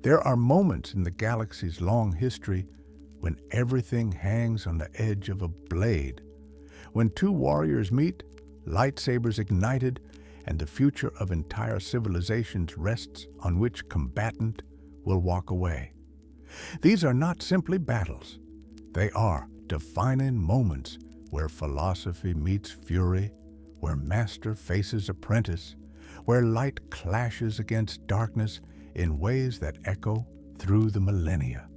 There are moments in the galaxy's long history when everything hangs on the edge of a blade. When two warriors meet, lightsabers ignited, and the future of entire civilizations rests on which combatant will walk away. These are not simply battles. They are defining moments where philosophy meets fury, where master faces apprentice, where light clashes against darkness in ways that echo through the millennia.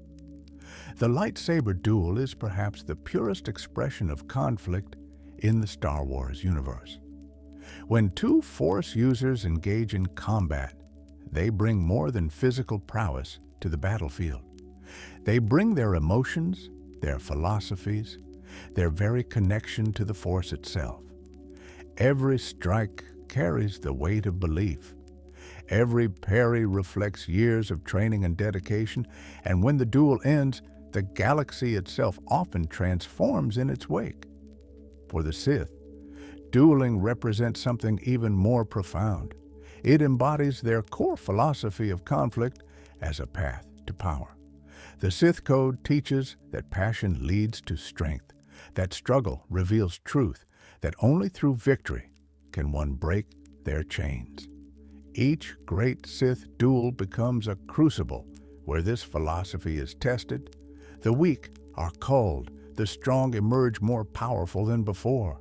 The lightsaber duel is perhaps the purest expression of conflict in the Star Wars universe. When two Force users engage in combat, they bring more than physical prowess to the battlefield. They bring their emotions, their philosophies, their very connection to the Force itself. Every strike carries the weight of belief. Every parry reflects years of training and dedication, and when the duel ends, the galaxy itself often transforms in its wake. For the Sith, dueling represents something even more profound. It embodies their core philosophy of conflict as a path to power. The Sith Code teaches that passion leads to strength, that struggle reveals truth, that only through victory can one break their chains. Each great Sith duel becomes a crucible where this philosophy is tested. The weak are culled, the strong emerge more powerful than before.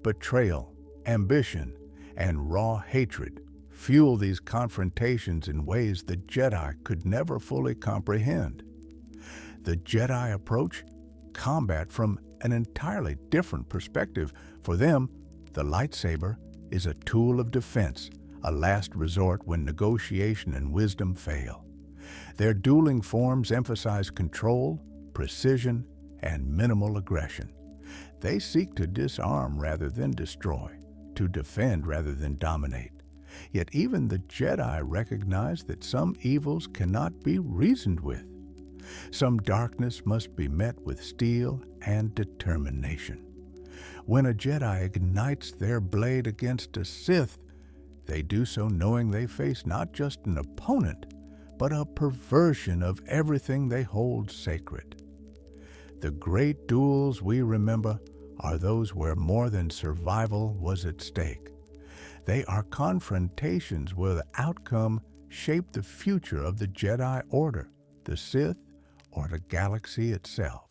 Betrayal, ambition, and raw hatred fuel these confrontations in ways the Jedi could never fully comprehend. The Jedi approach combat from an entirely different perspective. For them, the lightsaber is a tool of defense, a last resort when negotiation and wisdom fail. Their dueling forms emphasize control, precision, and minimal aggression. They seek to disarm rather than destroy, to defend rather than dominate. Yet even the Jedi recognize that some evils cannot be reasoned with. Some darkness must be met with steel and determination. When a Jedi ignites their blade against a Sith, they do so knowing they face not just an opponent, but a perversion of everything they hold sacred. The great duels we remember are those where more than survival was at stake. They are confrontations where the outcome shaped the future of the Jedi Order, the Sith, or the galaxy itself.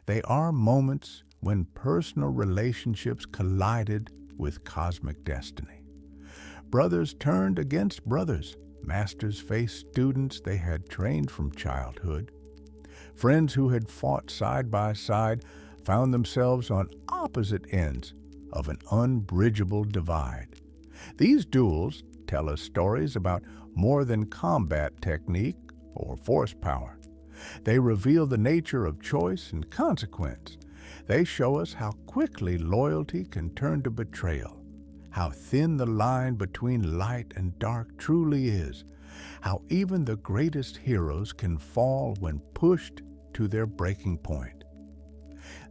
They are moments when personal relationships collided with cosmic destiny. Brothers turned against brothers. Masters faced students they had trained from childhood. Friends who had fought side by side found themselves on opposite ends of an unbridgeable divide. These duels tell us stories about more than combat technique or force power. They reveal the nature of choice and consequence. They show us how quickly loyalty can turn to betrayal, how thin the line between light and dark truly is, how even the greatest heroes can fall when pushed to their breaking point.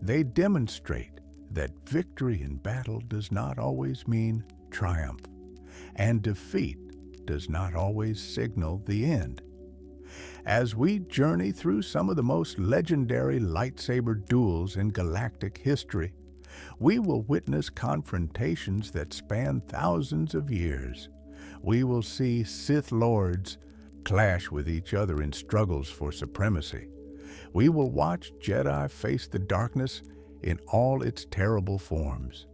They demonstrate that victory in battle does not always mean triumph, and defeat does not always signal the end. As we journey through some of the most legendary lightsaber duels in galactic history, we will witness confrontations that span thousands of years. We will see Sith Lords clash with each other in struggles for supremacy. We will watch Jedi face the darkness in all its terrible forms.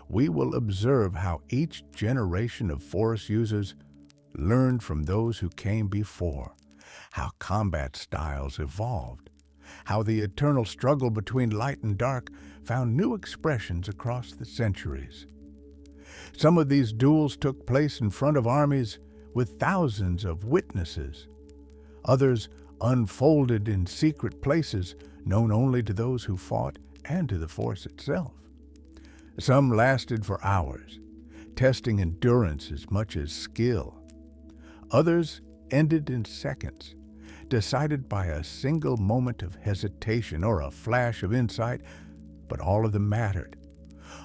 We will observe how each generation of Force users learned from those who came before, how combat styles evolved, how the eternal struggle between light and dark found new expressions across the centuries. Some of these duels took place in front of armies with thousands of witnesses. Others unfolded in secret places known only to those who fought and to the Force itself. Some lasted for hours, testing endurance as much as skill. Others ended in seconds, decided by a single moment of hesitation or a flash of insight, but all of them mattered.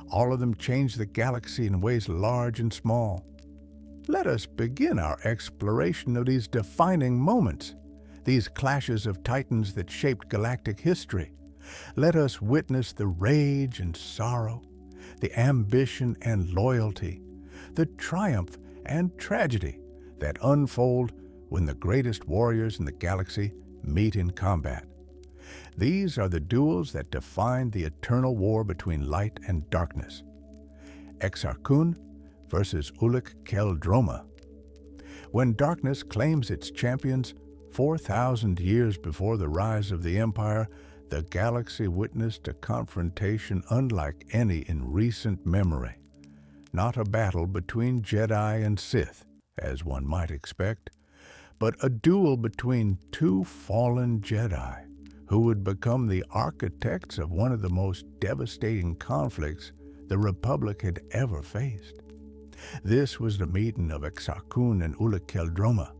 All of them changed the galaxy in ways large and small. Let us begin our exploration of these defining moments, these clashes of titans that shaped galactic history. Let us witness the rage and sorrow, the ambition and loyalty, the triumph and tragedy that unfold when the greatest warriors in the galaxy meet in combat. These are the duels that define the eternal war between light and darkness. Exar Kun versus Ulic Qel-Droma. When darkness claims its champions, 4,000 years before the rise of the Empire, the galaxy witnessed a confrontation unlike any in recent memory. Not a battle between Jedi and Sith, as one might expect, but a duel between two fallen Jedi who would become the architects of one of the most devastating conflicts the Republic had ever faced. This was the meeting of Exar Kun and Ulic Qel-Droma,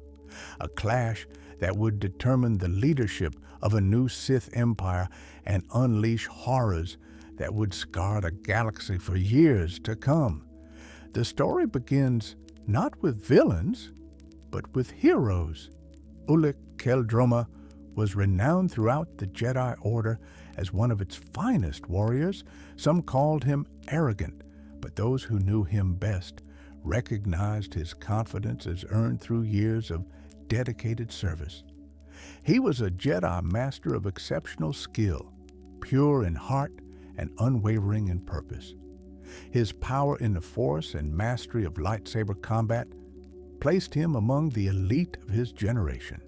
a clash that would determine the leadership of a new Sith empire and unleash horrors that would scar the galaxy for years to come. The story begins not with villains, but with heroes. Ulic Qel-Droma was renowned throughout the Jedi Order as one of its finest warriors. Some called him arrogant, but those who knew him best recognized his confidence as earned through years of dedicated service. He was a Jedi master of exceptional skill, pure in heart and unwavering in purpose. His power in the Force and mastery of lightsaber combat placed him among the elite of his generation.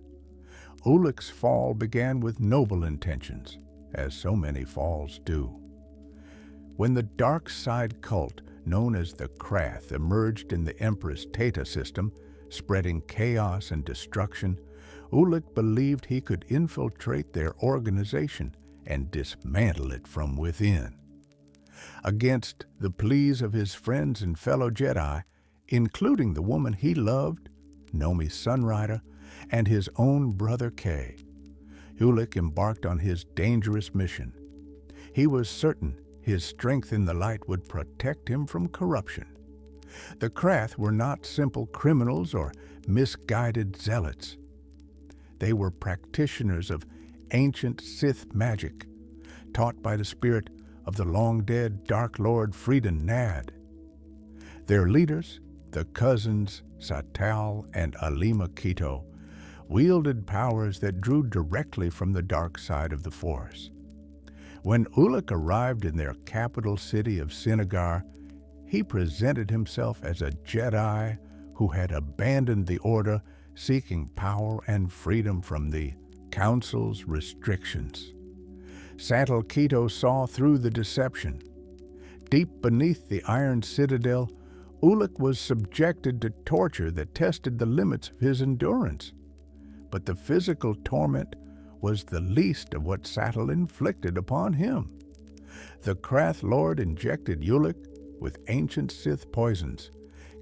Ulic's fall began with noble intentions, as so many falls do. When the dark side cult known as the Krath emerged in the Empress Teta system, spreading chaos and destruction, Ulic believed he could infiltrate their organization and dismantle it from within. Against the pleas of his friends and fellow Jedi, including the woman he loved, Nomi Sunrider, and his own brother Kay, Ulic embarked on his dangerous mission. He was certain his strength in the light would protect him from corruption. The Krath were not simple criminals or misguided zealots. They were practitioners of ancient Sith magic, taught by the spirit of the long-dead Dark Lord Freedon Nad. Their leaders, the cousins Satal and Alima Keto, wielded powers that drew directly from the dark side of the Force. When Ulic arrived in their capital city of Sinagar, he presented himself as a Jedi who had abandoned the Order, seeking power and freedom from the Council's restrictions. Satal Keto saw through the deception. Deep beneath the Iron Citadel, Ulic was subjected to torture that tested the limits of his endurance. But the physical torment was the least of what Satal inflicted upon him. The Krath Lord injected Ulic with ancient Sith poisons,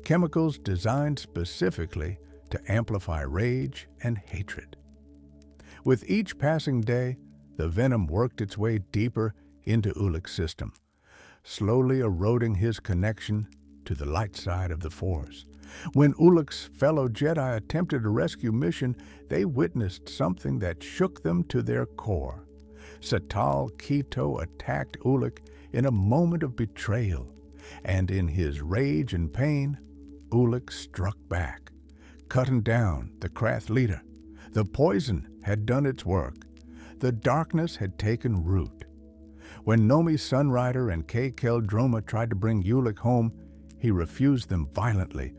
chemicals designed specifically to amplify rage and hatred. With each passing day, the venom worked its way deeper into Ulic's system, slowly eroding his connection to the light side of the Force. When Ulic's fellow Jedi attempted a rescue mission, they witnessed something that shook them to their core. Satal Keto attacked Ulic in a moment of betrayal, and in his rage and pain, Ulic struck back, cutting down the Krath leader. The poison had done its work. The darkness had taken root. When Nomi Sunrider and Kay Qel-Droma tried to bring Ulic home, he refused them violently,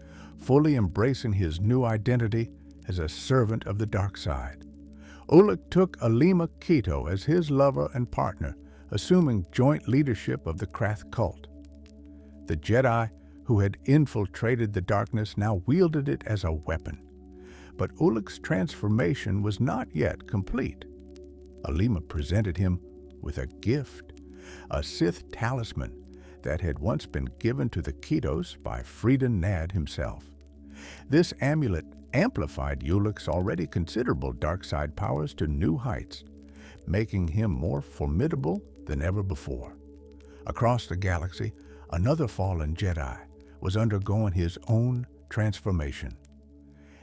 fully embracing his new identity as a servant of the dark side. Ulic took Alima Keto as his lover and partner, assuming joint leadership of the Krath cult. The Jedi who had infiltrated the darkness now wielded it as a weapon. But Ulic's transformation was not yet complete. Alima presented him with a gift, a Sith talisman that had once been given to the Ketos by Freedon Nad himself. This amulet amplified Ulic's already considerable dark side powers to new heights, making him more formidable than ever before. Across the galaxy, another fallen Jedi was undergoing his own transformation.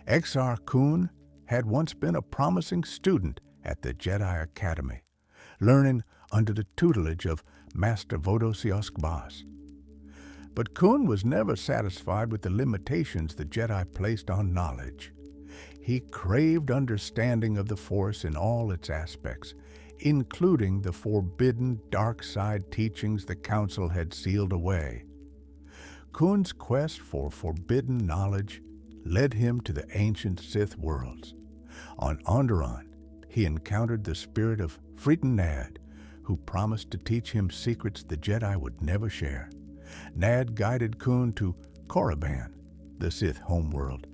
Exar Kun had once been a promising student at the Jedi Academy, learning under the tutelage of Master Vodosios Bas. But Kun was never satisfied with the limitations the Jedi placed on knowledge. He craved understanding of the Force in all its aspects, including the forbidden dark side teachings the Council had sealed away. Kun's quest for forbidden knowledge led him to the ancient Sith worlds. On Onderon, he encountered the spirit of Freeton Nad, who promised to teach him secrets the Jedi would never share. Nad guided Kun to Korriban, the Sith homeworld,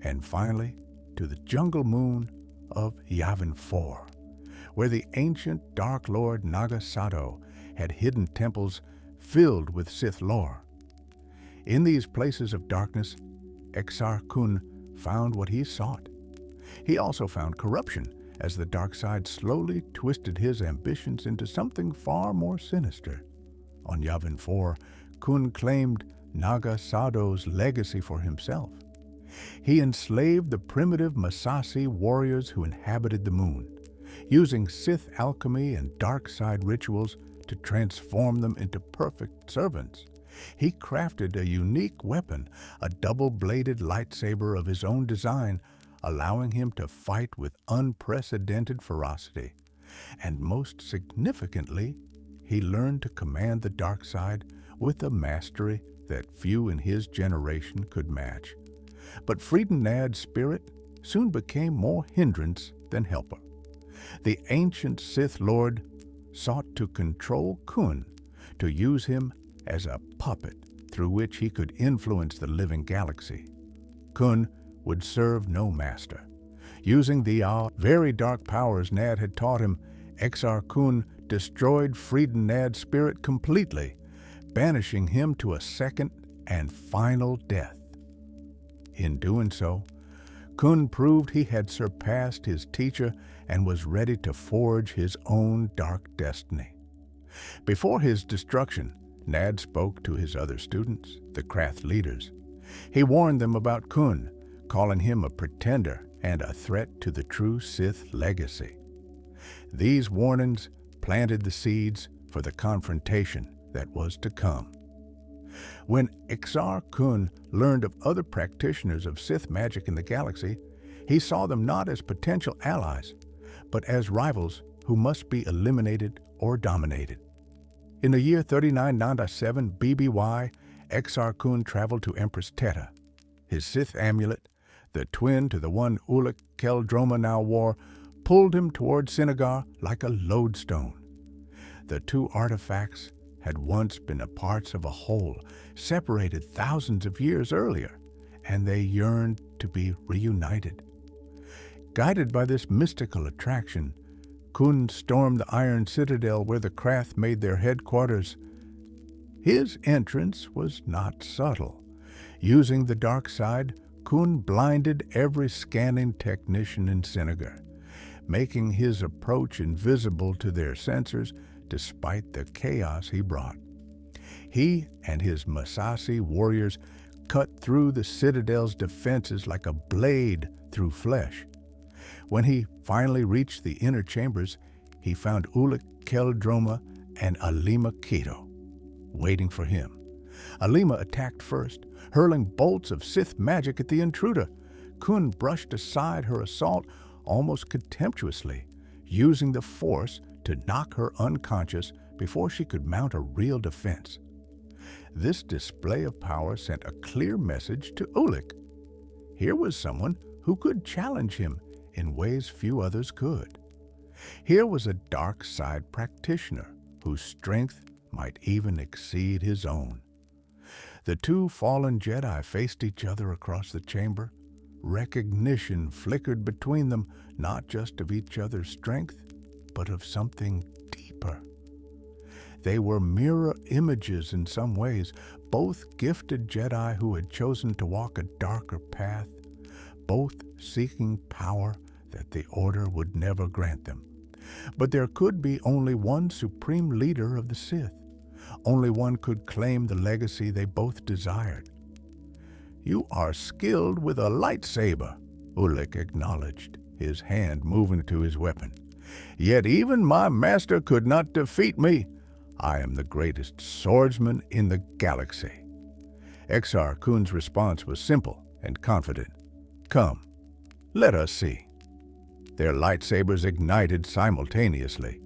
and finally to the jungle moon of Yavin 4, where the ancient Dark Lord Naga Sato had hidden temples filled with Sith lore. In these places of darkness, Exar Kun found what he sought. He also found corruption as the dark side slowly twisted his ambitions into something far more sinister. On Yavin 4, Kun claimed Naga Sato's legacy for himself. He enslaved the primitive Massassi warriors who inhabited the moon, using Sith alchemy and dark side rituals to transform them into perfect servants. He crafted a unique weapon, a double-bladed lightsaber of his own design, allowing him to fight with unprecedented ferocity. And most significantly, he learned to command the dark side with a mastery that few in his generation could match. But Freeton Nad's spirit soon became more hindrance than helper. The ancient Sith Lord sought to control Kun, to use him as a puppet through which he could influence the living galaxy. Kun would serve no master. Using the very dark powers Nad had taught him, Exar Kun destroyed Freeton Nad's spirit completely, banishing him to a second and final death. In doing so, Kun proved he had surpassed his teacher and was ready to forge his own dark destiny. Before his destruction, Nad spoke to his other students, the Krath leaders. He warned them about Kun, calling him a pretender and a threat to the true Sith legacy. These warnings planted the seeds for the confrontation that was to come. When Exar Kun learned of other practitioners of Sith magic in the galaxy, he saw them not as potential allies, but as rivals who must be eliminated or dominated. In the year 3997 BBY, Exar Kun traveled to Empress Teta. His Sith amulet, the twin to the one Ulic Qel-Droma now wore, pulled him toward Sinagar like a lodestone. The two artifacts had once been a parts of a whole, separated thousands of years earlier, and they yearned to be reunited. Guided by this mystical attraction, Kun stormed the Iron Citadel where the Krath made their headquarters. His entrance was not subtle. Using the dark side, Kun blinded every scanning technician in Sinagar, making his approach invisible to their sensors despite the chaos he brought. He and his Massassi warriors cut through the Citadel's defenses like a blade through flesh. When he finally reached the inner chambers, he found Ulic Qel-Droma and Alima Keto waiting for him. Alima attacked first, hurling bolts of Sith magic at the intruder. Kun brushed aside her assault almost contemptuously, using the Force to knock her unconscious before she could mount a real defense. This display of power sent a clear message to Ulic. Here was someone who could challenge him in ways few others could. Here was a dark side practitioner whose strength might even exceed his own. The two fallen Jedi faced each other across the chamber. Recognition flickered between them, not just of each other's strength, but of something deeper. They were mirror images in some ways, both gifted Jedi who had chosen to walk a darker path, both seeking power that the Order would never grant them. But there could be only one supreme leader of the Sith. Only one could claim the legacy they both desired. You are skilled with a lightsaber, Ulik acknowledged, his hand moving to his weapon. Yet even my master could not defeat me. I am the greatest swordsman in the galaxy. Exar Kun's response was simple and confident. Come, let us see. Their lightsabers ignited simultaneously.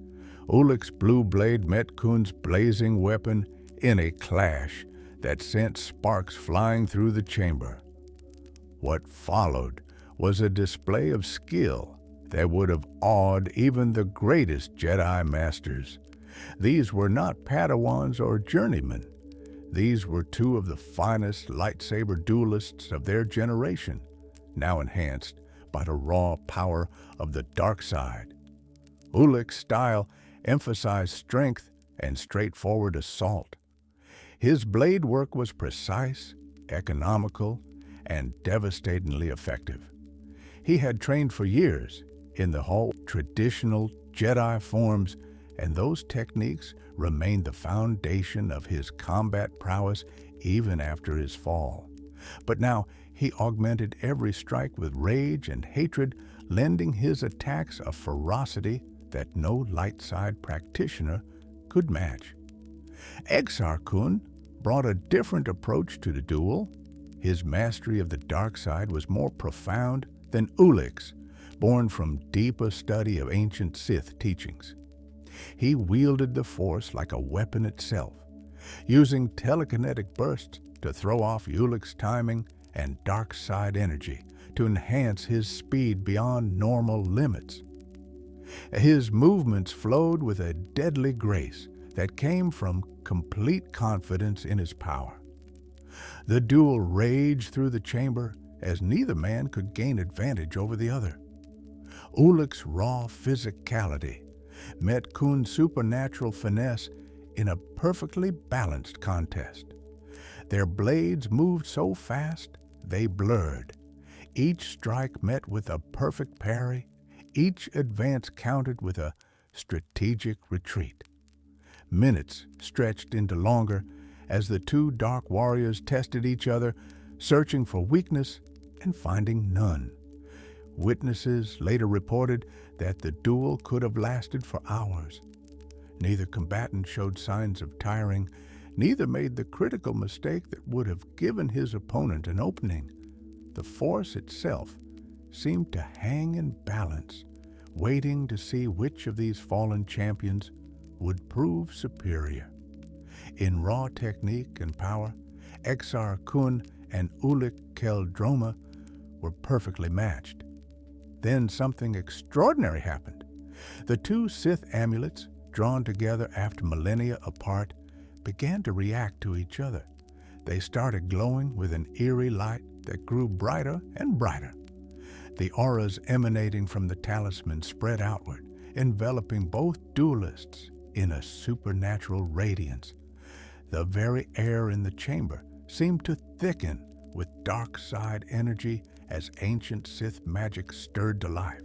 Ulik's blue blade met Kun's blazing weapon in a clash that sent sparks flying through the chamber. What followed was a display of skill that would have awed even the greatest Jedi masters. These were not Padawans or journeymen. These were two of the finest lightsaber duelists of their generation, now enhanced by the raw power of the dark side. Ulik's style emphasized strength and straightforward assault. His blade work was precise, economical, and devastatingly effective. He had trained for years in the whole traditional Jedi forms, and those techniques remained the foundation of his combat prowess even after his fall. But now he augmented every strike with rage and hatred, lending his attacks a ferocity that no light side practitioner could match. Exar Kun brought a different approach to the duel. His mastery of the dark side was more profound than Ulik's, born from deeper study of ancient Sith teachings. He wielded the Force like a weapon itself, using telekinetic bursts to throw off Ulik's timing and dark side energy to enhance his speed beyond normal limits. His movements flowed with a deadly grace that came from complete confidence in his power. The duel raged through the chamber as neither man could gain advantage over the other. Ulik's raw physicality met Kun's supernatural finesse in a perfectly balanced contest. Their blades moved so fast they blurred. Each strike met with a perfect parry, each advance countered with a strategic retreat. Minutes stretched into longer as the two dark warriors tested each other, searching for weakness and finding none. Witnesses later reported that the duel could have lasted for hours. Neither combatant showed signs of tiring, neither made the critical mistake that would have given his opponent an opening. The Force itself seemed to hang in balance, waiting to see which of these fallen champions would prove superior. In raw technique and power, Exar Kun and Ulik Qel-Droma were perfectly matched. Then something extraordinary happened. The two Sith amulets, drawn together after millennia apart, began to react to each other. They started glowing with an eerie light that grew brighter and brighter. The auras emanating from the talisman spread outward, enveloping both duelists in a supernatural radiance. The very air in the chamber seemed to thicken with dark side energy as ancient Sith magic stirred to life.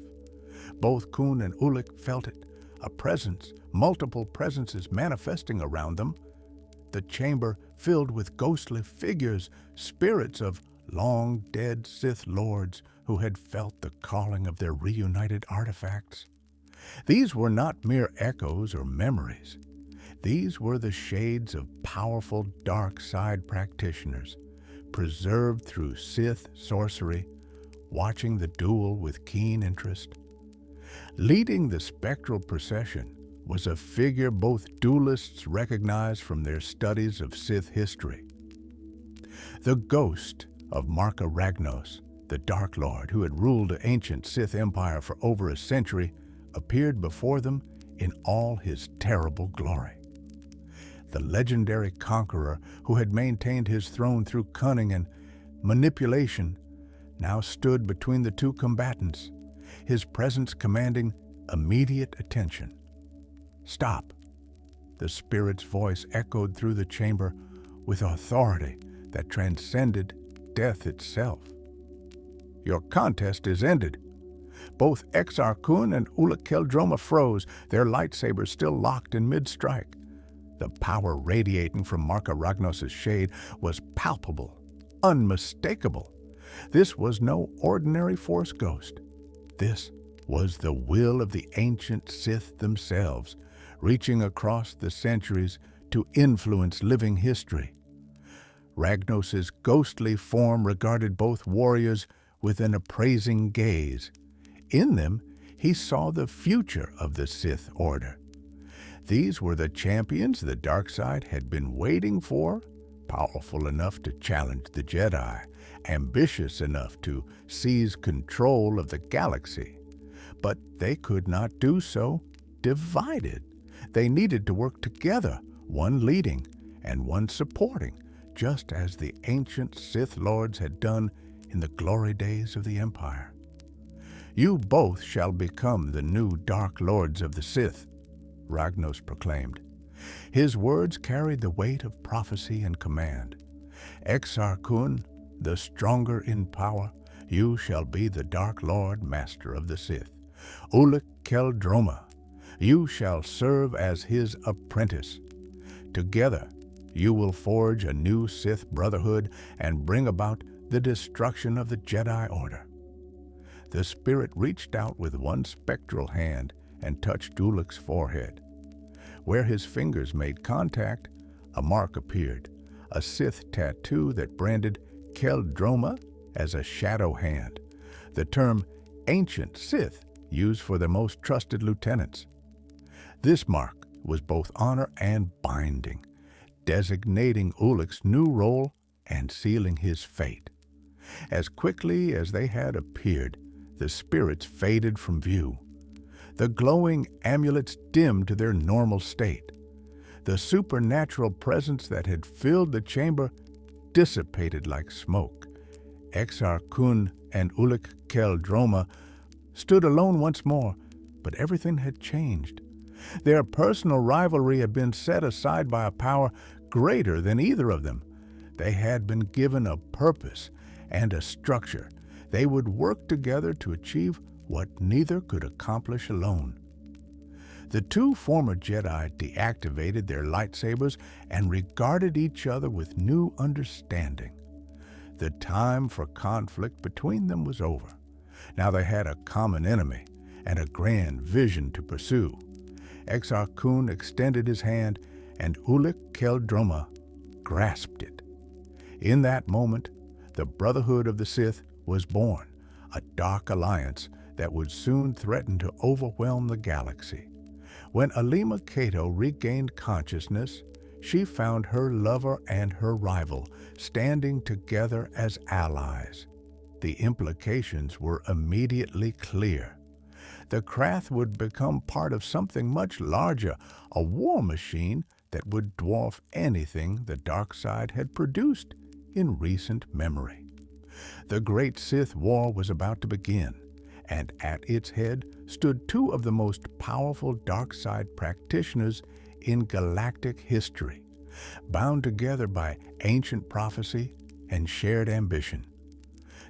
Both Kun and Ulik felt it, a presence, multiple presences manifesting around them. The chamber filled with ghostly figures, spirits of long-dead Sith lords who had felt the calling of their reunited artifacts. These were not mere echoes or memories. These were the shades of powerful dark side practitioners, preserved through Sith sorcery, watching the duel with keen interest. Leading the spectral procession was a figure both duelists recognized from their studies of Sith history. The ghost of Marka Ragnos, the Dark Lord who had ruled the ancient Sith Empire for over a century, appeared before them in all his terrible glory. The legendary conqueror who had maintained his throne through cunning and manipulation now stood between the two combatants, his presence commanding immediate attention. "Stop!" The spirit's voice echoed through the chamber with authority that transcended death itself. "Your contest is ended." Both Exar Kun and Ulik Qel-Droma froze, their lightsabers still locked in mid-strike. The power radiating from Marka Ragnos' shade was palpable. unmistakable. This was no ordinary Force ghost. This was the will of the ancient Sith themselves, reaching across the centuries to influence living history. Ragnos's ghostly form regarded both warriors with an appraising gaze. In them, he saw the future of the Sith Order. These were the champions the dark side had been waiting for, powerful enough to challenge the Jedi, ambitious enough to seize control of the galaxy. But they could not do so divided. They needed to work together, one leading and one supporting, just as the ancient Sith Lords had done in the glory days of the Empire. "You both shall become the new Dark Lords of the Sith," Ragnos proclaimed. His words carried the weight of prophecy and command. "Exar Kun, the stronger in power, you shall be the Dark Lord, Master of the Sith. Ulic Qel-Droma, you shall serve as his apprentice. Together, you will forge a new Sith Brotherhood and bring about the destruction of the Jedi Order." The spirit reached out with one spectral hand and touched Ulic's forehead. Where his fingers made contact, a mark appeared, a Sith tattoo that branded Qel-Droma as a shadow hand, the term ancient Sith used for their most trusted lieutenants. This mark was both honor and binding, designating Ulic's new role and sealing his fate. As quickly as they had appeared, the spirits faded from view. The glowing amulets dimmed to their normal state. The supernatural presence that had filled the chamber dissipated like smoke. Exar Kun and Ulic Qel-Droma stood alone once more, but everything had changed. Their personal rivalry had been set aside by a power greater than either of them. They had been given a purpose and a structure. They would work together to achieve what neither could accomplish alone. The two former Jedi deactivated their lightsabers and regarded each other with new understanding. The time for conflict between them was over. Now they had a common enemy and a grand vision to pursue. Exar Kun extended his hand, and Ulic Qel-Droma grasped it. In that moment, the Brotherhood of the Sith was born, a dark alliance that would soon threaten to overwhelm the galaxy. When Alima Cato regained consciousness, she found her lover and her rival standing together as allies. The implications were immediately clear. The Krath would become part of something much larger, a war machine that would dwarf anything the dark side had produced in recent memory. The Great Sith War was about to begin, and at its head stood two of the most powerful dark side practitioners in galactic history, bound together by ancient prophecy and shared ambition.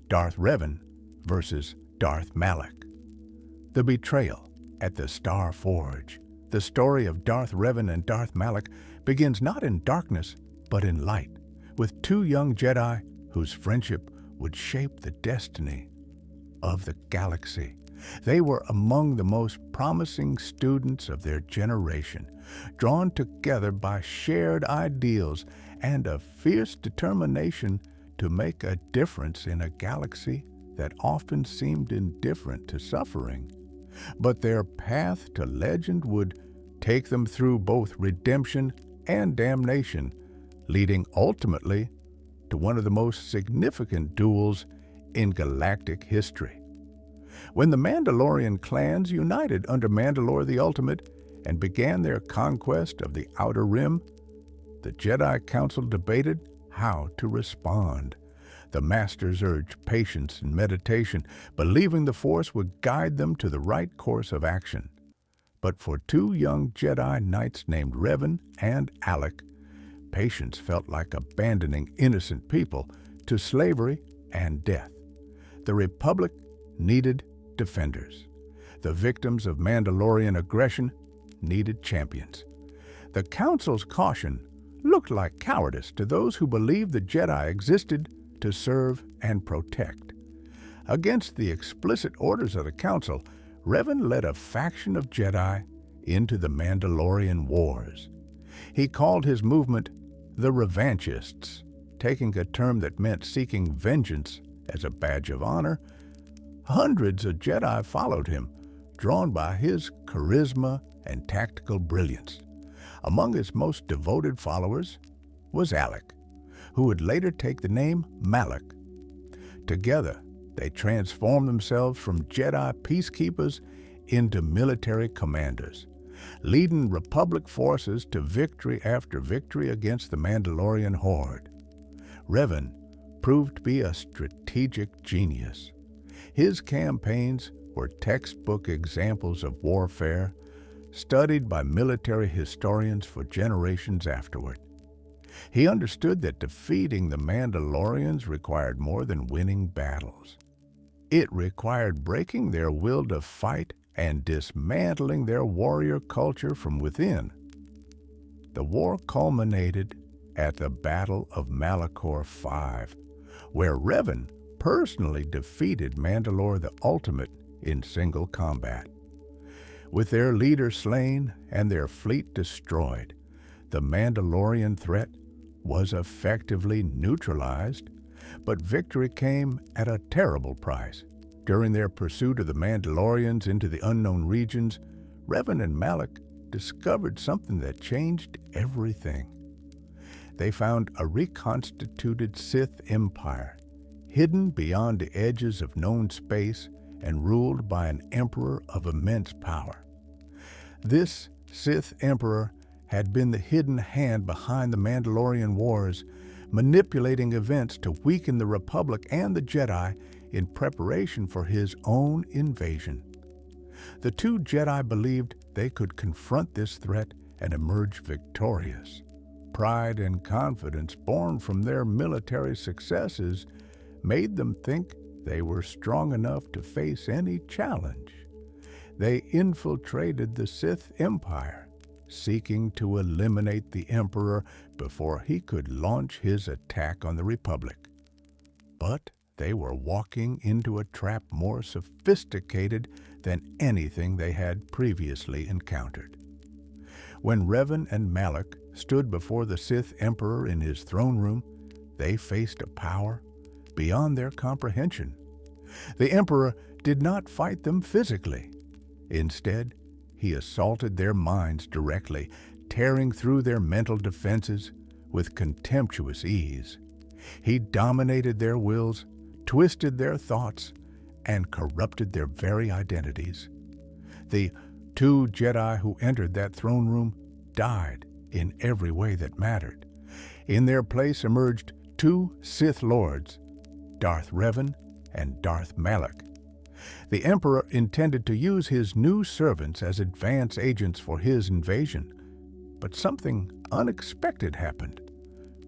Darth Revan versus Darth Malak. The betrayal at the Star Forge. The story of Darth Revan and Darth Malak begins not in darkness, but in light, with two young Jedi whose friendship would shape the destiny of the galaxy. They were among the most promising students of their generation, drawn together by shared ideals and a fierce determination to make a difference in a galaxy that often seemed indifferent to suffering. But their path to legend would take them through both redemption and damnation, leading ultimately to one of the most significant duels in galactic history. When the Mandalorian clans united under Mandalore the Ultimate and began their conquest of the Outer Rim, the Jedi Council debated how to respond. The Masters urged patience and meditation, believing the Force would guide them to the right course of action. But for two young Jedi Knights named Revan and Alec, patience felt like abandoning innocent people to slavery and death. The Republic needed defenders. The victims of Mandalorian aggression needed champions. The Council's caution looked like cowardice to those who believed the Jedi existed to serve and protect. Against the explicit orders of the Council, Revan led a faction of Jedi into the Mandalorian Wars. He called his movement the Revanchists, taking a term that meant seeking vengeance as a badge of honor. Hundreds of Jedi followed him, drawn by his charisma and tactical brilliance. Among his most devoted followers was Alec, who would later take the name Malak. Together, they transformed themselves from Jedi peacekeepers into military commanders, leading Republic forces to victory after victory against the Mandalorian horde. Revan proved to be a strategic genius. His campaigns were textbook examples of warfare, studied by military historians for generations afterward. He understood that defeating the Mandalorians required more than winning battles. It required breaking their will to fight and dismantling their warrior culture from within. The war culminated at the Battle of Malachor V, where Revan personally defeated Mandalore the Ultimate in single combat. With their leader slain and their fleet destroyed, the Mandalorian threat was effectively neutralized, but victory came at a terrible price. During their pursuit of the Mandalorians into the unknown regions, Revan and Malak discovered something that changed everything. They found a reconstituted Sith empire, hidden beyond the edges of known space and ruled by an emperor of immense power. This Sith emperor had been the hidden hand behind the Mandalorian Wars, manipulating events to weaken the Republic and the Jedi in preparation for his own invasion. The two Jedi believed they could confront this threat and emerge victorious. Pride and confidence born from their military successes made them think they were strong enough to face any challenge. They infiltrated the Sith Empire, seeking to eliminate the Emperor before he could launch his attack on the Republic. But they were walking into a trap more sophisticated than anything they had previously encountered. When Revan and Malak stood before the Sith Emperor in his throne room, they faced a power beyond their comprehension. The Emperor did not fight them physically. Instead, he assaulted their minds directly, tearing through their mental defenses with contemptuous ease. He dominated their wills, twisted their thoughts, and corrupted their very identities. The two Jedi who entered that throne room died in every way that mattered. In their place emerged two Sith Lords, Darth Revan and Darth Malak. The Emperor intended to use his new servants as advance agents for his invasion, but something unexpected happened.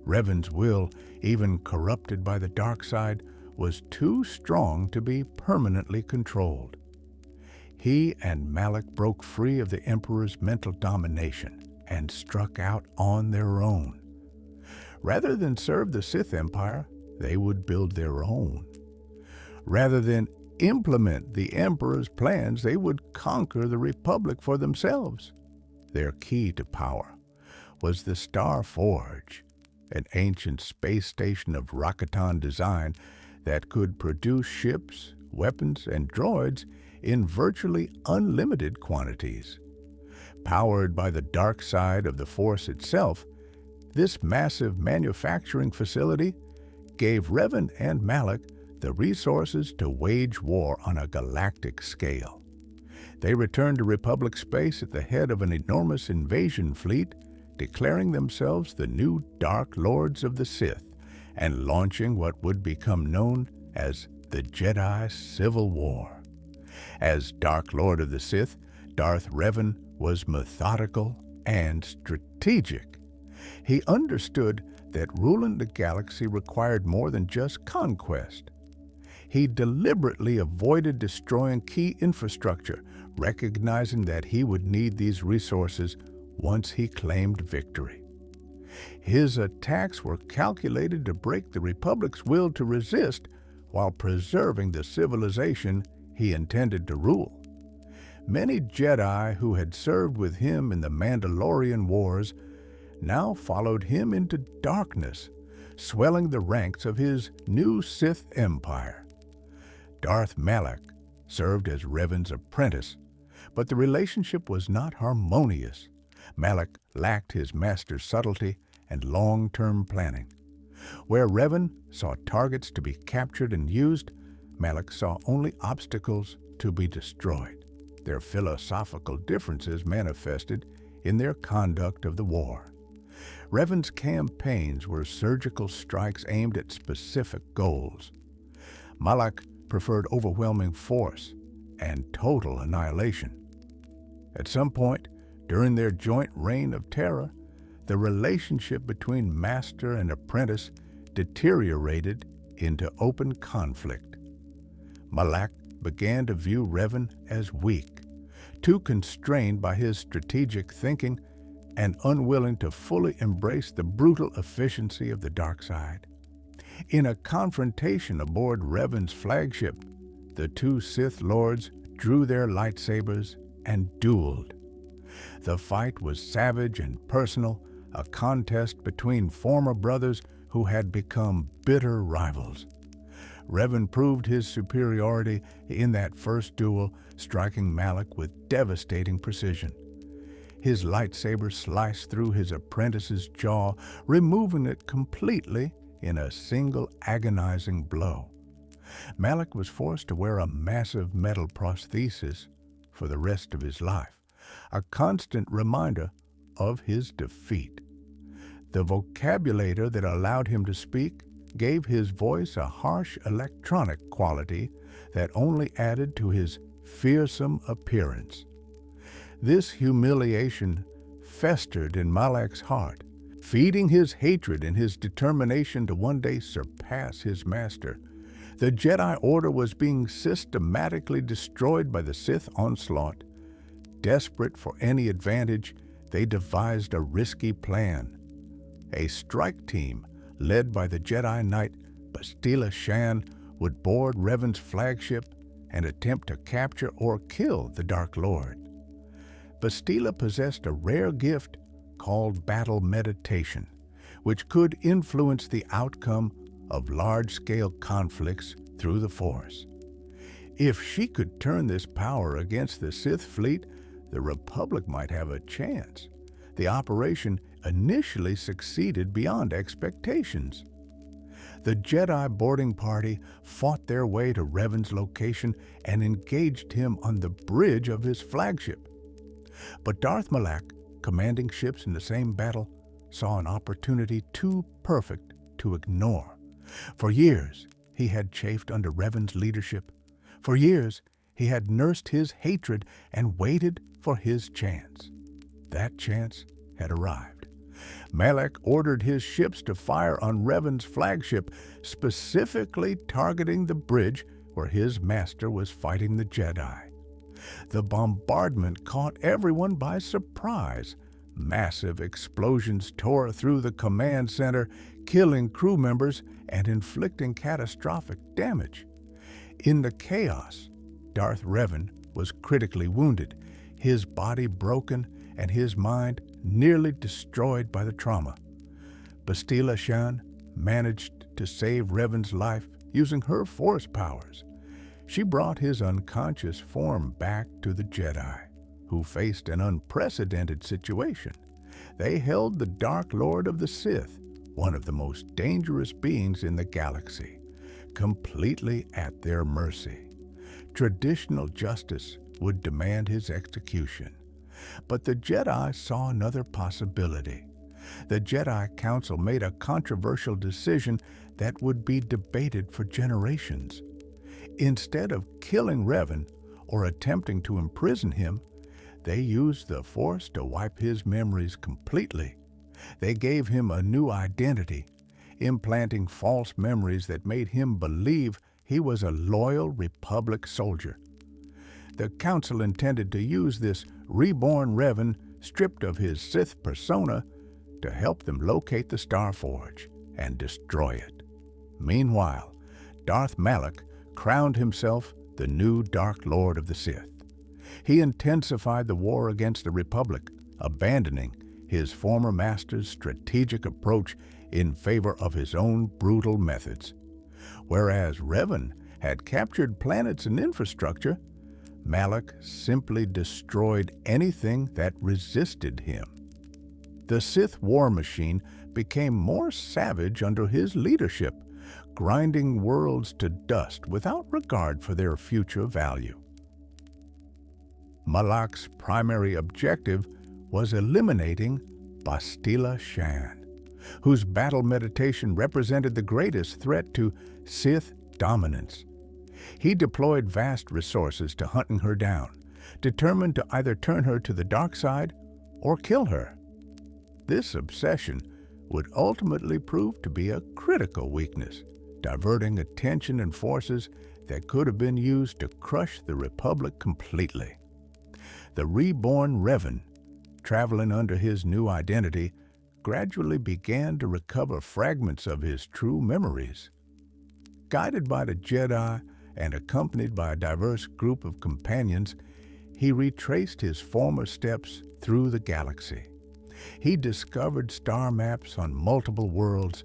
Revan's will, even corrupted by the dark side, was too strong to be permanently controlled. He and Malak broke free of the Emperor's mental domination and struck out on their own. Rather than serve the Sith Empire, they would build their own. Rather than implement the Emperor's plans, they would conquer the Republic for themselves. Their key to power was the Star Forge, an ancient space station of Rakatan design that could produce ships, weapons, and droids in virtually unlimited quantities. Powered by the dark side of the Force itself, this massive manufacturing facility gave Revan and Malak the resources to wage war on a galactic scale. They returned to Republic space at the head of an enormous invasion fleet, declaring themselves the new Dark Lords of the Sith and launching what would become known as the Jedi Civil War. As Dark Lord of the Sith, Darth Revan was methodical and strategic. He understood that ruling the galaxy required more than just conquest. He deliberately avoided destroying key infrastructure, recognizing that he would need these resources once he claimed victory. His attacks were calculated to break the Republic's will to resist while preserving the civilization he intended to rule. Many Jedi who had served with him in the Mandalorian Wars now followed him into darkness, swelling the ranks of his new Sith Empire. Darth Malak served as Revan's apprentice, but the relationship was not harmonious. Malak lacked his master's subtlety and long-term planning. Where Revan saw targets to be captured and used, Malak saw only obstacles to be destroyed. Their philosophical differences manifested in their conduct of the war. Revan's campaigns were surgical strikes aimed at specific goals. Malak preferred overwhelming force and total annihilation. At some point, during their joint reign of terror, the relationship between master and apprentice deteriorated into open conflict. Malak began to view Revan as weak, too constrained by his strategic thinking and unwilling to fully embrace the brutal efficiency of the dark side. In a confrontation aboard Revan's flagship, the two Sith Lords drew their lightsabers and dueled. The fight was savage and personal, a contest between former brothers who had become bitter rivals. Revan proved his superiority in that first duel, striking Malak with devastating precision. His lightsaber sliced through his apprentice's jaw, removing it completely in a single agonizing blow. Malak was forced to wear a massive metal prosthesis for the rest of his life, a constant reminder of his defeat. The vocabulator that allowed him to speak gave his voice a harsh electronic quality that only added to his fearsome appearance. This humiliation festered in Malak's heart, feeding his hatred and his determination to one day surpass his master. The Jedi Order was being systematically destroyed by the Sith onslaught. Desperate for any advantage, they devised a risky plan. A strike team, led by the Jedi Knight Bastila Shan, would board Revan's flagship and attempt to capture or kill the Dark Lord. Bastila possessed a rare gift called battle meditation, which could influence the outcome of large-scale conflicts through the Force. If she could turn this power against the Sith fleet, the Republic might have a chance. The operation initially succeeded beyond expectations. The Jedi boarding party fought their way to Revan's location and engaged him on the bridge of his flagship. But Darth Malak, commanding ships in the same battle, saw an opportunity too perfect to ignore. For years, he had chafed under Revan's leadership. For years, he had nursed his hatred and waited for his chance. That chance had arrived. Malak ordered his ships to fire on Revan's flagship, specifically targeting the bridge where his master was fighting the Jedi. The bombardment caught everyone by surprise. Massive explosions tore through the command center, killing crew members and inflicting catastrophic damage. In the chaos, Darth Revan was critically wounded, his body broken and his mind nearly destroyed by the trauma. Bastila Shan managed to save Revan's life using her force powers. She brought his unconscious form back to the Jedi, who faced an unprecedented situation. They held the Dark Lord of the Sith, one of the most dangerous beings in the galaxy, completely at their mercy. Traditional justice would demand his execution. But the Jedi saw another possibility. The Jedi Council made a controversial decision that would be debated for generations. Instead of killing Revan or attempting to imprison him, they used the Force to wipe his memories completely. They gave him a new identity, implanting false memories that made him believe he was a loyal Republic soldier. The Council intended to use this reborn Revan, stripped of his Sith persona, to help them locate the Star Forge and destroy it. Meanwhile, Darth Malak crowned himself the new Dark Lord of the Sith. He intensified the war against the Republic, abandoning his former master's strategic approach in favor of his own brutal methods. Whereas Revan had captured planets and infrastructure, Malak simply destroyed anything that resisted him. The Sith war machine became more savage under his leadership, grinding worlds to dust without regard for their future value. Malak's primary objective was eliminating Bastila Shan, whose battle meditation represented the greatest threat to Sith dominance. He deployed vast resources to hunting her down, determined to either turn her to the dark side or kill her. This obsession would ultimately prove to be a critical weakness, diverting attention and forces that could have been used to crush the Republic completely. The reborn Revan, traveling under his new identity, gradually began to recover fragments of his true memories. Guided by the Jedi and accompanied by a diverse group of companions, he retraced his former steps through the galaxy. He discovered star maps on multiple worlds,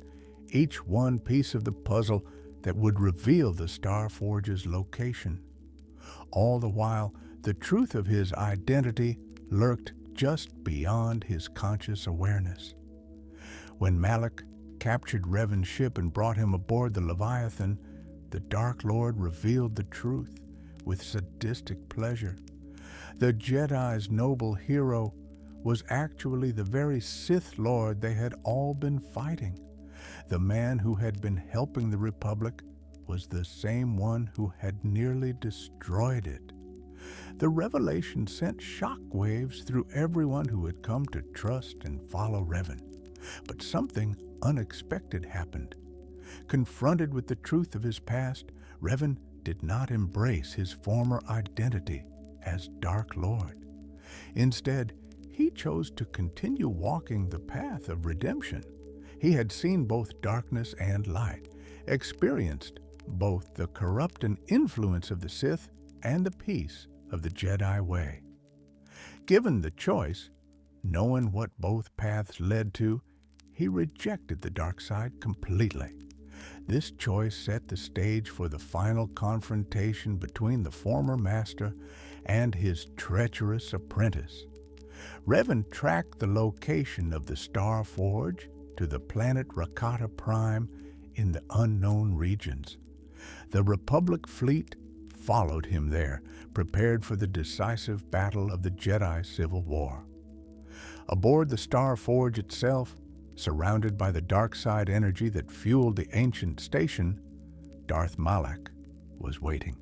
each one piece of the puzzle that would reveal the Star Forge's location. All the while, the truth of his identity lurked just beyond his conscious awareness. When Malak captured Revan's ship and brought him aboard the Leviathan, the Dark Lord revealed the truth with sadistic pleasure. The Jedi's noble hero was actually the very Sith Lord they had all been fighting. The man who had been helping the Republic was the same one who had nearly destroyed it. The revelation sent shockwaves through everyone who had come to trust and follow Revan. But something unexpected happened. Confronted with the truth of his past, Revan did not embrace his former identity as Dark Lord. Instead, he chose to continue walking the path of redemption. He had seen both darkness and light, experienced both the corrupting influence of the Sith and the peace of the Jedi way. Given the choice, knowing what both paths led to, he rejected the dark side completely. This choice set the stage for the final confrontation between the former master and his treacherous apprentice. Revan tracked the location of the Star Forge to the planet Rakata Prime in the unknown regions. The Republic fleet followed him there, prepared for the decisive battle of the Jedi Civil War. Aboard the Star Forge itself, surrounded by the dark side energy that fueled the ancient station, Darth Malak was waiting.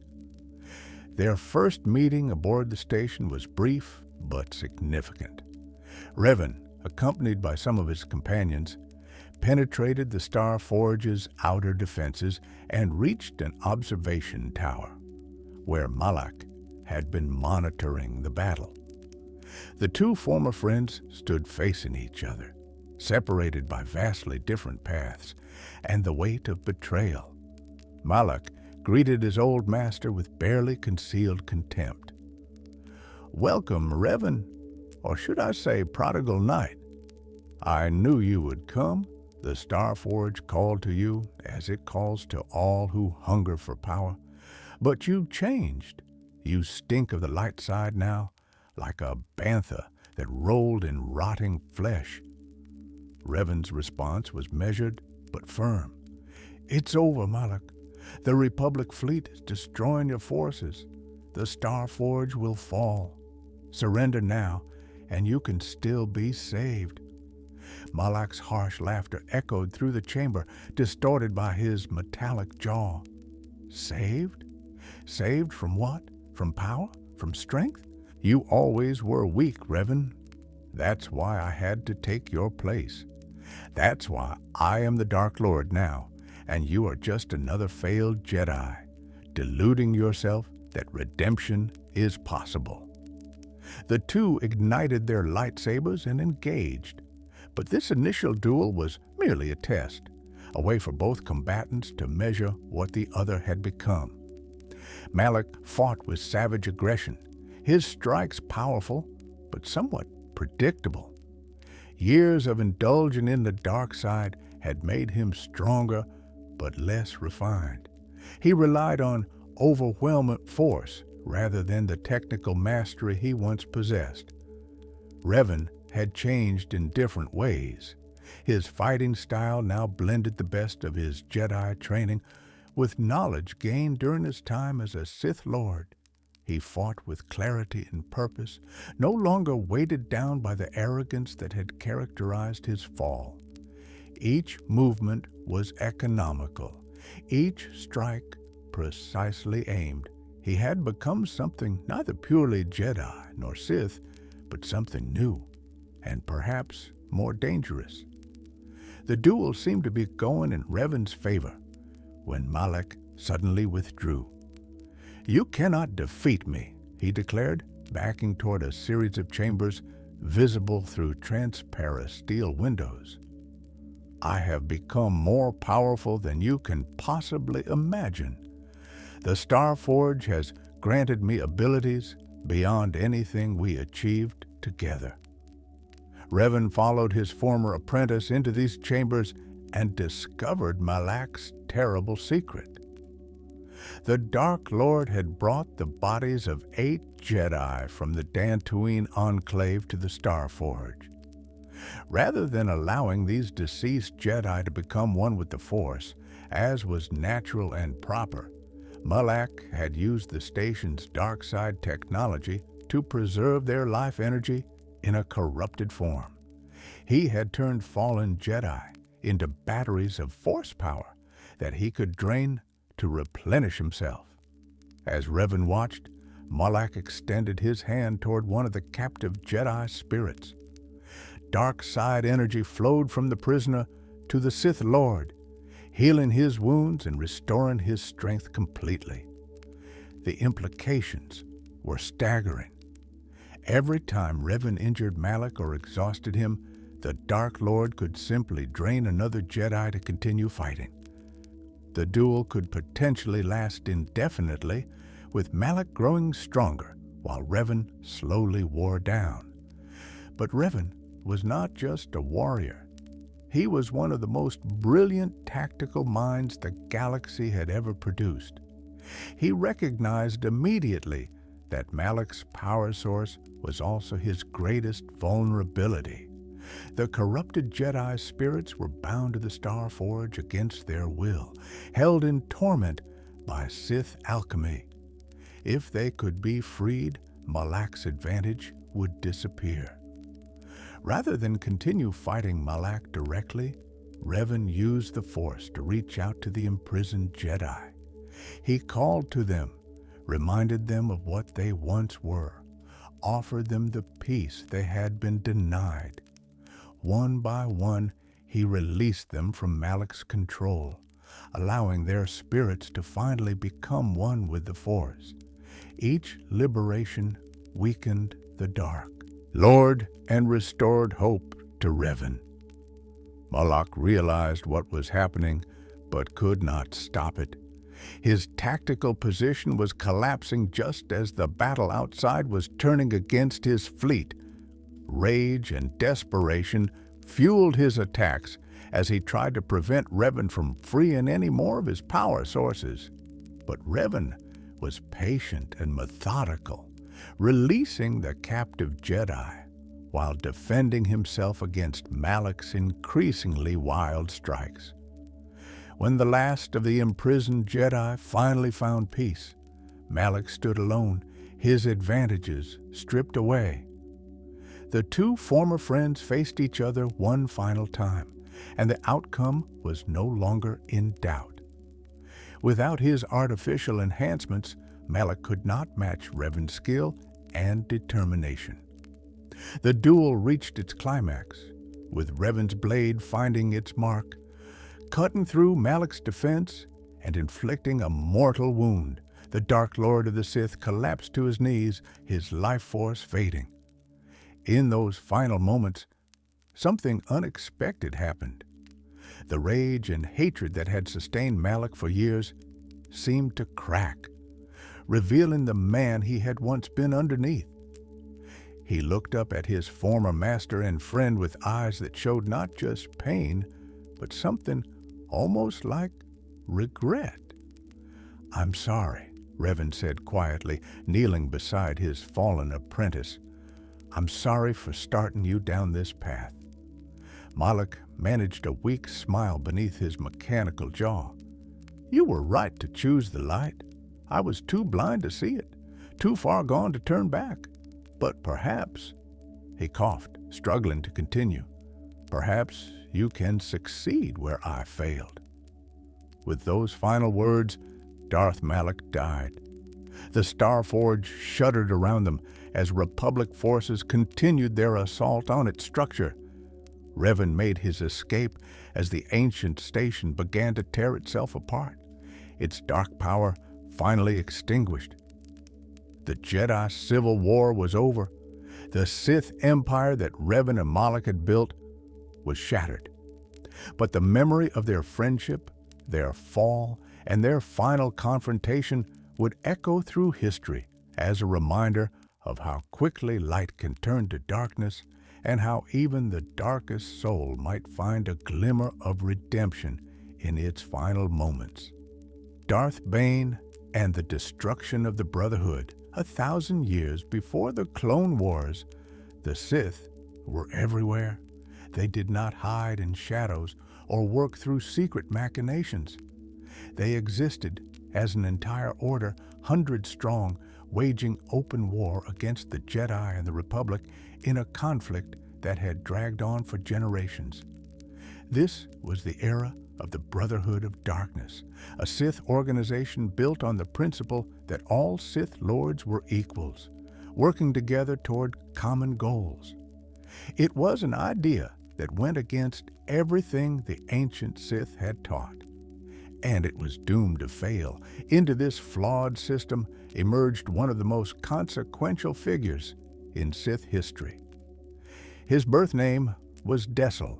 Their first meeting aboard the station was brief but significant. Revan, accompanied by some of his companions, penetrated the Star Forge's outer defenses and reached an observation tower, where Malak had been monitoring the battle. The two former friends stood facing each other, separated by vastly different paths and the weight of betrayal. Malak greeted his old master with barely concealed contempt. "Welcome, Revan, or should I say prodigal knight. I knew you would come. The Star Forge called to you as it calls to all who hunger for power. But you've changed. You stink of the light side now, like a bantha that rolled in rotting flesh." Revan's response was measured but firm. "It's over, Malak. The Republic fleet is destroying your forces. The Star Forge will fall. Surrender now, and you can still be saved." Malak's harsh laughter echoed through the chamber, distorted by his metallic jaw. "Saved? Saved from what? From power? From strength? You always were weak, Revan. That's why I had to take your place. That's why I am the Dark Lord now, and you are just another failed Jedi, deluding yourself that redemption is possible." The two ignited their lightsabers and engaged. But this initial duel was merely a test, a way for both combatants to measure what the other had become. Malak fought with savage aggression, his strikes powerful but somewhat predictable. Years of indulging in the dark side had made him stronger but less refined. He relied on overwhelming force rather than the technical mastery he once possessed. Revan had changed in different ways. His fighting style now blended the best of his Jedi training with knowledge gained during his time as a Sith Lord. He fought with clarity and purpose, no longer weighted down by the arrogance that had characterized his fall. Each movement was economical, each strike precisely aimed. He had become something neither purely Jedi nor Sith, but something new, and perhaps more dangerous. The duel seemed to be going in Revan's favor when Malak suddenly withdrew. "You cannot defeat me," he declared, backing toward a series of chambers visible through transparent steel windows. "I have become more powerful than you can possibly imagine. The Star Forge has granted me abilities beyond anything we achieved together." Revan followed his former apprentice into these chambers and discovered Malak's terrible secret. The Dark Lord had brought the bodies of 8 Jedi from the Dantooine Enclave to the Star Forge. Rather than allowing these deceased Jedi to become one with the Force, as was natural and proper, Malak had used the station's dark side technology to preserve their life energy in a corrupted form. He had turned fallen Jedi into batteries of Force power that he could drain to replenish himself. As Revan watched, Malak extended his hand toward one of the captive Jedi spirits. Dark side energy flowed from the prisoner to the Sith Lord, healing his wounds and restoring his strength completely. The implications were staggering. Every time Revan injured Malak or exhausted him, the Dark Lord could simply drain another Jedi to continue fighting. The duel could potentially last indefinitely, with Malak growing stronger while Revan slowly wore down. But Revan was not just a warrior. He was one of the most brilliant tactical minds the galaxy had ever produced. He recognized immediately that Malak's power source was also his greatest vulnerability. The corrupted Jedi spirits were bound to the Star Forge against their will, held in torment by Sith alchemy. If they could be freed, Malak's advantage would disappear. Rather than continue fighting Malak directly, Revan used the Force to reach out to the imprisoned Jedi. He called to them, reminded them of what they once were, offered them the peace they had been denied. One by one, he released them from Malak's control, allowing their spirits to finally become one with the Force. Each liberation weakened the dark, Lord, and restored hope to Revan. Malak realized what was happening, but could not stop it. His tactical position was collapsing just as the battle outside was turning against his fleet. Rage and desperation fueled his attacks as he tried to prevent Revan from freeing any more of his power sources. But Revan was patient and methodical, releasing the captive Jedi while defending himself against Malak's increasingly wild strikes. When the last of the imprisoned Jedi finally found peace, Malak stood alone, his advantages stripped away. The two former friends faced each other one final time, and the outcome was no longer in doubt. Without his artificial enhancements, Malak could not match Revan's skill and determination. The duel reached its climax, with Revan's blade finding its mark, cutting through Malak's defense and inflicting a mortal wound. The Dark Lord of the Sith collapsed to his knees, his life force fading. In those final moments, something unexpected happened. The rage and hatred that had sustained Malak for years seemed to crack, revealing the man he had once been underneath. He looked up at his former master and friend with eyes that showed not just pain, but something almost like regret. "I'm sorry," Revan said quietly, kneeling beside his fallen apprentice. "I'm sorry for starting you down this path." Malak managed a weak smile beneath his mechanical jaw. "You were right to choose the light. I was too blind to see it, too far gone to turn back. But perhaps," he coughed, struggling to continue, "perhaps you can succeed where I failed." With those final words, Darth Malak died. The Starforge shuddered around them as Republic forces continued their assault on its structure. Revan made his escape as the ancient station began to tear itself apart, its dark power finally extinguished. The Jedi Civil War was over. The Sith Empire that Revan and Malak had built was shattered. But the memory of their friendship, their fall, and their final confrontation would echo through history as a reminder of how quickly light can turn to darkness and how even the darkest soul might find a glimmer of redemption in its final moments. Darth Bane and the destruction of the Brotherhood. 1,000 years before the Clone Wars, the Sith were everywhere. They did not hide in shadows or work through secret machinations. They existed as an entire order, 100 strong, waging open war against the Jedi and the Republic in a conflict that had dragged on for generations. This was the era of the Brotherhood of Darkness, a Sith organization built on the principle that all Sith Lords were equals, working together toward common goals. It was an idea that went against everything the ancient Sith had taught, and it was doomed to fail. Into this flawed system emerged one of the most consequential figures in Sith history. His birth name was Dessel,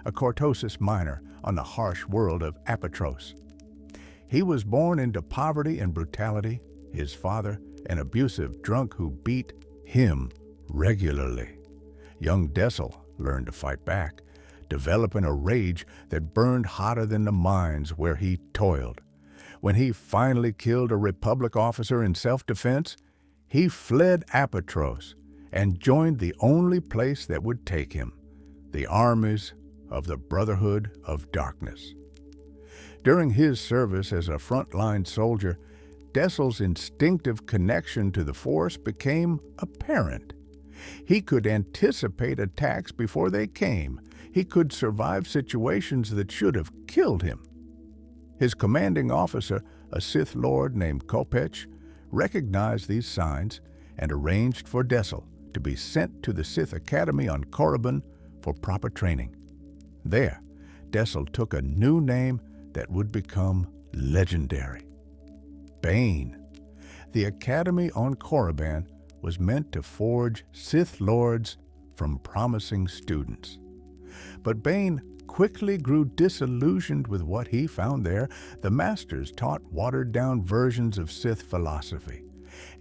a Cortosis miner on the harsh world of Apatros. He was born into poverty and brutality, his father an abusive drunk who beat him regularly. Young Dessel learned to fight back, developing a rage that burned hotter than the mines where he toiled. When he finally killed a Republic officer in self-defense, he fled Apatros and joined the only place that would take him, the armies of the Brotherhood of Darkness. During his service as a frontline soldier, Dessel's instinctive connection to the Force became apparent. He could anticipate attacks before they came. He could survive situations that should have killed him. His commanding officer, a Sith Lord named Kopech, recognized these signs and arranged for Dessel to be sent to the Sith Academy on Korriban for proper training. There, Dessel took a new name that would become legendary: Bane. The Academy on Korriban was meant to forge Sith Lords from promising students. But Bane quickly grew disillusioned with what he found there. The Masters taught watered-down versions of Sith philosophy,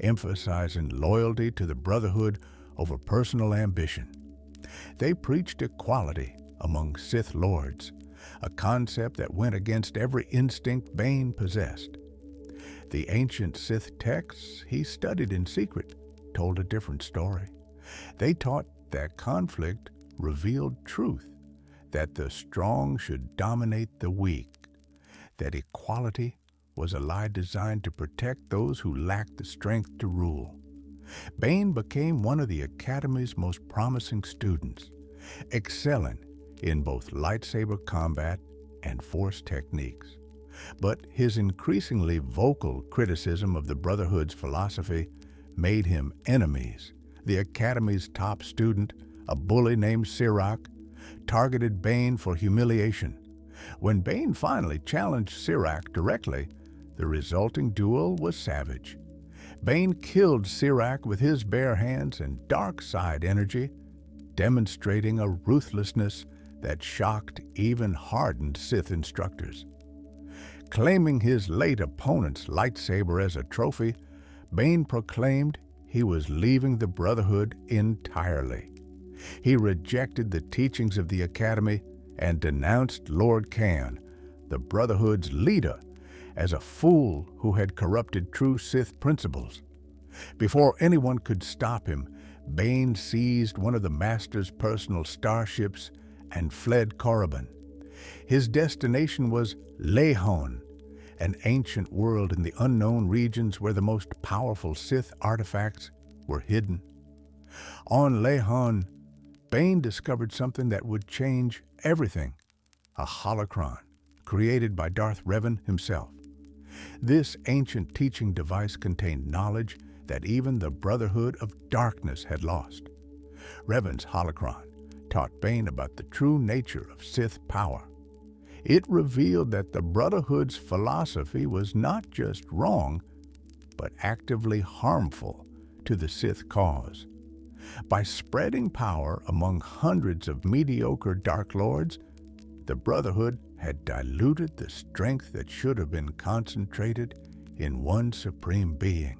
emphasizing loyalty to the Brotherhood over personal ambition. They preached equality among Sith Lords, a concept that went against every instinct Bane possessed. The ancient Sith texts he studied in secret told a different story. They taught that conflict revealed truth, that the strong should dominate the weak, that equality was a lie designed to protect those who lacked the strength to rule. Bane became one of the Academy's most promising students, excelling in both lightsaber combat and Force techniques. But his increasingly vocal criticism of the Brotherhood's philosophy made him enemies. The Academy's top student, a bully named Sirach, targeted Bane for humiliation. When Bane finally challenged Sirach directly, the resulting duel was savage. Bane killed Sirach with his bare hands and dark side energy. demonstrating a ruthlessness that shocked even hardened Sith instructors. Claiming his late opponent's lightsaber as a trophy, Bane proclaimed he was leaving the Brotherhood entirely. He rejected the teachings of the Academy and denounced Lord Khan, the Brotherhood's leader, as a fool who had corrupted true Sith principles. Before anyone could stop him, Bane seized one of the Master's personal starships and fled Korriban. His destination was Lehon, an ancient world in the unknown regions where the most powerful Sith artifacts were hidden. On Lehon, Bane discovered something that would change everything: a holocron created by Darth Revan himself. This ancient teaching device contained knowledge that even the Brotherhood of Darkness had lost. Revan's holocron taught Bane about the true nature of Sith power. It revealed that the Brotherhood's philosophy was not just wrong, but actively harmful to the Sith cause. By spreading power among hundreds of mediocre Dark Lords, the Brotherhood had diluted the strength that should have been concentrated in one supreme being.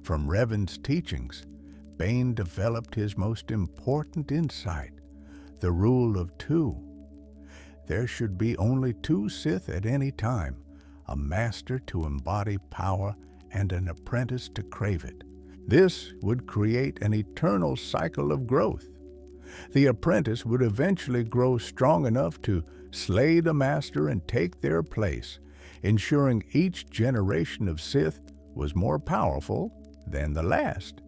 From Revan's teachings, Bane developed his most important insight: the rule of two. There should be only two Sith at any time, a master to embody power and an apprentice to crave it. This would create an eternal cycle of growth. The apprentice would eventually grow strong enough to slay the master and take their place, ensuring each generation of Sith was more powerful than the last.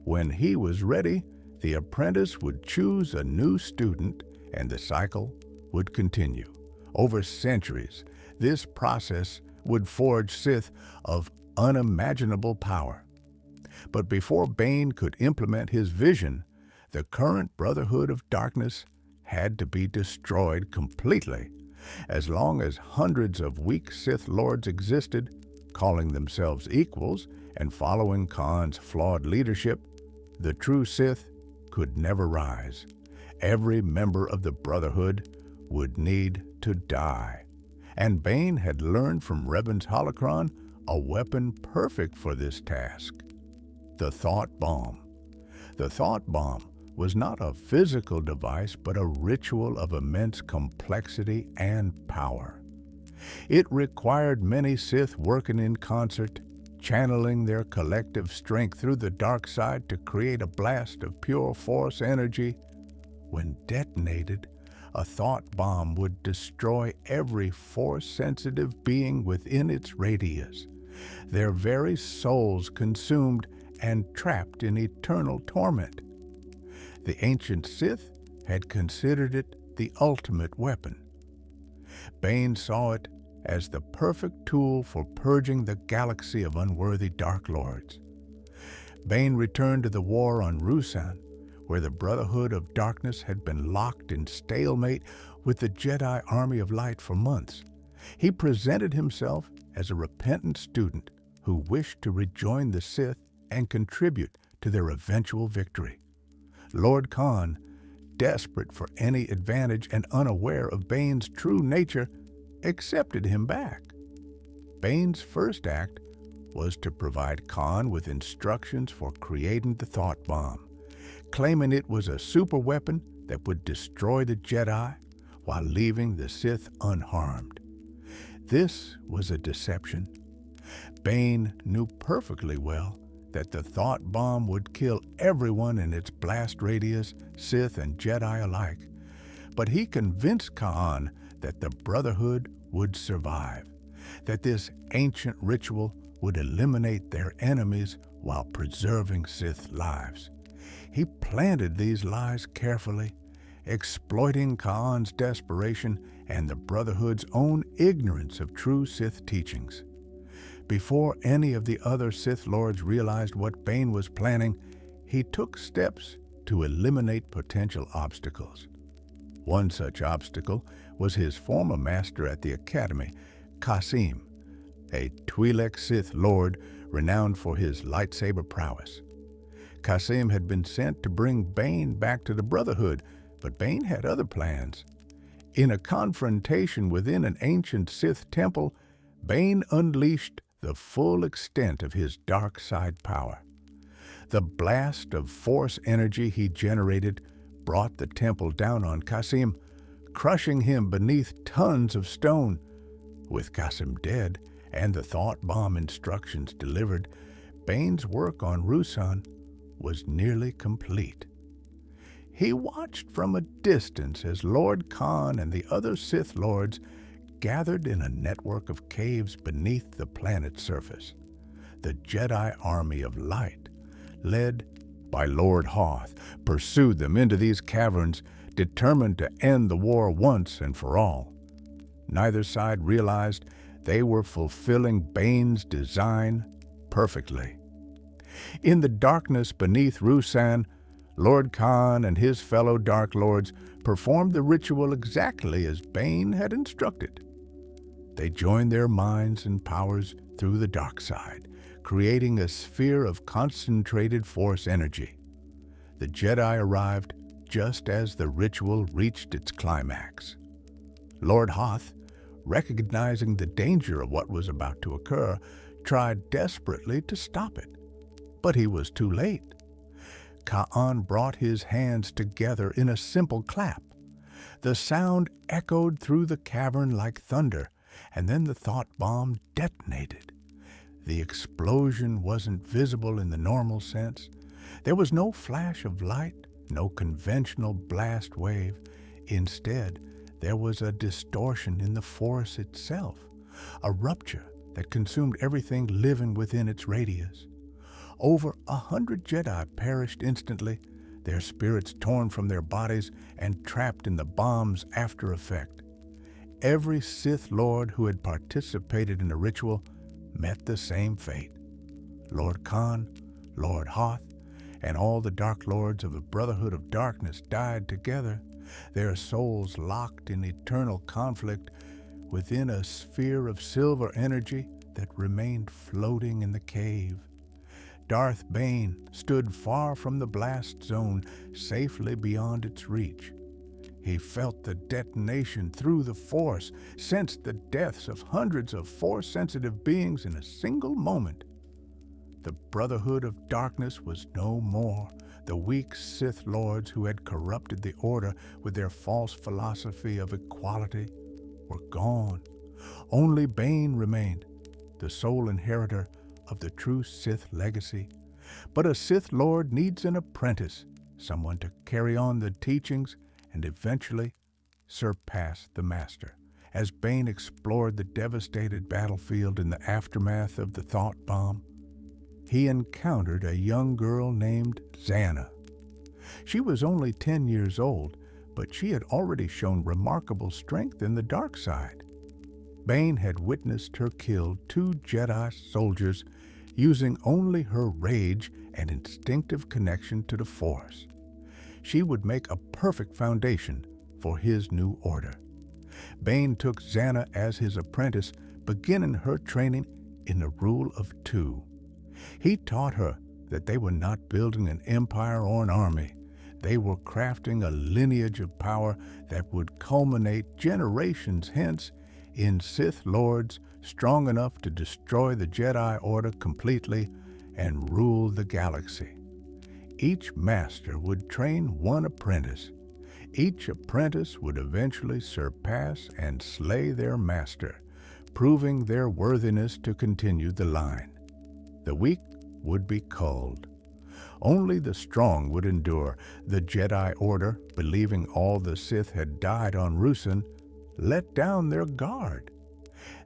When he was ready, the apprentice would choose a new student, and the cycle would continue. Over centuries, this process would forge Sith of unimaginable power. But before Bane could implement his vision, the current Brotherhood of Darkness had to be destroyed completely. As long as hundreds of weak Sith Lords existed, calling themselves equals and following Khan's flawed leadership, the true Sith could never rise. Every member of the Brotherhood would need to die. And Bane had learned from Revan's holocron a weapon perfect for this task: the Thought Bomb. The Thought Bomb was not a physical device, but a ritual of immense complexity and power. It required many Sith working in concert, channeling their collective strength through the dark side to create a blast of pure Force energy. When detonated, a thought bomb would destroy every Force-sensitive being within its radius, their very souls consumed and trapped in eternal torment. The ancient Sith had considered it the ultimate weapon. Bane saw it as the perfect tool for purging the galaxy of unworthy Dark Lords. Bane returned to the war on Ruusan, where the Brotherhood of Darkness had been locked in stalemate with the Jedi Army of Light for months. He presented himself as a repentant student who wished to rejoin the Sith and contribute to their eventual victory. Lord Khan, desperate for any advantage and unaware of Bane's true nature, accepted him back. Bane's first act was to provide Khan with instructions for creating the Thought Bomb, claiming it was a superweapon that would destroy the Jedi while leaving the Sith unharmed. This was a deception. Bane knew perfectly well that the Thought Bomb would kill everyone in its blast radius, Sith and Jedi alike. But he convinced Khan that the Brotherhood would survive, that this ancient ritual would eliminate their enemies while preserving Sith lives. He planted these lies carefully, exploiting Khan's desperation and the Brotherhood's own ignorance of true Sith teachings. Before any of the other Sith Lords realized what Bane was planning, he took steps to eliminate potential obstacles. One such obstacle was his former master at the Academy, Qasim, a Twi'lek Sith Lord renowned for his lightsaber prowess. Qasim had been sent to bring Bane back to the Brotherhood, but Bane had other plans. In a confrontation within an ancient Sith temple, Bane unleashed the full extent of his dark side power. The blast of force energy he generated brought the temple down on Qasim, crushing him beneath tons of stone. With Qasim dead and the thought bomb instructions delivered, Bane's work on Ruusan was nearly complete. He watched from a distance as Lord Khan and the other Sith Lords gathered in a network of caves beneath the planet's surface. The Jedi army of light, led by Lord Hoth, pursued them into these caverns, determined to end the war once and for all. Neither side realized they were fulfilling Bane's design perfectly. In the darkness beneath Ruusan, Lord Khan and his fellow Dark Lords performed the ritual exactly as Bane had instructed. They joined their minds and powers through the dark side, creating a sphere of concentrated force energy. The Jedi arrived just as the ritual reached its climax. Lord Hoth, recognizing the danger of what was about to occur, tried desperately to stop it. But he was too late. Ka'an brought his hands together in a simple clap. The sound echoed through the cavern like thunder, and then the thought bomb detonated. The explosion wasn't visible in the normal sense. There was no flash of light, no conventional blast wave. Instead, there was a distortion in the force itself, a rupture that consumed everything living within its radius. Over 100 Jedi perished instantly, their spirits torn from their bodies and trapped in the bomb's after effect. Every Sith Lord who had participated in the ritual met the same fate. Lord Khan, Lord Hoth, and all the Dark Lords of the Brotherhood of Darkness died together, their souls locked in eternal conflict within a sphere of silver energy that remained floating in the cave. Darth Bane stood far from the blast zone, safely beyond its reach. He felt the detonation through the Force, sensed the deaths of hundreds of Force-sensitive beings in a single moment. The Brotherhood of Darkness was no more. The weak Sith Lords who had corrupted the Order with their false philosophy of equality were gone. Only Bane remained, the sole inheritor of the true Sith legacy. But a Sith Lord needs an apprentice, someone to carry on the teachings and eventually surpass the Master. As Bane explored the devastated battlefield in the aftermath of the thought bomb, he encountered a young girl named Zannah. She was only 10 years old, but she had already shown remarkable strength in the dark side. Bane had witnessed her kill 2 Jedi soldiers using only her rage and instinctive connection to the Force. She would make a perfect foundation for his new order. Bane took Zannah as his apprentice, beginning her training in the rule of 2. He taught her that they were not building an empire or an army. They were crafting a lineage of power that would culminate generations hence in Sith Lords strong enough to destroy the Jedi Order completely and rule the galaxy. Each master would train one apprentice. Each apprentice would eventually surpass and slay their master, proving their worthiness to continue the line. The weak would be culled. Only the strong would endure. The Jedi Order, believing all the Sith had died on Ruusan, let down their guard.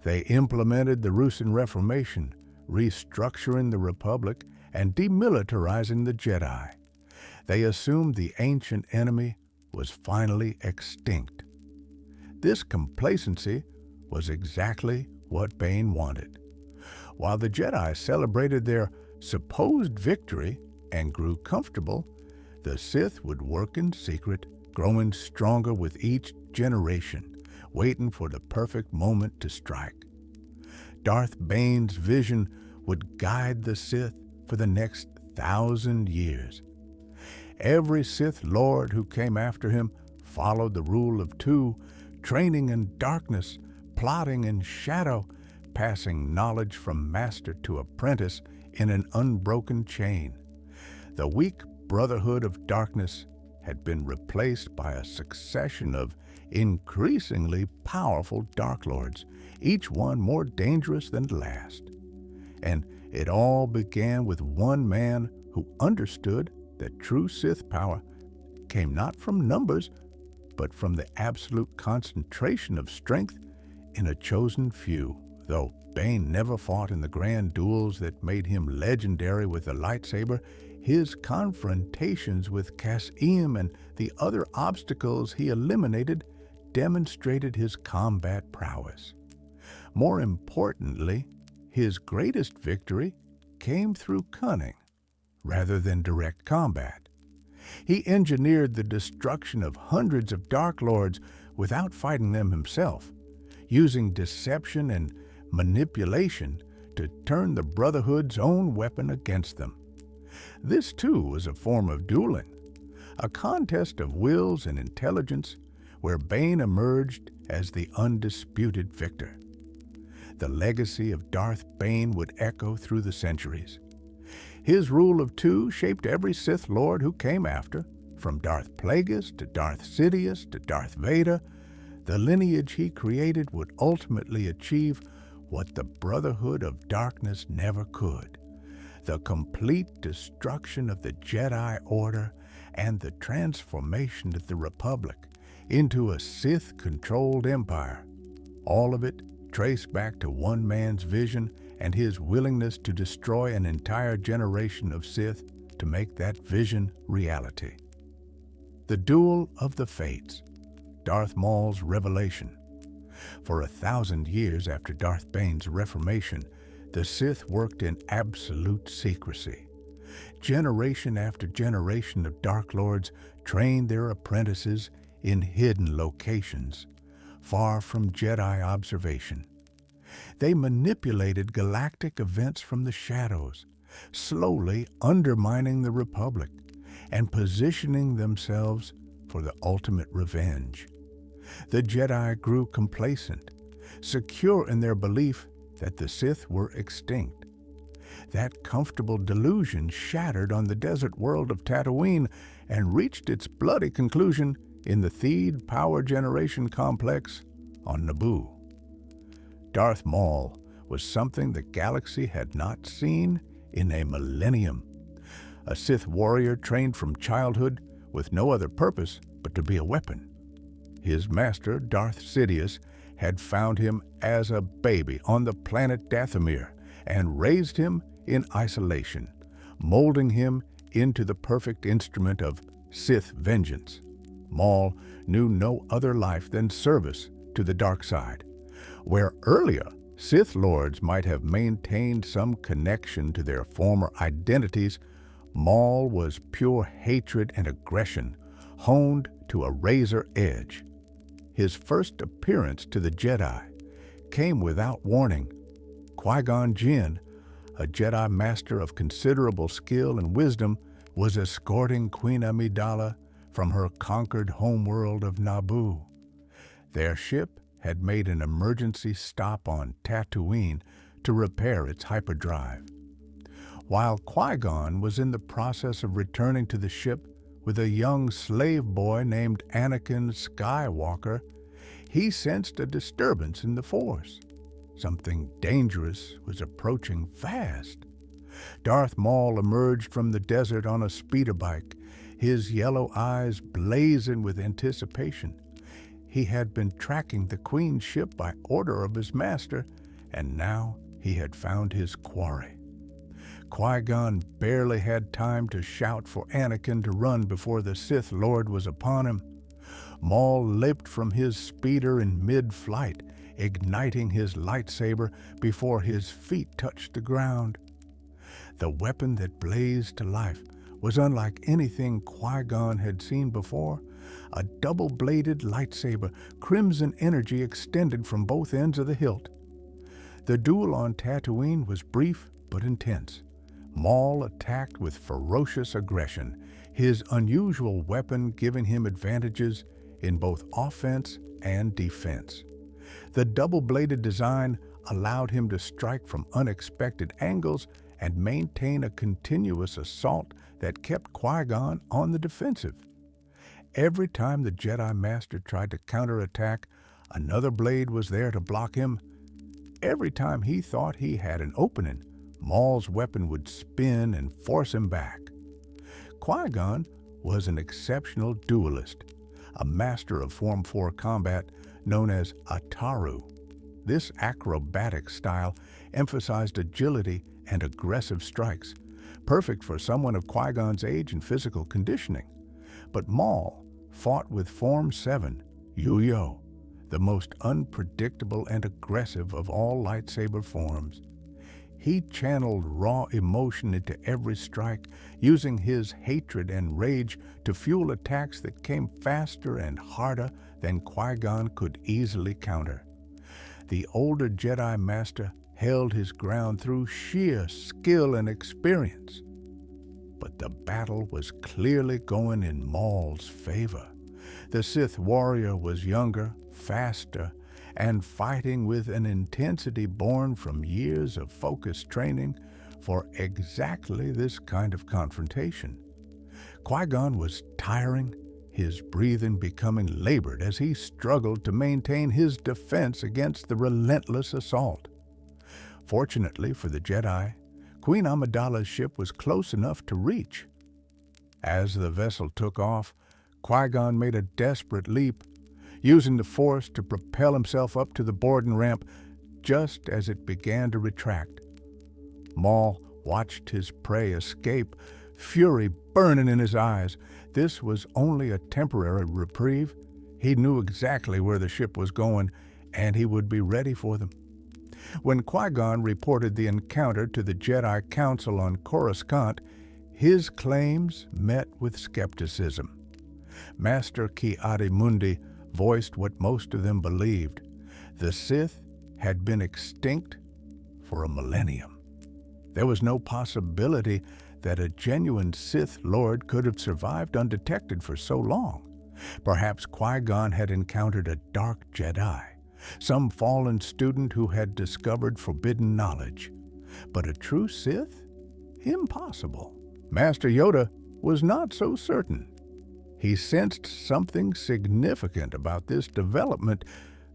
They implemented the Ruusan Reformation, restructuring the Republic and demilitarizing the Jedi. They assumed the ancient enemy was finally extinct. This complacency was exactly what Bane wanted. While the Jedi celebrated their supposed victory and grew comfortable, the Sith would work in secret, growing stronger with each generation, waiting for the perfect moment to strike. Darth Bane's vision would guide the Sith for the next 1,000 years. Every Sith Lord who came after him followed the rule of two, training in darkness, plotting in shadow, passing knowledge from master to apprentice in an unbroken chain. The weak Brotherhood of Darkness had been replaced by a succession of increasingly powerful Dark Lords, each one more dangerous than the last. And it all began with one man who understood that true Sith power came not from numbers, but from the absolute concentration of strength in a chosen few. Though Bane never fought in the grand duels that made him legendary with the lightsaber, his confrontations with Cassium and the other obstacles he eliminated demonstrated his combat prowess. More importantly, his greatest victory came through cunning rather than direct combat. He engineered the destruction of hundreds of Dark Lords without fighting them himself, using deception and manipulation to turn the Brotherhood's own weapon against them. This, too, was a form of dueling, a contest of wills and intelligence where Bane emerged as the undisputed victor. The legacy of Darth Bane would echo through the centuries. His rule of two shaped every Sith Lord who came after, from Darth Plagueis to Darth Sidious to Darth Vader. The lineage he created would ultimately achieve what the Brotherhood of Darkness never could: the complete destruction of the Jedi Order and the transformation of the Republic into a Sith-controlled empire. All of it traced back to one man's vision and his willingness to destroy an entire generation of Sith to make that vision reality. The Duel of the Fates, Darth Maul's revelation. For 1,000 years after Darth Bane's reformation, the Sith worked in absolute secrecy. Generation after generation of Dark Lords trained their apprentices in hidden locations, far from Jedi observation. They manipulated galactic events from the shadows, slowly undermining the Republic and positioning themselves for the ultimate revenge. The Jedi grew complacent, secure in their belief that the Sith were extinct. That comfortable delusion shattered on the desert world of Tatooine and reached its bloody conclusion in the Theed Power Generation Complex on Naboo. Darth Maul was something the galaxy had not seen in a millennium. A Sith warrior trained from childhood with no other purpose but to be a weapon. His master, Darth Sidious, had found him as a baby on the planet Dathomir and raised him in isolation, molding him into the perfect instrument of Sith vengeance. Maul knew no other life than service to the dark side. Where earlier Sith Lords might have maintained some connection to their former identities, Maul was pure hatred and aggression, honed to a razor edge. His first appearance to the Jedi came without warning. Qui-Gon Jinn, a Jedi master of considerable skill and wisdom, was escorting Queen Amidala from her conquered homeworld of Naboo. Their ship had made an emergency stop on Tatooine to repair its hyperdrive. While Qui-Gon was in the process of returning to the ship with a young slave boy named Anakin Skywalker, he sensed a disturbance in the Force. Something dangerous was approaching fast. Darth Maul emerged from the desert on a speeder bike, his yellow eyes blazing with anticipation. He had been tracking the Queen's ship by order of his master, and now he had found his quarry. Qui-Gon barely had time to shout for Anakin to run before the Sith Lord was upon him. Maul leaped from his speeder in mid-flight, igniting his lightsaber before his feet touched the ground. The weapon that blazed to life was unlike anything Qui-Gon had seen before. A double-bladed lightsaber, crimson energy extended from both ends of the hilt. The duel on Tatooine was brief but intense. Maul attacked with ferocious aggression, his unusual weapon giving him advantages in both offense and defense. The double-bladed design allowed him to strike from unexpected angles and maintain a continuous assault that kept Qui-Gon on the defensive. Every time the Jedi Master tried to counterattack, another blade was there to block him. Every time he thought he had an opening, Maul's weapon would spin and force him back. Qui-Gon was an exceptional duelist, a master of Form 4 combat known as Ataru. This acrobatic style emphasized agility and aggressive strikes, perfect for someone of Qui-Gon's age and physical conditioning. But Maul fought with Form 7, Yu-Yo, the most unpredictable and aggressive of all lightsaber forms. He channeled raw emotion into every strike, using his hatred and rage to fuel attacks that came faster and harder than Qui-Gon could easily counter. The older Jedi Master held his ground through sheer skill and experience. But the battle was clearly going in Maul's favor. The Sith warrior was younger, faster, and fighting with an intensity born from years of focused training for exactly this kind of confrontation. Qui-Gon was tiring, his breathing becoming labored as he struggled to maintain his defense against the relentless assault. Fortunately for the Jedi, Queen Amidala's ship was close enough to reach. As the vessel took off, Qui-Gon made a desperate leap, using the Force to propel himself up to the boarding ramp just as it began to retract. Maul watched his prey escape, fury burning in his eyes. This was only a temporary reprieve. He knew exactly where the ship was going, and he would be ready for them. When Qui-Gon reported the encounter to the Jedi Council on Coruscant, his claims met with skepticism. Master Ki-Adi-Mundi voiced what most of them believed. The Sith had been extinct for a millennium. There was no possibility that a genuine Sith Lord could have survived undetected for so long. Perhaps Qui-Gon had encountered a dark Jedi, some fallen student who had discovered forbidden knowledge. But a true Sith? Impossible. Master Yoda was not so certain. He sensed something significant about this development,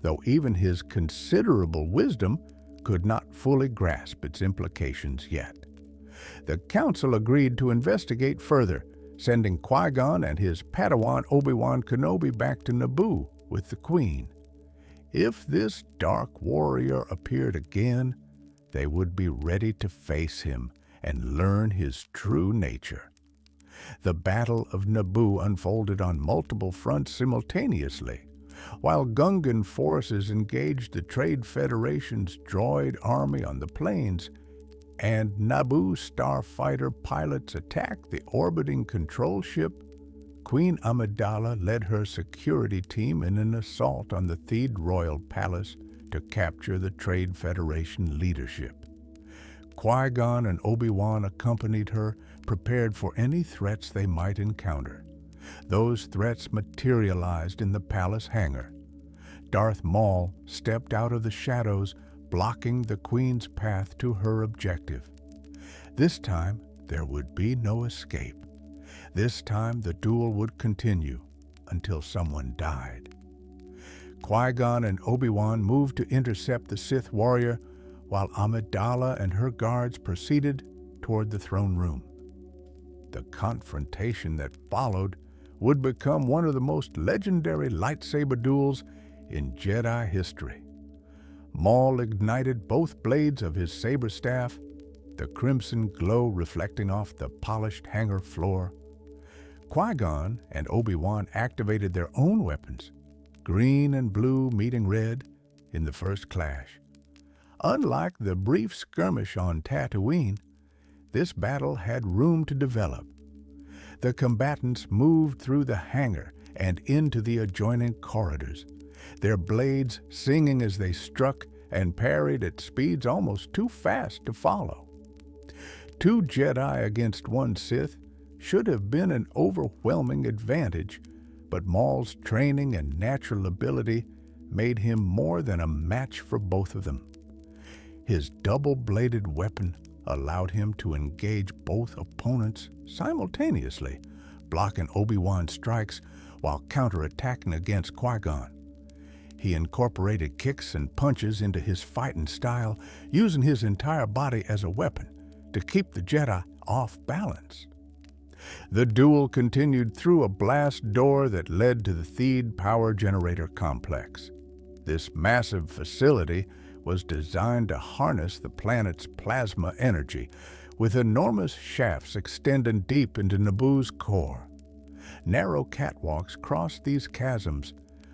though even his considerable wisdom could not fully grasp its implications yet. The council agreed to investigate further, sending Qui-Gon and his Padawan Obi-Wan Kenobi back to Naboo with the Queen. If this dark warrior appeared again, they would be ready to face him and learn his true nature. The Battle of Naboo unfolded on multiple fronts simultaneously. While Gungan forces engaged the Trade Federation's droid army on the plains, and Naboo starfighter pilots attacked the orbiting control ship, Queen Amidala led her security team in an assault on the Theed Royal Palace to capture the Trade Federation leadership. Qui-Gon and Obi-Wan accompanied her, prepared for any threats they might encounter. Those threats materialized in the palace hangar. Darth Maul stepped out of the shadows, blocking the Queen's path to her objective. This time, there would be no escape. This time, the duel would continue until someone died. Qui-Gon and Obi-Wan moved to intercept the Sith warrior, while Amidala and her guards proceeded toward the throne room. The confrontation that followed would become one of the most legendary lightsaber duels in Jedi history. Maul ignited both blades of his saber staff, the crimson glow reflecting off the polished hangar floor. Qui-Gon and Obi-Wan activated their own weapons, green and blue meeting red in the first clash. Unlike the brief skirmish on Tatooine, this battle had room to develop. The combatants moved through the hangar and into the adjoining corridors, their blades singing as they struck and parried at speeds almost too fast to follow. 2 Jedi against 1 Sith should have been an overwhelming advantage, but Maul's training and natural ability made him more than a match for both of them. His double-bladed weapon allowed him to engage both opponents simultaneously, blocking Obi-Wan's strikes while counterattacking against Qui-Gon. He incorporated kicks and punches into his fighting style, using his entire body as a weapon to keep the Jedi off balance. The duel continued through a blast door that led to the Theed power generator complex. This massive facility was designed to harness the planet's plasma energy, with enormous shafts extending deep into Naboo's core. Narrow catwalks crossed these chasms,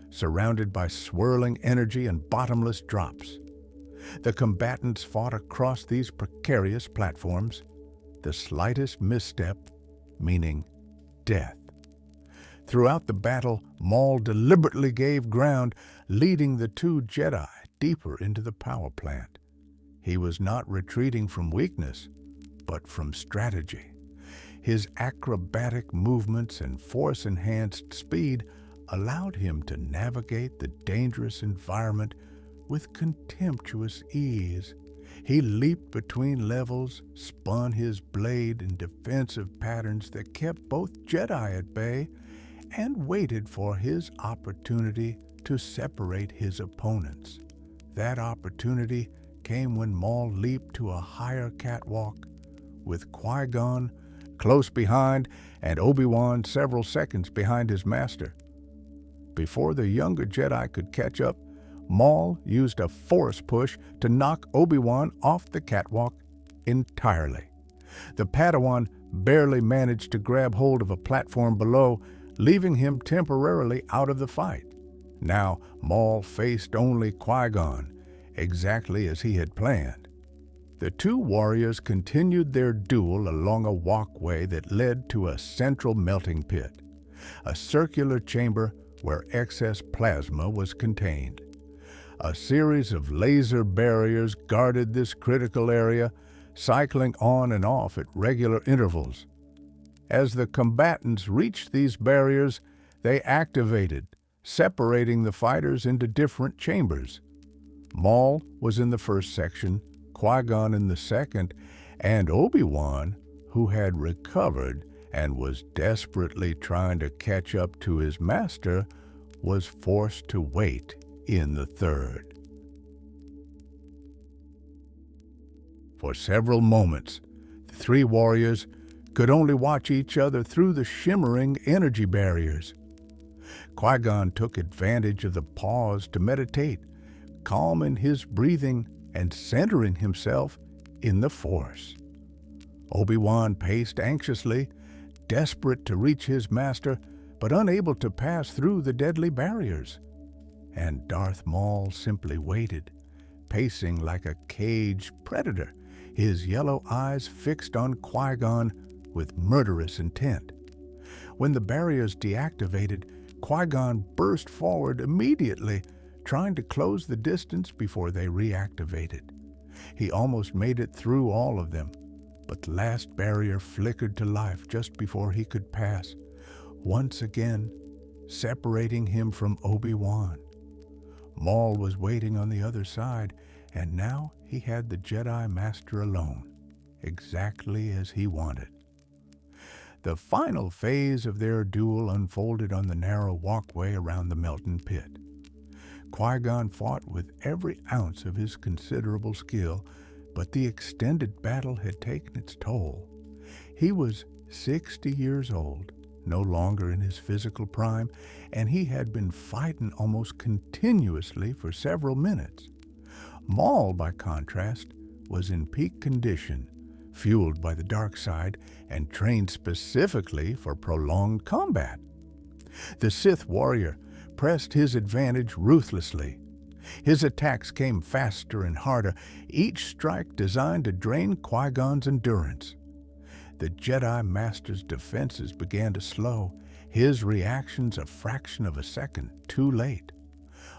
surrounded by swirling energy and bottomless drops. The combatants fought across these precarious platforms, the slightest misstep meaning death. Throughout the battle, Maul deliberately gave ground, leading the 2 Jedi deeper into the power plant. He was not retreating from weakness, but from strategy. His acrobatic movements and force-enhanced speed allowed him to navigate the dangerous environment with contemptuous ease. He leaped between levels, spun his blade in defensive patterns that kept both Jedi at bay, and waited for his opportunity to separate his opponents. That opportunity came when Maul leaped to a higher catwalk, with Qui-Gon close behind and Obi-Wan several seconds behind his master. Before the younger Jedi could catch up, Maul used a force push to knock Obi-Wan off the catwalk entirely. The Padawan barely managed to grab hold of a platform below, leaving him temporarily out of the fight. Now Maul faced only Qui-Gon, exactly as he had planned. The 2 warriors continued their duel along a walkway that led to a central melting pit, a circular chamber where excess plasma was contained. A series of laser barriers guarded this critical area, cycling on and off at regular intervals. As the combatants reached these barriers, they activated, separating the fighters into different chambers. Maul was in the first section, Qui-Gon in the second, and Obi-Wan, who had recovered and was desperately trying to catch up to his master, was forced to wait in the third. For several moments, the 3 warriors could only watch each other through the shimmering energy barriers. Qui-Gon took advantage of the pause to meditate, calming his breathing and centering himself in the Force. Obi-Wan paced anxiously, desperate to reach his master, but unable to pass through the deadly barriers. And Darth Maul simply waited, pacing like a caged predator, his yellow eyes fixed on Qui-Gon with murderous intent. When the barriers deactivated, Qui-Gon burst forward immediately, trying to close the distance before they reactivated. He almost made it through all of them, but the last barrier flickered to life just before he could pass, once again separating him from Obi-Wan. Maul was waiting on the other side, and now he had the Jedi Master alone, exactly as he wanted. The final phase of their duel unfolded on the narrow walkway around the melting pit. Qui-Gon fought with every ounce of his considerable skill, but the extended battle had taken its toll. He was 60 years old, no longer in his physical prime, and he had been fighting almost continuously for several minutes. Maul, by contrast, was in peak condition, fueled by the dark side and trained specifically for prolonged combat. The Sith warrior pressed his advantage ruthlessly. His attacks came faster and harder, each strike designed to drain Qui-Gon's endurance. The Jedi Master's defenses began to slow, his reactions a fraction of a second too late.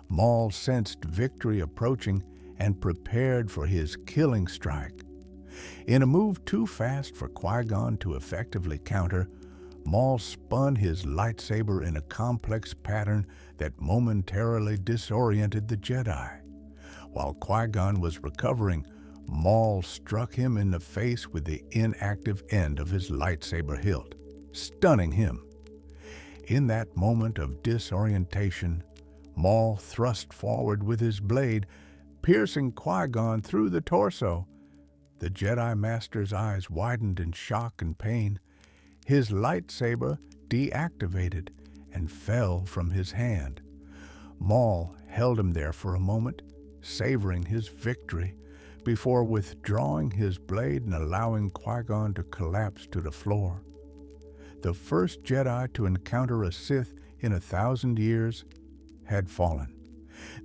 Maul sensed victory approaching and prepared for his killing strike. In a move too fast for Qui-Gon to effectively counter, Maul spun his lightsaber in a complex pattern that momentarily disoriented the Jedi. While Qui-Gon was recovering, Maul struck him in the face with the inactive end of his lightsaber hilt, stunning him. In that moment of disorientation, Maul thrust forward with his blade, piercing Qui-Gon through the torso. The Jedi Master's eyes widened in shock and pain. His lightsaber deactivated and fell from his hand. Maul held him there for a moment, savoring his victory, before withdrawing his blade and allowing Qui-Gon to collapse to the floor. The first Jedi to encounter a Sith in 1,000 years had fallen.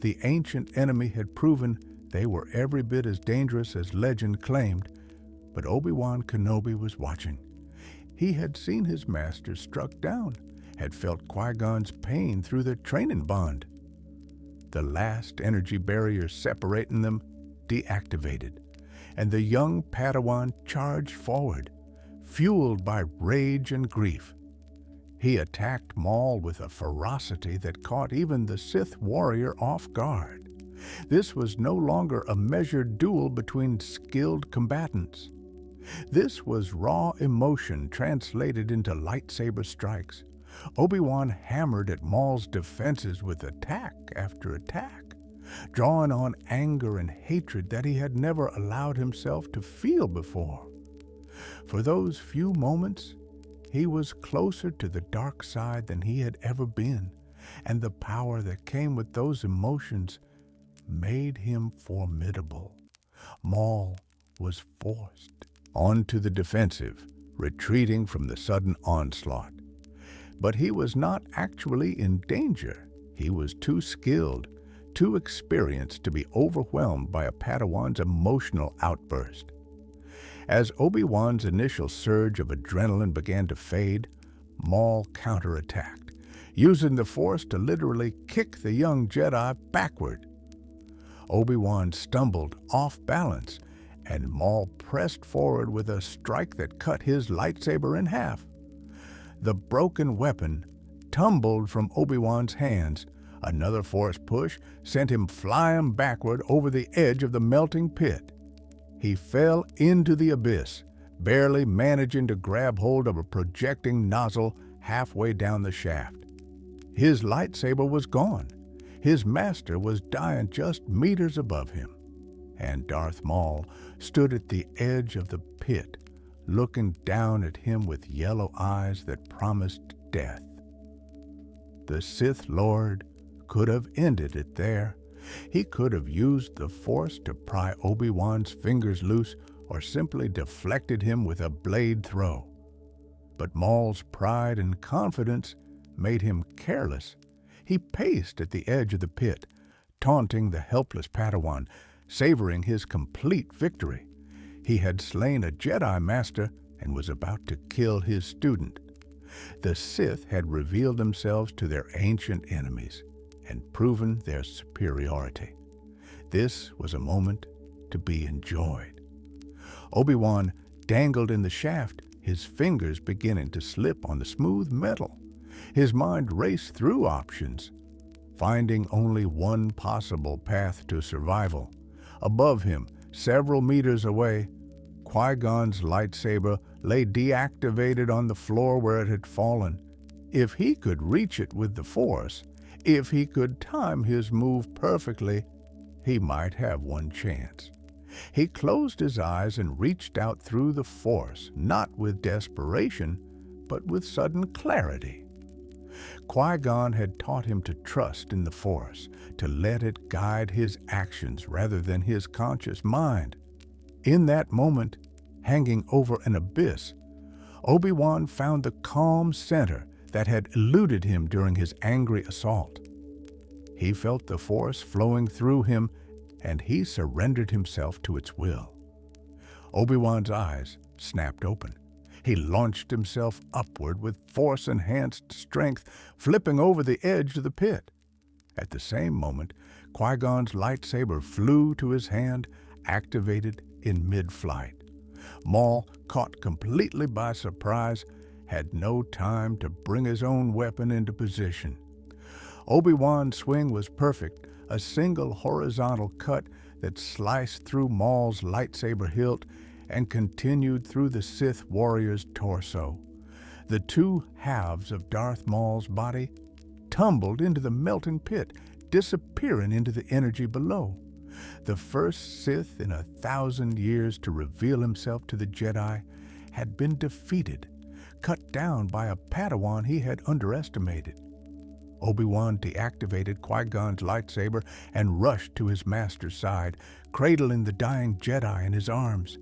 The ancient enemy had proven they were every bit as dangerous as legend claimed, but Obi-Wan Kenobi was watching. He had seen his master struck down, had felt Qui-Gon's pain through their training bond. The last energy barrier separating them deactivated, and the young Padawan charged forward, fueled by rage and grief. He attacked Maul with a ferocity that caught even the Sith warrior off guard. This was no longer a measured duel between skilled combatants. This was raw emotion translated into lightsaber strikes. Obi-Wan hammered at Maul's defenses with attack after attack, drawing on anger and hatred that he had never allowed himself to feel before. For those few moments, he was closer to the dark side than he had ever been, and the power that came with those emotions made him formidable. Maul was forced onto the defensive, retreating from the sudden onslaught. But he was not actually in danger. He was too skilled, too experienced to be overwhelmed by a Padawan's emotional outburst. As Obi-Wan's initial surge of adrenaline began to fade, Maul counterattacked, using the Force to literally kick the young Jedi backward. Obi-Wan stumbled off balance, and Maul pressed forward with a strike that cut his lightsaber in half. The broken weapon tumbled from Obi-Wan's hands. Another Force push sent him flying backward over the edge of the melting pit. He fell into the abyss, barely managing to grab hold of a projecting nozzle halfway down the shaft. His lightsaber was gone. His master was dying just meters above him, and Darth Maul stood at the edge of the pit, looking down at him with yellow eyes that promised death. The Sith Lord could have ended it there. He could have used the Force to pry Obi-Wan's fingers loose or simply deflected him with a blade throw. But Maul's pride and confidence made him careless. He paced at the edge of the pit, taunting the helpless Padawan, savoring his complete victory. He had slain a Jedi Master and was about to kill his student. The Sith had revealed themselves to their ancient enemies and proven their superiority. This was a moment to be enjoyed. Obi-Wan dangled in the shaft, his fingers beginning to slip on the smooth metal. His mind raced through options, finding only one possible path to survival. Above him, several meters away, Qui-Gon's lightsaber lay deactivated on the floor where it had fallen. If he could reach it with the Force, if he could time his move perfectly, he might have one chance. He closed his eyes and reached out through the Force, not with desperation, but with sudden clarity. Qui-Gon had taught him to trust in the Force, to let it guide his actions rather than his conscious mind. In that moment, hanging over an abyss, Obi-Wan found the calm center that had eluded him during his angry assault. He felt the Force flowing through him, and he surrendered himself to its will. Obi-Wan's eyes snapped open. He launched himself upward with Force-enhanced strength, flipping over the edge of the pit. At the same moment, Qui-Gon's lightsaber flew to his hand, activated in mid-flight. Maul, caught completely by surprise, had no time to bring his own weapon into position. Obi-Wan's swing was perfect, a single horizontal cut that sliced through Maul's lightsaber hilt and continued through the Sith warrior's torso. The two halves of Darth Maul's body tumbled into the melting pit, disappearing into the energy below. The first Sith in 1,000 years to reveal himself to the Jedi had been defeated, cut down by a Padawan he had underestimated. Obi-Wan deactivated Qui-Gon's lightsaber and rushed to his master's side, cradling the dying Jedi in his arms.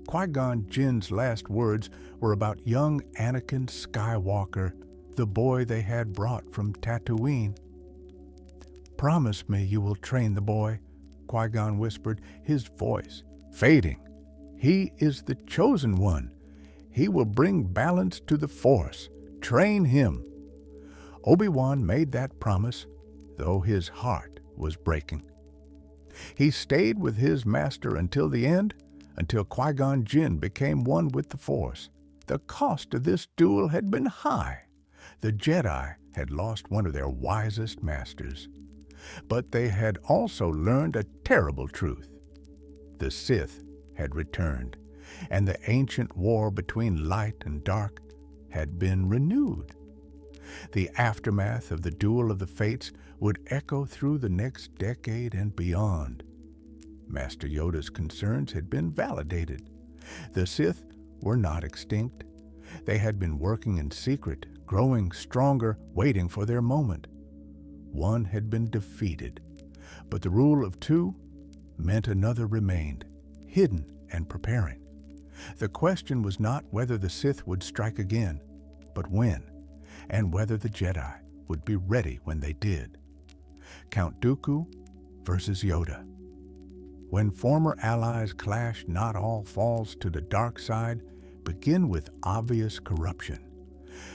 Qui-Gon Jinn's last words were about young Anakin Skywalker, the boy they had brought from Tatooine. "Promise me you will train the boy," Qui-Gon whispered, his voice fading. "He is the chosen one. He will bring balance to the Force. Train him." Obi-Wan made that promise, though his heart was breaking. He stayed with his master until the end, until Qui-Gon Jinn became one with the Force. The cost of this duel had been high. The Jedi had lost one of their wisest masters. But they had also learned a terrible truth. The Sith had returned, and the ancient war between light and dark had been renewed. The aftermath of the Duel of the Fates would echo through the next decade and beyond. Master Yoda's concerns had been validated. The Sith were not extinct. They had been working in secret, growing stronger, waiting for their moment. One had been defeated, but the rule of two meant another remained, hidden and preparing. The question was not whether the Sith would strike again, but when, and whether the Jedi would be ready when they did. Count Dooku versus Yoda. When former allies clash, not all falls to the dark side begin with obvious corruption.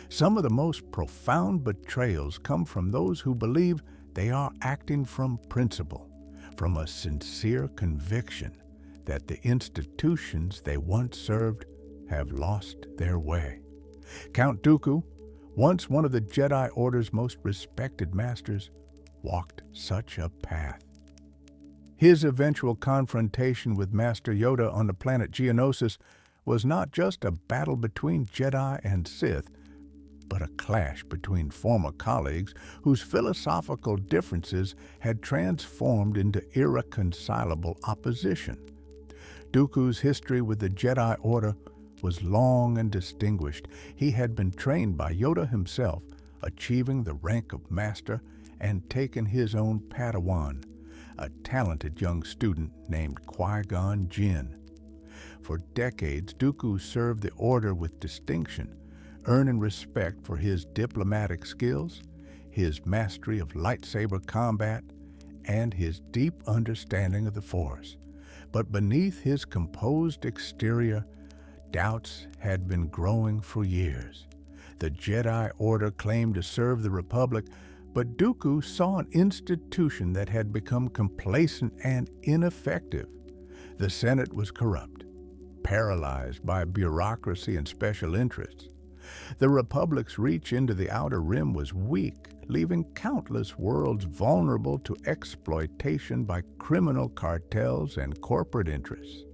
Some of the most profound betrayals come from those who believe they are acting from principle, from a sincere conviction that the institutions they once served have lost their way. Count Dooku, once one of the Jedi Order's most respected masters, walked such a path. His eventual confrontation with Master Yoda on the planet Geonosis was not just a battle between Jedi and Sith, but a clash between former colleagues whose philosophical differences had transformed into irreconcilable opposition. Dooku's history with the Jedi Order was long and distinguished. He had been trained by Yoda himself, achieving the rank of master and taken his own Padawan, a talented young student named Qui-Gon Jinn. For decades, Dooku served the Order with distinction, earning respect for his diplomatic skills, his mastery of lightsaber combat, and his deep understanding of the Force. But beneath his composed exterior, doubts had been growing for years. The Jedi Order claimed to serve the Republic, but Dooku saw an institution that had become complacent and ineffective. The Senate was corrupt, paralyzed by bureaucracy and special interests. The Republic's reach into the Outer Rim was weak, leaving countless worlds vulnerable to exploitation by criminal cartels and corporate interests.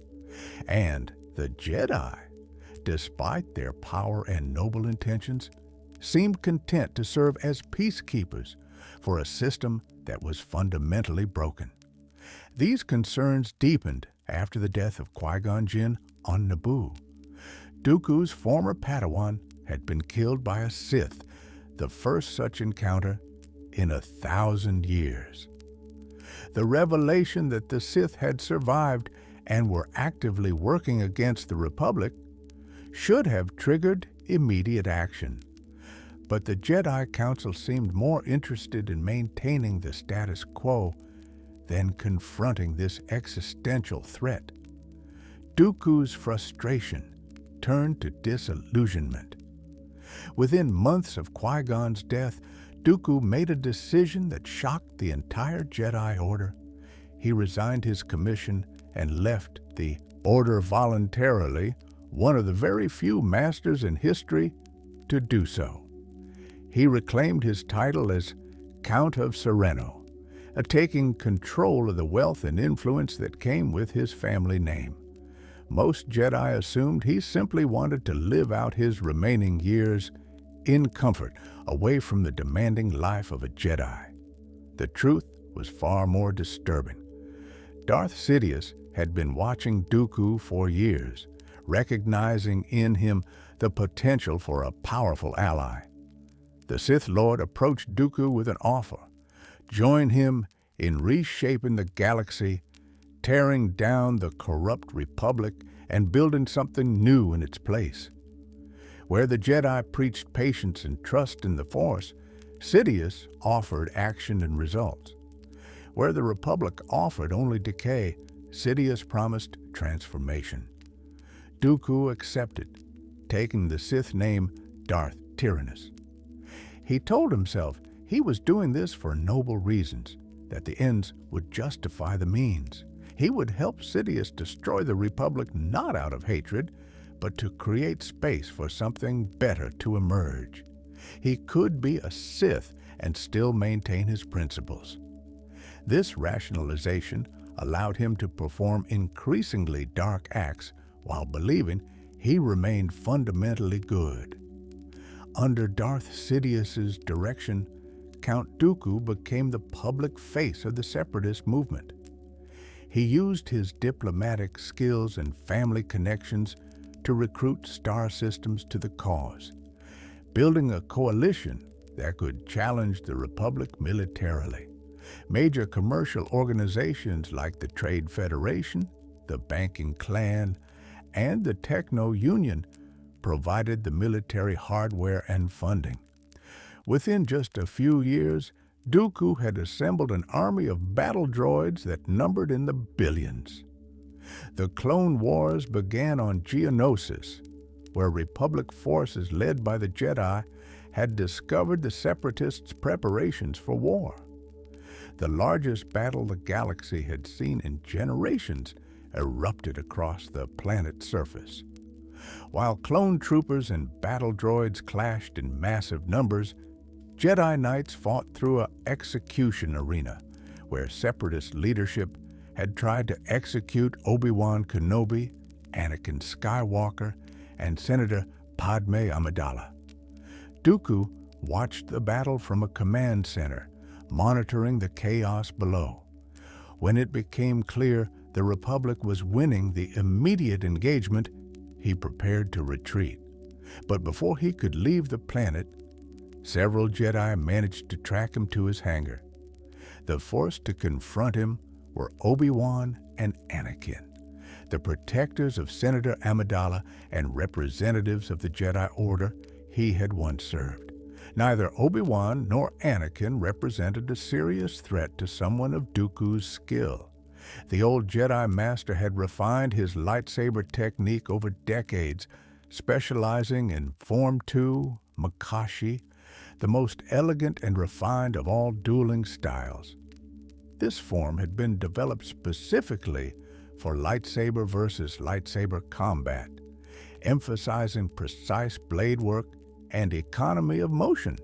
And the Jedi, despite their power and noble intentions, seemed content to serve as peacekeepers for a system that was fundamentally broken. These concerns deepened after the death of Qui-Gon Jinn on Naboo. Dooku's former Padawan had been killed by a Sith, the first such encounter in 1,000 years. The revelation that the Sith had survived and were actively working against the Republic should have triggered immediate action. But the Jedi Council seemed more interested in maintaining the status quo than confronting this existential threat. Dooku's frustration turned to disillusionment. Within months of Qui-Gon's death, Dooku made a decision that shocked the entire Jedi Order. He resigned his commission and left the order voluntarily one of the very few masters in history to do so. He reclaimed his title as Count of Sereno, taking control of the wealth and influence that came with his family name. Most Jedi assumed he simply wanted to live out his remaining years in comfort, away from the demanding life of a Jedi. The truth was far more disturbing. Darth Sidious had been watching Dooku for years, recognizing in him the potential for a powerful ally. The Sith Lord approached Dooku with an offer: join him in reshaping the galaxy, tearing down the corrupt Republic and building something new in its place. Where the Jedi preached patience and trust in the Force, Sidious offered action and results. Where the Republic offered only decay, Sidious promised transformation. Dooku accepted, taking the Sith name Darth Tyrannus. He told himself he was doing this for noble reasons, that the ends would justify the means. He would help Sidious destroy the Republic not out of hatred, but to create space for something better to emerge. He could be a Sith and still maintain his principles. This rationalization allowed him to perform increasingly dark acts while believing he remained fundamentally good. Under Darth Sidious's direction, Count Dooku became the public face of the separatist movement. He used his diplomatic skills and family connections to recruit star systems to the cause, building a coalition that could challenge the Republic militarily. Major commercial organizations like the Trade Federation, the Banking Clan, and the Techno Union provided the military hardware and funding. Within just a few years, Dooku had assembled an army of battle droids that numbered in the billions. The Clone Wars began on Geonosis, where Republic forces led by the Jedi had discovered the Separatists' preparations for war. The largest battle the galaxy had seen in generations erupted across the planet's surface. While clone troopers and battle droids clashed in massive numbers, Jedi Knights fought through an execution arena where Separatist leadership had tried to execute Obi-Wan Kenobi, Anakin Skywalker, and Senator Padme Amidala. Dooku watched the battle from a command center, monitoring the chaos below. When it became clear the Republic was winning the immediate engagement, he prepared to retreat. But before he could leave the planet, several Jedi managed to track him to his hangar. The forced to confront him were Obi-Wan and Anakin, the protectors of Senator Amidala and representatives of the Jedi Order he had once served. Neither Obi-Wan nor Anakin represented a serious threat to someone of Dooku's skill. The old Jedi Master had refined his lightsaber technique over decades, specializing in Form 2, Makashi, the most elegant and refined of all dueling styles. This form had been developed specifically for lightsaber versus lightsaber combat, emphasizing precise blade work and economy of motion.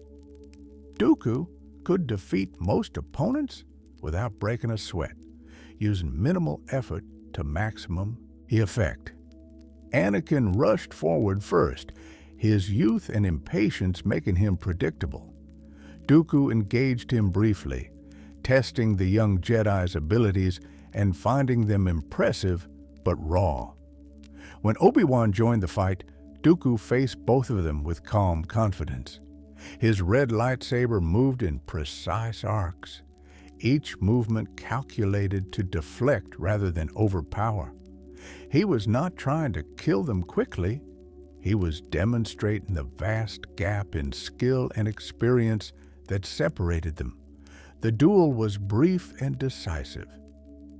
Dooku could defeat most opponents without breaking a sweat, using minimal effort to maximum effect. Anakin rushed forward first, his youth and impatience making him predictable. Dooku engaged him briefly, testing the young Jedi's abilities and finding them impressive but raw. When Obi-Wan joined the fight, Dooku faced both of them with calm confidence. His red lightsaber moved in precise arcs, each movement calculated to deflect rather than overpower. He was not trying to kill them quickly. He was demonstrating the vast gap in skill and experience that separated them. The duel was brief and decisive.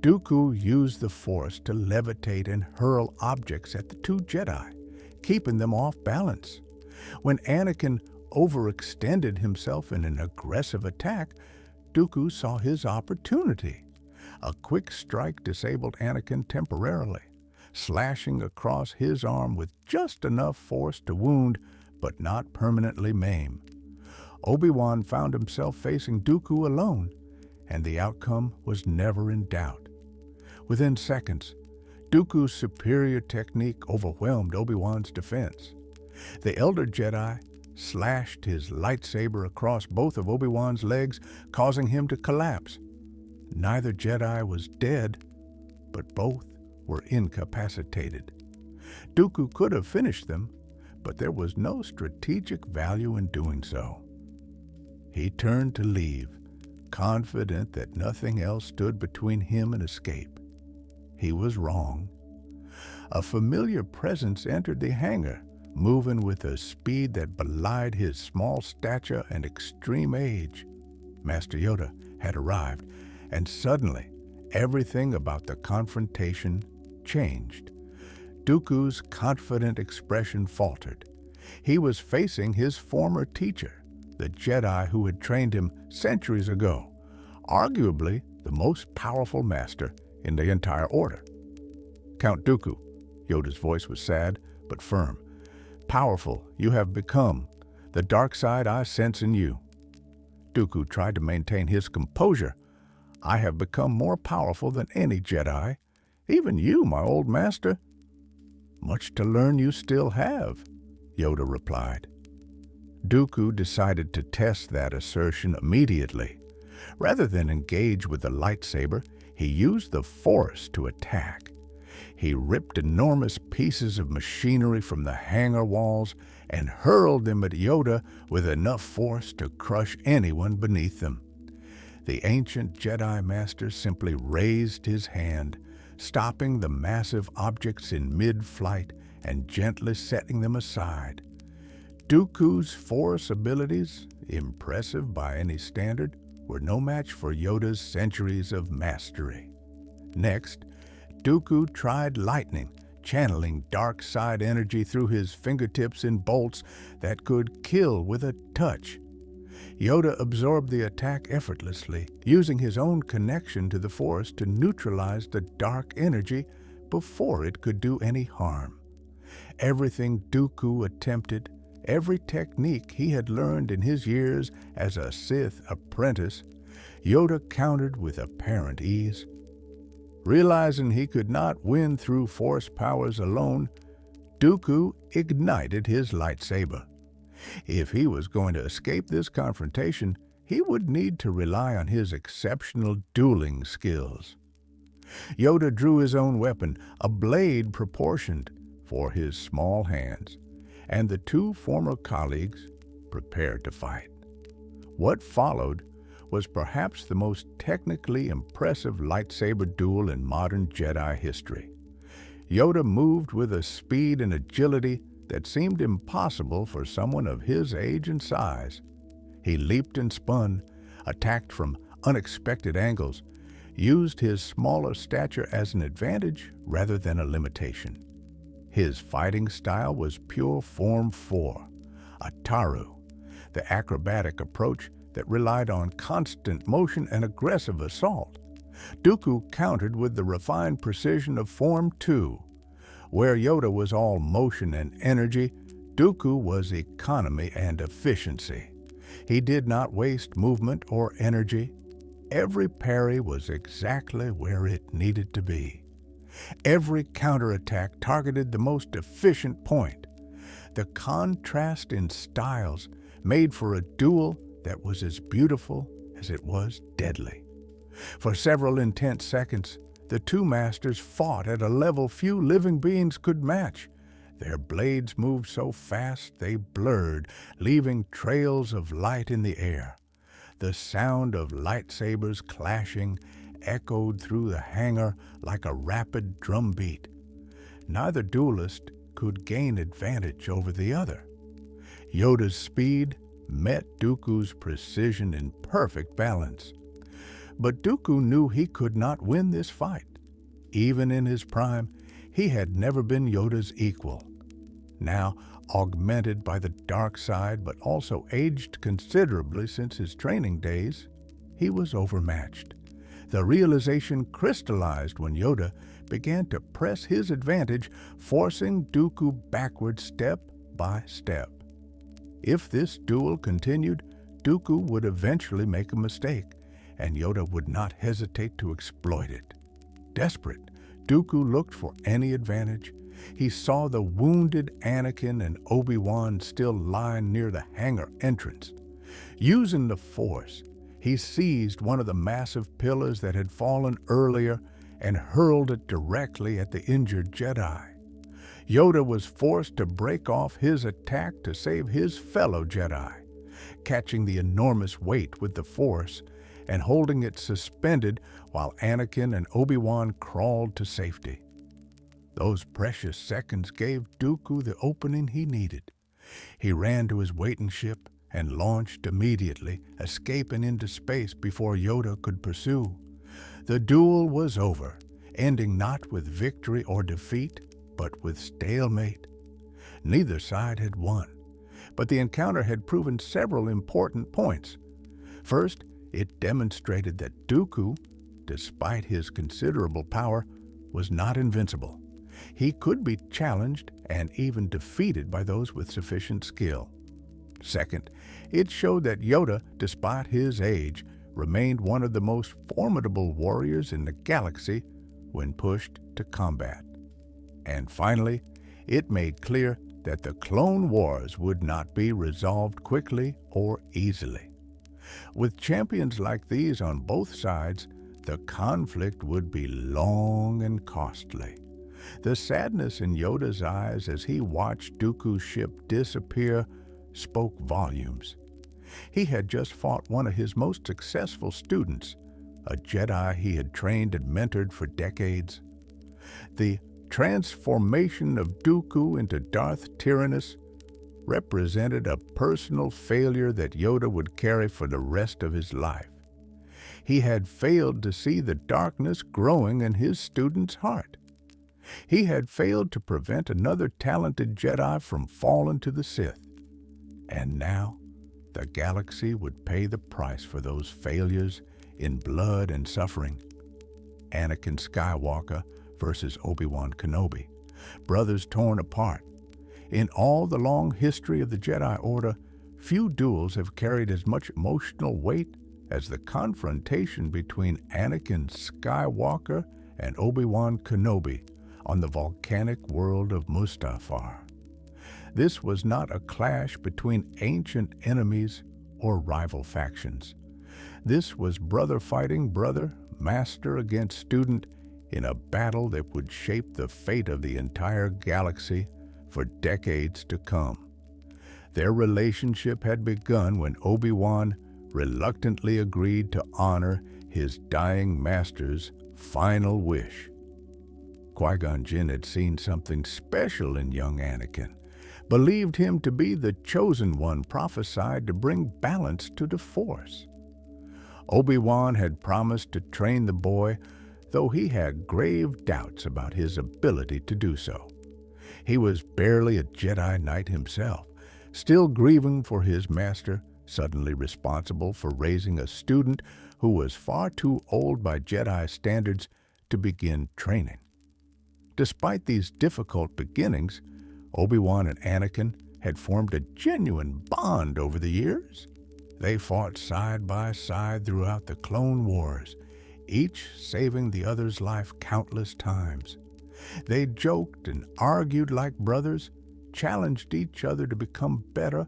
Dooku used the Force to levitate and hurl objects at the two Jedi, keeping them off balance. When Anakin overextended himself in an aggressive attack, Dooku saw his opportunity. A quick strike disabled Anakin temporarily, slashing across his arm with just enough force to wound, but not permanently maim. Obi-Wan found himself facing Dooku alone, and the outcome was never in doubt. Within seconds, Dooku's superior technique overwhelmed Obi-Wan's defense. The elder Jedi slashed his lightsaber across both of Obi-Wan's legs, causing him to collapse. Neither Jedi was dead, but both were incapacitated. Dooku could have finished them, but there was no strategic value in doing so. He turned to leave, confident that nothing else stood between him and escape. He was wrong. A familiar presence entered the hangar, moving with a speed that belied his small stature and extreme age. Master Yoda had arrived, and suddenly, everything about the confrontation changed. Dooku's confident expression faltered. He was facing his former teacher, the Jedi who had trained him centuries ago, arguably the most powerful master in the entire order. Count Dooku, Yoda's voice was sad but firm. Powerful you have become, the dark side I sense in you. Dooku tried to maintain his composure. I have become more powerful than any Jedi, even you, my old master. Much to learn you still have, Yoda replied. Dooku decided to test that assertion immediately. Rather than engage with the lightsaber, he used the Force to attack. He ripped enormous pieces of machinery from the hangar walls and hurled them at Yoda with enough force to crush anyone beneath them. The ancient Jedi Master simply raised his hand, stopping the massive objects in mid-flight and gently setting them aside. Dooku's Force abilities, impressive by any standard, were no match for Yoda's centuries of mastery. Next, Dooku tried lightning, channeling dark side energy through his fingertips in bolts that could kill with a touch. Yoda absorbed the attack effortlessly, using his own connection to the Force to neutralize the dark energy before it could do any harm. Everything Dooku attempted, every technique he had learned in his years as a Sith apprentice, Yoda countered with apparent ease. Realizing he could not win through Force powers alone, Dooku ignited his lightsaber. If he was going to escape this confrontation, he would need to rely on his exceptional dueling skills. Yoda drew his own weapon, a blade proportioned for his small hands, and the two former colleagues prepared to fight. What followed was perhaps the most technically impressive lightsaber duel in modern Jedi history. Yoda moved with a speed and agility that seemed impossible for someone of his age and size. He leaped and spun, attacked from unexpected angles, used his smaller stature as an advantage rather than a limitation. His fighting style was pure Form 4, a Taru, the acrobatic approach that relied on constant motion and aggressive assault. Dooku countered with the refined precision of Form 2. Where Yoda was all motion and energy, Dooku was economy and efficiency. He did not waste movement or energy. Every parry was exactly where it needed to be. Every counterattack targeted the most efficient point. The contrast in styles made for a duel that was as beautiful as it was deadly. For several intense seconds, the two masters fought at a level few living beings could match. Their blades moved so fast they blurred, leaving trails of light in the air. The sound of lightsabers clashing echoed through the hangar like a rapid drumbeat. Neither duelist could gain advantage over the other. Yoda's speed met Dooku's precision in perfect balance. But Dooku knew he could not win this fight. Even in his prime, he had never been Yoda's equal. Now, augmented by the dark side but also aged considerably since his training days, he was overmatched. The realization crystallized when Yoda began to press his advantage, forcing Dooku backward step by step. If this duel continued, Dooku would eventually make a mistake, and Yoda would not hesitate to exploit it. Desperate, Dooku looked for any advantage. He saw the wounded Anakin and Obi-Wan still lying near the hangar entrance. Using the Force, he seized one of the massive pillars that had fallen earlier and hurled it directly at the injured Jedi. Yoda was forced to break off his attack to save his fellow Jedi, catching the enormous weight with the Force and holding it suspended while Anakin and Obi-Wan crawled to safety. Those precious seconds gave Dooku the opening he needed. He ran to his waiting ship and launched immediately, escaping into space before Yoda could pursue. The duel was over, ending not with victory or defeat, but with stalemate. Neither side had won, but the encounter had proven several important points. First, it demonstrated that Dooku, despite his considerable power, was not invincible. He could be challenged and even defeated by those with sufficient skill. Second, it showed that Yoda, despite his age, remained one of the most formidable warriors in the galaxy when pushed to combat. And finally, it made clear that the Clone Wars would not be resolved quickly or easily. With champions like these on both sides, the conflict would be long and costly. The sadness in Yoda's eyes as he watched Dooku's ship disappear spoke volumes. He had just fought one of his most successful students, a Jedi he had trained and mentored for decades. The transformation of Dooku into Darth Tyrannus represented a personal failure that Yoda would carry for the rest of his life. He had failed to see the darkness growing in his student's heart. He had failed to prevent another talented Jedi from falling to the Sith. And now, the galaxy would pay the price for those failures in blood and suffering. Anakin Skywalker versus Obi-Wan Kenobi, brothers torn apart. In all the long history of the Jedi Order, few duels have carried as much emotional weight as the confrontation between Anakin Skywalker and Obi-Wan Kenobi on the volcanic world of Mustafar. This was not a clash between ancient enemies or rival factions. This was brother fighting brother, master against student, in a battle that would shape the fate of the entire galaxy for decades to come. Their relationship had begun when Obi-Wan reluctantly agreed to honor his dying master's final wish. Qui-Gon Jinn had seen something special in young Anakin, believed him to be the chosen one prophesied to bring balance to the Force. Obi-Wan had promised to train the boy, though he had grave doubts about his ability to do so. He was barely a Jedi Knight himself, still grieving for his master, suddenly responsible for raising a student who was far too old by Jedi standards to begin training. Despite these difficult beginnings, Obi-Wan and Anakin had formed a genuine bond over the years. They fought side by side throughout the Clone Wars, each saving the other's life countless times. They joked and argued like brothers, challenged each other to become better,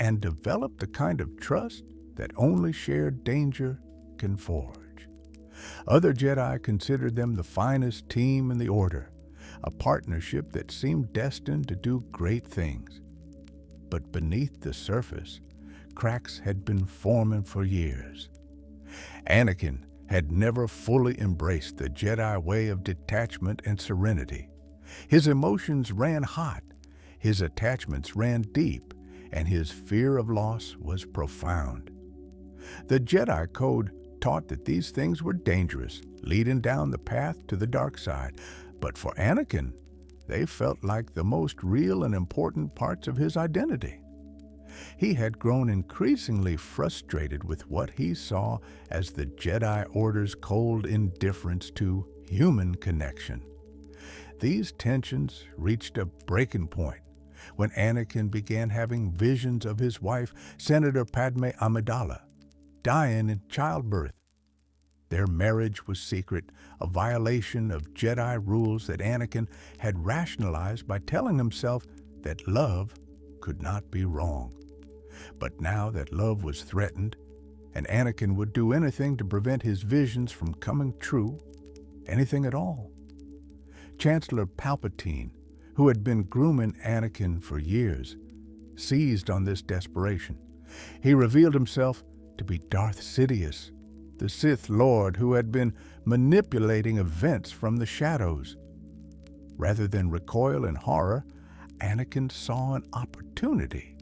and developed the kind of trust that only shared danger can forge. Other Jedi considered them the finest team in the Order, a partnership that seemed destined to do great things. But beneath the surface, cracks had been forming for years. Anakin had never fully embraced the Jedi way of detachment and serenity. His emotions ran hot, his attachments ran deep, and his fear of loss was profound. The Jedi Code taught that these things were dangerous, leading down the path to the dark side, but for Anakin, they felt like the most real and important parts of his identity. He had grown increasingly frustrated with what he saw as the Jedi Order's cold indifference to human connection. These tensions reached a breaking point when Anakin began having visions of his wife, Senator Padme Amidala, dying in childbirth. Their marriage was secret, a violation of Jedi rules that Anakin had rationalized by telling himself that love could not be wrong. But now that love was threatened, and Anakin would do anything to prevent his visions from coming true, anything at all. Chancellor Palpatine, who had been grooming Anakin for years, seized on this desperation. He revealed himself to be Darth Sidious, the Sith Lord who had been manipulating events from the shadows. Rather than recoil in horror, Anakin saw an opportunity.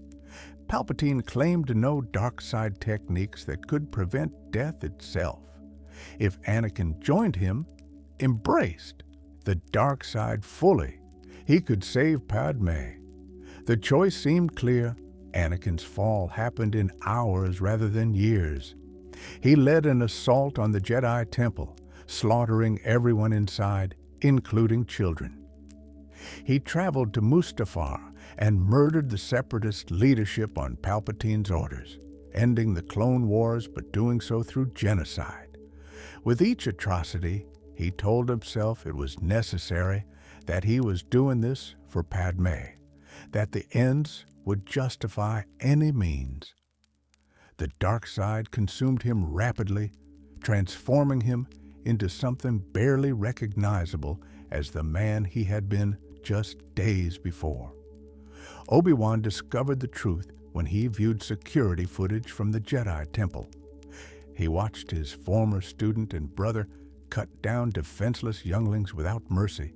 Palpatine claimed to know dark side techniques that could prevent death itself. If Anakin joined him, embraced the dark side fully, he could save Padme. The choice seemed clear. Anakin's fall happened in hours rather than years. He led an assault on the Jedi Temple, slaughtering everyone inside, including children. He traveled to Mustafar and murdered the Separatist leadership on Palpatine's orders, ending the Clone Wars but doing so through genocide. With each atrocity, he told himself it was necessary, that he was doing this for Padme, that the ends would justify any means. The dark side consumed him rapidly, transforming him into something barely recognizable as the man he had been just days before. Obi-Wan discovered the truth when he viewed security footage from the Jedi Temple. He watched his former student and brother cut down defenseless younglings without mercy.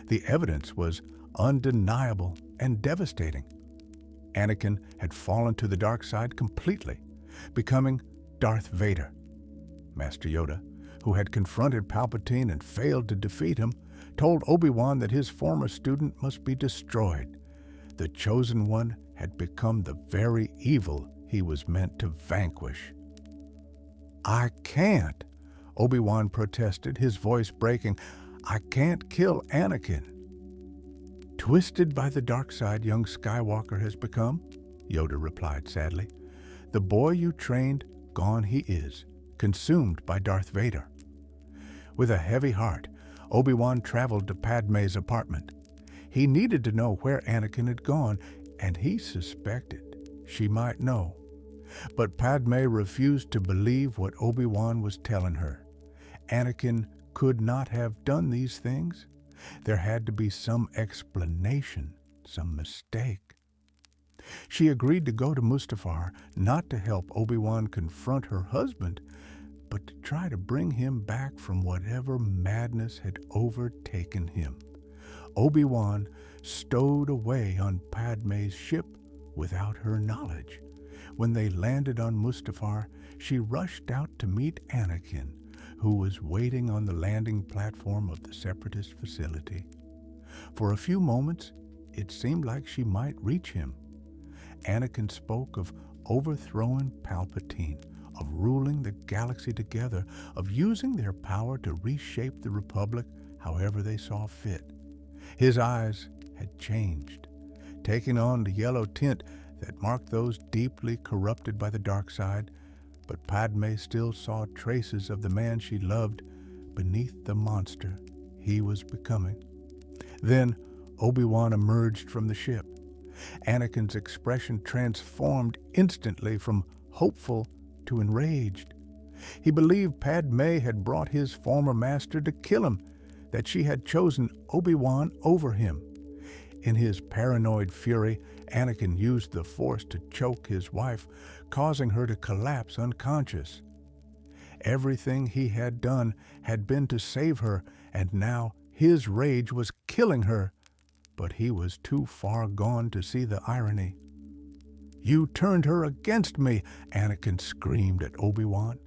The evidence was undeniable and devastating. Anakin had fallen to the dark side completely, becoming Darth Vader. Master Yoda, who had confronted Palpatine and failed to defeat him, told Obi-Wan that his former student must be destroyed. The chosen one had become the very evil he was meant to vanquish. "I can't," Obi-Wan protested, his voice breaking. "I can't kill Anakin." "Twisted by the dark side young Skywalker has become," Yoda replied sadly. "The boy you trained, gone he is, consumed by Darth Vader." With a heavy heart, Obi-Wan traveled to Padme's apartment. He needed to know where Anakin had gone, and he suspected she might know. But Padme refused to believe what Obi-Wan was telling her. Anakin could not have done these things. There had to be some explanation, some mistake. She agreed to go to Mustafar, not to help Obi-Wan confront her husband, but to try to bring him back from whatever madness had overtaken him. Obi-Wan stowed away on Padme's ship without her knowledge. When they landed on Mustafar, she rushed out to meet Anakin, who was waiting on the landing platform of the Separatist facility. For a few moments, it seemed like she might reach him. Anakin spoke of overthrowing Palpatine, of ruling the galaxy together, of using their power to reshape the Republic however they saw fit. His eyes had changed, taking on the yellow tint that marked those deeply corrupted by the dark side, but Padme still saw traces of the man she loved beneath the monster he was becoming. Then Obi-Wan emerged from the ship. Anakin's expression transformed instantly from hopeful to enraged. He believed Padme had brought his former master to kill him, that she had chosen Obi-Wan over him. In his paranoid fury, Anakin used the Force to choke his wife, causing her to collapse unconscious. Everything he had done had been to save her, and now his rage was killing her. But he was too far gone to see the irony. "You turned her against me," Anakin screamed at Obi-Wan.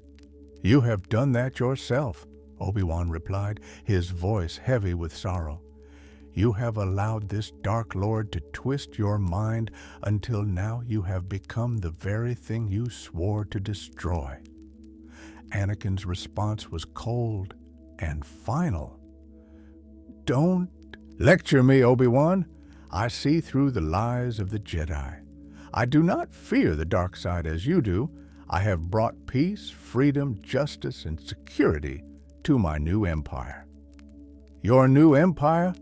"You have done that yourself," Obi-Wan replied, his voice heavy with sorrow. "You have allowed this Dark Lord to twist your mind until now you have become the very thing you swore to destroy." Anakin's response was cold, and final. Don't lecture me, Obi-Wan. I see through the lies of the Jedi. I do not fear the dark side as you do. I have brought peace, freedom, justice, and security to my new empire. Your new empire?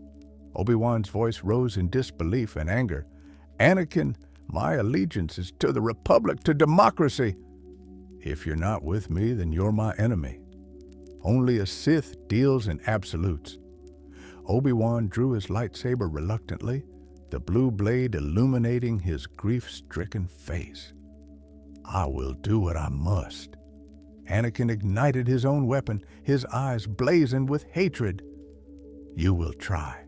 Obi-Wan's voice rose in disbelief and anger. Anakin, my allegiance is to the Republic, to democracy. If you're not with me, then you're my enemy. Only a Sith deals in absolutes. Obi-Wan drew his lightsaber reluctantly, the blue blade illuminating his grief-stricken face. I will do what I must. Anakin ignited his own weapon, his eyes blazing with hatred. You will try.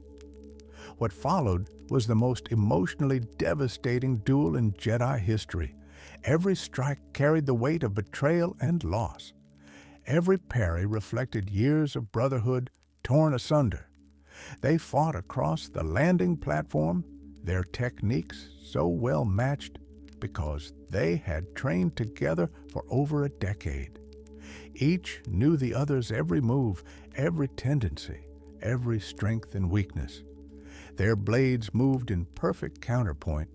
What followed was the most emotionally devastating duel in Jedi history. Every strike carried the weight of betrayal and loss. Every parry reflected years of brotherhood torn asunder. They fought across the landing platform, their techniques so well matched because they had trained together for over a decade. Each knew the other's every move, every tendency, every strength and weakness. Their blades moved in perfect counterpoint,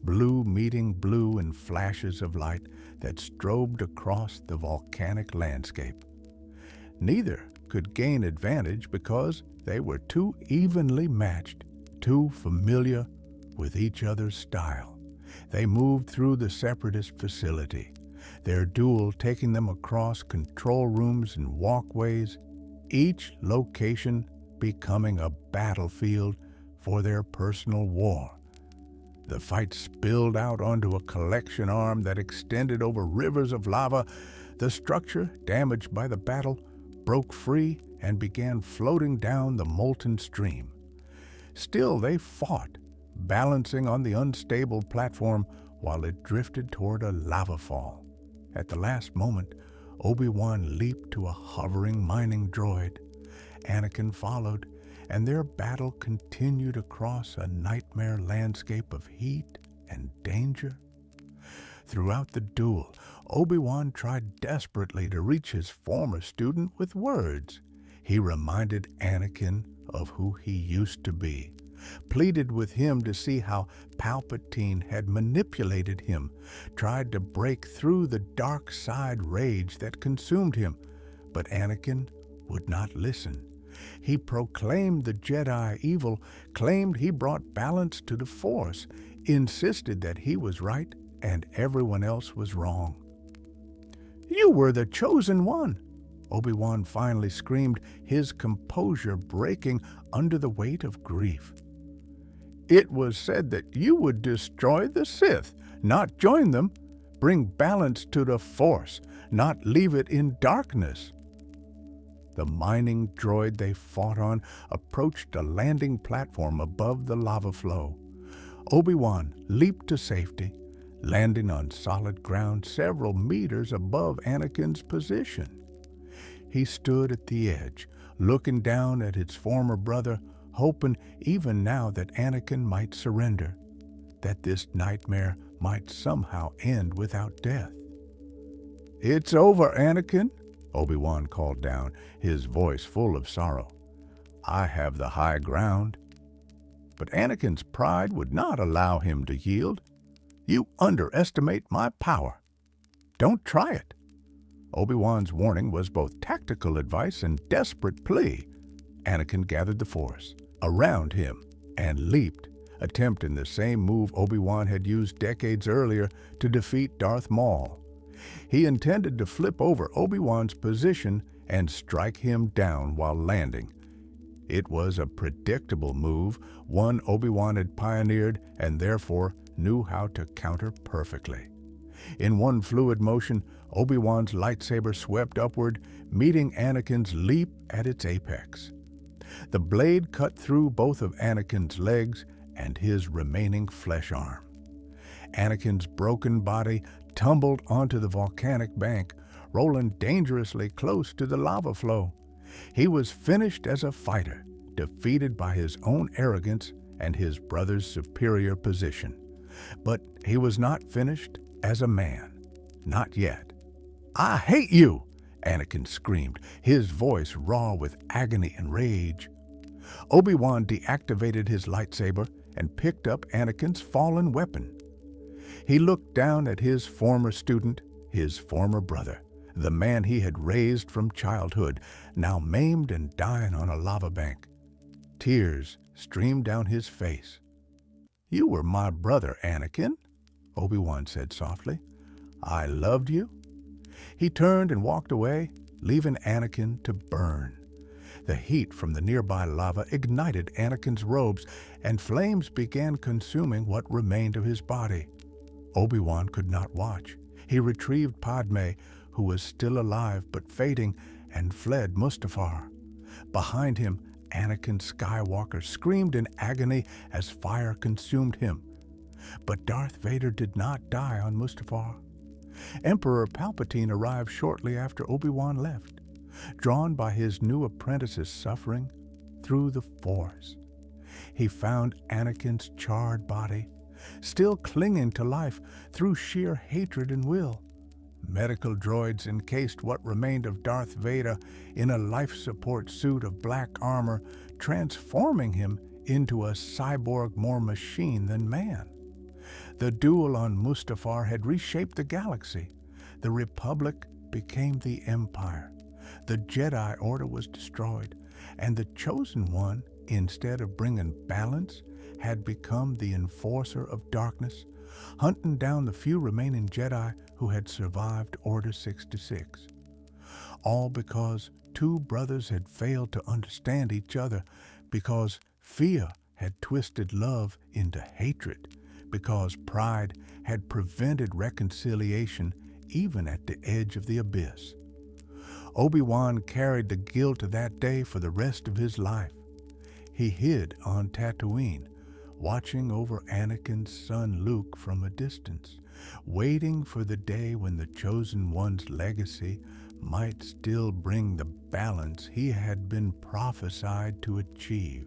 blue meeting blue in flashes of light that strobed across the volcanic landscape. Neither could gain advantage because they were too evenly matched, too familiar with each other's style. They moved through the Separatist facility, their duel taking them across control rooms and walkways, each location becoming a battlefield for their personal war. The fight spilled out onto a collection arm that extended over rivers of lava. The structure, damaged by the battle, broke free and began floating down the molten stream. Still they fought, balancing on the unstable platform while it drifted toward a lava fall. At the last moment, Obi-Wan leaped to a hovering mining droid. Anakin followed, and their battle continued across a nightmare landscape of heat and danger. Throughout the duel, Obi-Wan tried desperately to reach his former student with words. He reminded Anakin of who he used to be, pleaded with him to see how Palpatine had manipulated him, tried to break through the dark side rage that consumed him, but Anakin would not listen. He proclaimed the Jedi evil, claimed he brought balance to the Force, insisted that he was right and everyone else was wrong. You were the chosen one, Obi-Wan finally screamed, his composure breaking under the weight of grief. It was said that you would destroy the Sith, not join them, bring balance to the Force, not leave it in darkness. The mining droid they fought on approached a landing platform above the lava flow. Obi-Wan leaped to safety, landing on solid ground several meters above Anakin's position. He stood at the edge, looking down at his former brother, hoping even now that Anakin might surrender, that this nightmare might somehow end without death. It's over, Anakin, Obi-Wan called down, his voice full of sorrow. I have the high ground. But Anakin's pride would not allow him to yield. You underestimate my power. Don't try it. Obi-Wan's warning was both tactical advice and desperate plea. Anakin gathered the Force around him and leaped, attempting the same move Obi-Wan had used decades earlier to defeat Darth Maul. He intended to flip over Obi-Wan's position and strike him down while landing. It was a predictable move, one Obi-Wan had pioneered and therefore knew how to counter perfectly. In one fluid motion, Obi-Wan's lightsaber swept upward, meeting Anakin's leap at its apex. The blade cut through both of Anakin's legs and his remaining flesh arm. Anakin's broken body tumbled onto the volcanic bank, rolling dangerously close to the lava flow. He was finished as a fighter, defeated by his own arrogance and his brother's superior position. But he was not finished as a man. Not yet. I hate you! Anakin screamed, his voice raw with agony and rage. Obi-Wan deactivated his lightsaber and picked up Anakin's fallen weapon. He looked down at his former student, his former brother, the man he had raised from childhood, now maimed and dying on a lava bank. Tears streamed down his face. "You were my brother, Anakin," Obi-Wan said softly. "I loved you." He turned and walked away, leaving Anakin to burn. The heat from the nearby lava ignited Anakin's robes, and flames began consuming what remained of his body. Obi-Wan could not watch. He retrieved Padme, who was still alive but fading, and fled Mustafar. Behind him, Anakin Skywalker screamed in agony as fire consumed him. But Darth Vader did not die on Mustafar. Emperor Palpatine arrived shortly after Obi-Wan left, drawn by his new apprentice's suffering through the Force. He found Anakin's charred body, still clinging to life through sheer hatred and will. Medical droids encased what remained of Darth Vader in a life support suit of black armor, transforming him into a cyborg more machine than man. The duel on Mustafar had reshaped the galaxy. The Republic became the Empire. The Jedi Order was destroyed, and the Chosen One, instead of bringing balance, had become the enforcer of darkness, hunting down the few remaining Jedi who had survived Order 66. All because two brothers had failed to understand each other, because fear had twisted love into hatred, because pride had prevented reconciliation even at the edge of the abyss. Obi-Wan carried the guilt of that day for the rest of his life. He hid on Tatooine, watching over Anakin's son Luke from a distance, waiting for the day when the Chosen One's legacy might still bring the balance he had been prophesied to achieve.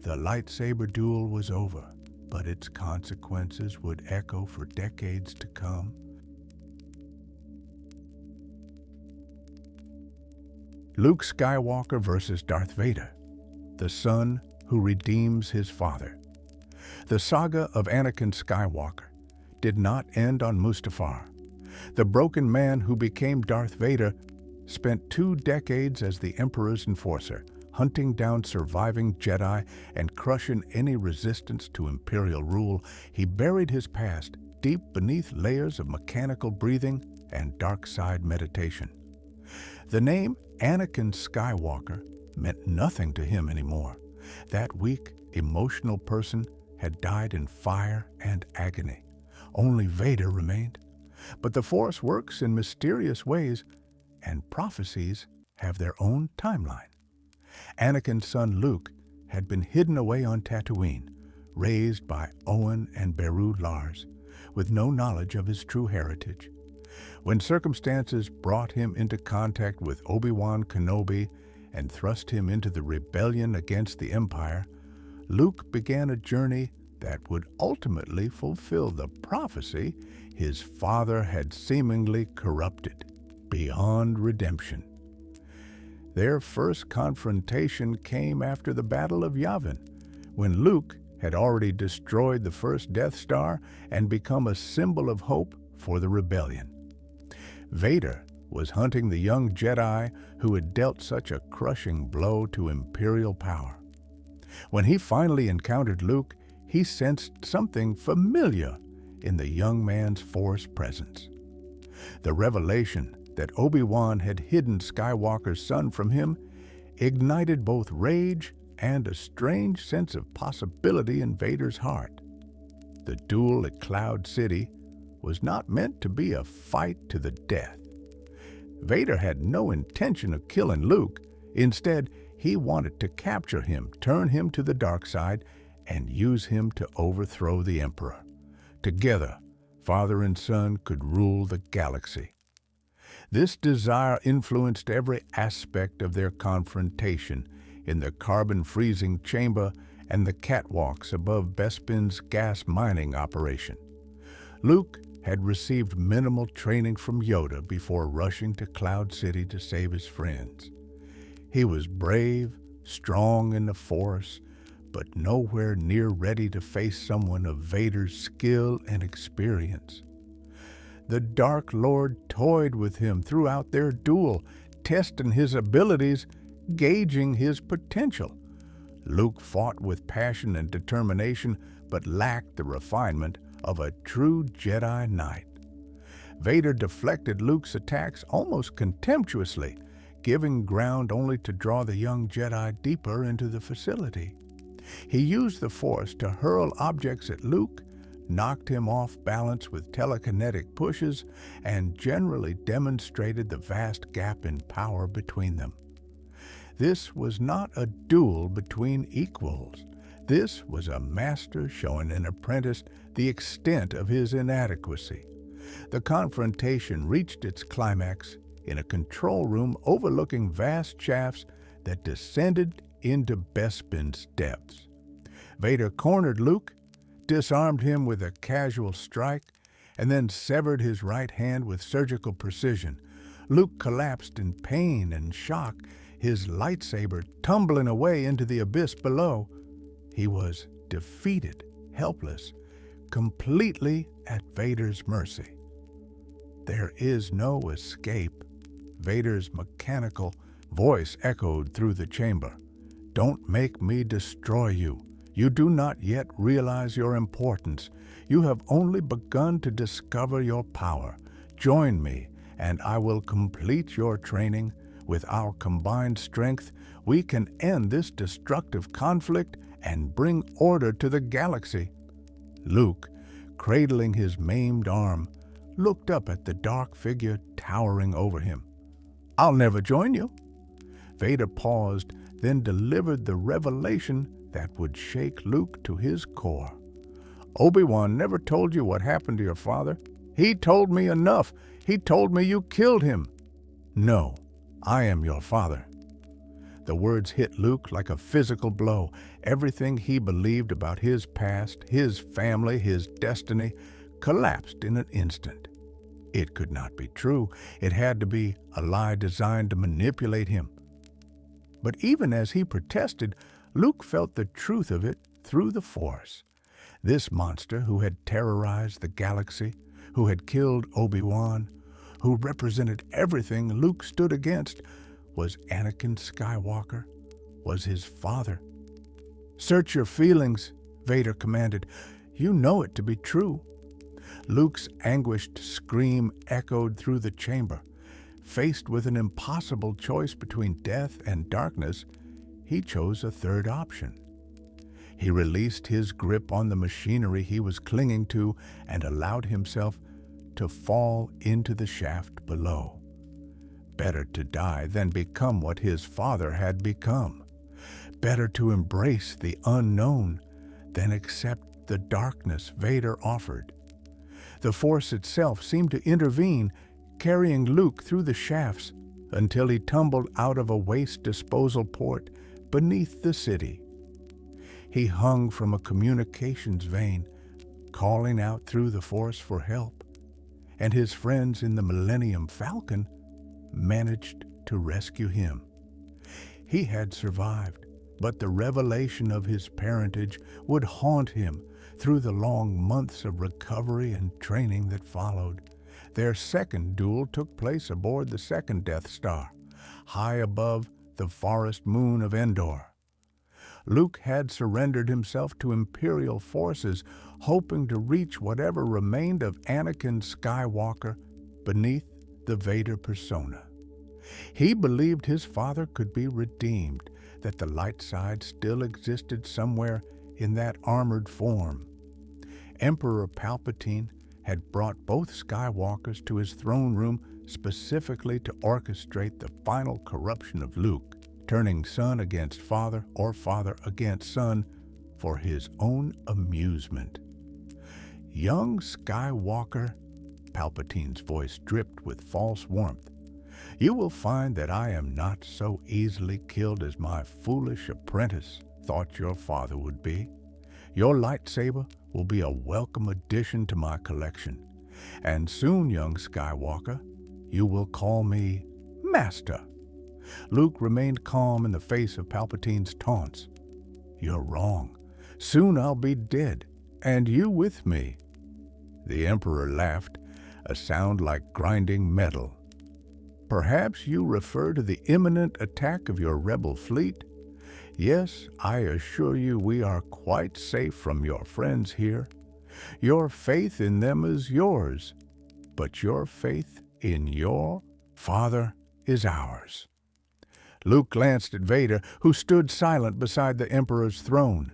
The lightsaber duel was over, but its consequences would echo for decades to come. Luke Skywalker versus Darth Vader, the son who redeems his father. The saga of Anakin Skywalker did not end on Mustafar. The broken man who became Darth Vader spent 2 decades as the Emperor's enforcer, hunting down surviving Jedi and crushing any resistance to Imperial rule. He buried his past deep beneath layers of mechanical breathing and dark side meditation. The name Anakin Skywalker meant nothing to him anymore. That weak, emotional person had died in fire and agony. Only Vader remained. But the Force works in mysterious ways, and prophecies have their own timeline. Anakin's son Luke had been hidden away on Tatooine, raised by Owen and Beru Lars, with no knowledge of his true heritage. When circumstances brought him into contact with Obi-Wan Kenobi and thrust him into the rebellion against the Empire, Luke began a journey that would ultimately fulfill the prophecy his father had seemingly corrupted beyond redemption. Their first confrontation came after the Battle of Yavin, when Luke had already destroyed the first Death Star and become a symbol of hope for the rebellion. Vader was hunting the young Jedi who had dealt such a crushing blow to Imperial power. When he finally encountered Luke, he sensed something familiar in the young man's Force presence. The revelation that Obi-Wan had hidden Skywalker's son from him ignited both rage and a strange sense of possibility in Vader's heart. The duel at Cloud City was not meant to be a fight to the death. Vader had no intention of killing Luke. Instead, he wanted to capture him, turn him to the dark side, and use him to overthrow the Emperor. Together, father and son could rule the galaxy. This desire influenced every aspect of their confrontation in the carbon-freezing chamber and the catwalks above Bespin's gas mining operation. Luke had received minimal training from Yoda before rushing to Cloud City to save his friends. He was brave, strong in the Force, but nowhere near ready to face someone of Vader's skill and experience. The Dark Lord toyed with him throughout their duel, testing his abilities, gauging his potential. Luke fought with passion and determination, but lacked the refinement of a true Jedi Knight. Vader deflected Luke's attacks almost contemptuously, giving ground only to draw the young Jedi deeper into the facility. He used the Force to hurl objects at Luke, knocked him off balance with telekinetic pushes, and generally demonstrated the vast gap in power between them. This was not a duel between equals. This was a master showing an apprentice the extent of his inadequacy. The confrontation reached its climax in a control room overlooking vast shafts that descended into Bespin's depths. Vader cornered Luke, disarmed him with a casual strike, and then severed his right hand with surgical precision. Luke collapsed in pain and shock, his lightsaber tumbling away into the abyss below. He was defeated, helpless, completely at Vader's mercy. There is no escape. Vader's mechanical voice echoed through the chamber. Don't make me destroy you. You do not yet realize your importance. You have only begun to discover your power. Join me, and I will complete your training. With our combined strength, we can end this destructive conflict and bring order to the galaxy. Luke, cradling his maimed arm, looked up at the dark figure towering over him. I'll never join you. Vader paused, then delivered the revelation that would shake Luke to his core. Obi-Wan never told you what happened to your father. He told me enough. He told me you killed him. No, I am your father. The words hit Luke like a physical blow. Everything he believed about his past, his family, his destiny, collapsed in an instant. It could not be true. It had to be a lie designed to manipulate him. But even as he protested, Luke felt the truth of it through the Force. This monster who had terrorized the galaxy, who had killed Obi-Wan, who represented everything Luke stood against, was Anakin Skywalker, was his father. Search your feelings, Vader commanded. You know it to be true. Luke's anguished scream echoed through the chamber. Faced with an impossible choice between death and darkness, he chose a third option. He released his grip on the machinery he was clinging to and allowed himself to fall into the shaft below. Better to die than become what his father had become. Better to embrace the unknown than accept the darkness Vader offered. The Force itself seemed to intervene, carrying Luke through the shafts until he tumbled out of a waste disposal port beneath the city. He hung from a communications vein, calling out through the Force for help, and his friends in the Millennium Falcon managed to rescue him. He had survived, but the revelation of his parentage would haunt him through the long months of recovery and training that followed. Their second duel took place aboard the second Death Star, high above the forest moon of Endor. Luke had surrendered himself to Imperial forces, hoping to reach whatever remained of Anakin Skywalker beneath the Vader persona. He believed his father could be redeemed, that the light side still existed somewhere in that armored form. Emperor Palpatine had brought both Skywalkers to his throne room specifically to orchestrate the final corruption of Luke, turning son against father or father against son for his own amusement. Young Skywalker, Palpatine's voice dripped with false warmth, you will find that I am not so easily killed as my foolish apprentice thought your father would be. Your lightsaber will be a welcome addition to my collection. And soon, young Skywalker, you will call me Master." Luke remained calm in the face of Palpatine's taunts. "You're wrong. Soon I'll be dead, and you with me." The Emperor laughed, a sound like grinding metal. "Perhaps you refer to the imminent attack of your rebel fleet? Yes, I assure you we are quite safe from your friends here. Your faith in them is yours, but your faith in your Father is ours." Luke glanced at Vader, who stood silent beside the Emperor's throne.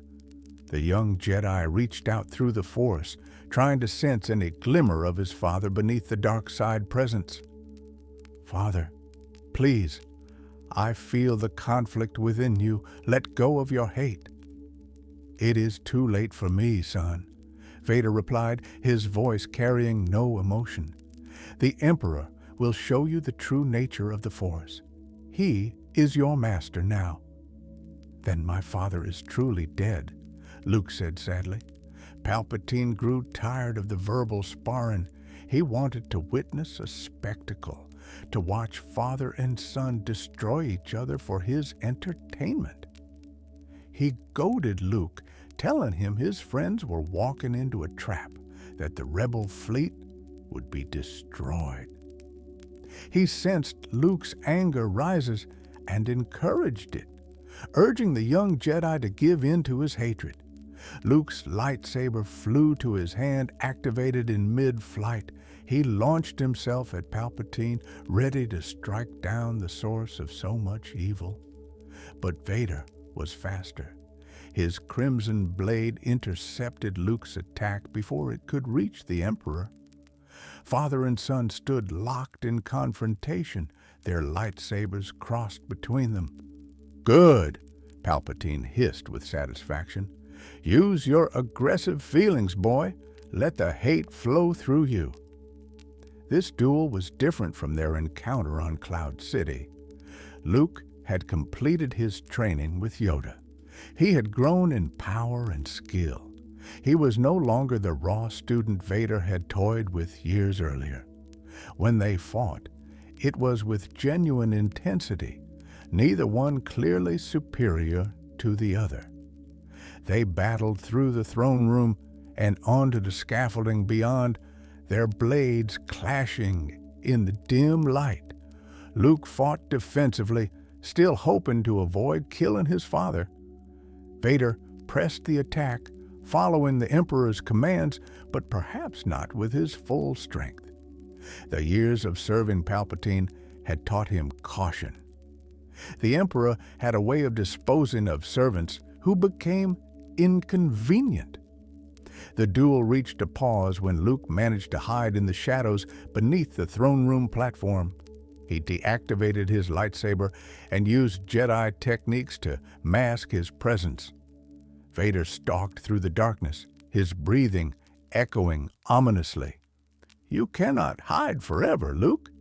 The young Jedi reached out through the Force, trying to sense any glimmer of his father beneath the dark side presence. "Father, please, I feel the conflict within you. Let go of your hate." "It is too late for me, son," Vader replied, his voice carrying no emotion. "The Emperor will show you the true nature of the Force. He is your master now." "Then my father is truly dead," Luke said sadly. Palpatine grew tired of the verbal sparring. He wanted to witness a spectacle, to watch father and son destroy each other for his entertainment. He goaded Luke, telling him his friends were walking into a trap, that the rebel fleet would be destroyed. He sensed Luke's anger rises and encouraged it, urging the young Jedi to give in to his hatred. Luke's lightsaber flew to his hand, activated in mid-flight. He launched himself at Palpatine, ready to strike down the source of so much evil. But Vader was faster. His crimson blade intercepted Luke's attack before it could reach the Emperor. Father and son stood locked in confrontation, their lightsabers crossed between them. "Good," Palpatine hissed with satisfaction. "Use your aggressive feelings, boy. Let the hate flow through you." This duel was different from their encounter on Cloud City. Luke had completed his training with Yoda. He had grown in power and skill. He was no longer the raw student Vader had toyed with years earlier. When they fought, it was with genuine intensity, neither one clearly superior to the other. They battled through the throne room and onto the scaffolding beyond, their blades clashing in the dim light. Luke fought defensively, still hoping to avoid killing his father. Vader pressed the attack, following the Emperor's commands, but perhaps not with his full strength. The years of serving Palpatine had taught him caution. The Emperor had a way of disposing of servants who became inconvenient. The duel reached a pause when Luke managed to hide in the shadows beneath the throne room platform. He deactivated his lightsaber and used Jedi techniques to mask his presence. Vader stalked through the darkness, his breathing echoing ominously. "You cannot hide forever, Luke."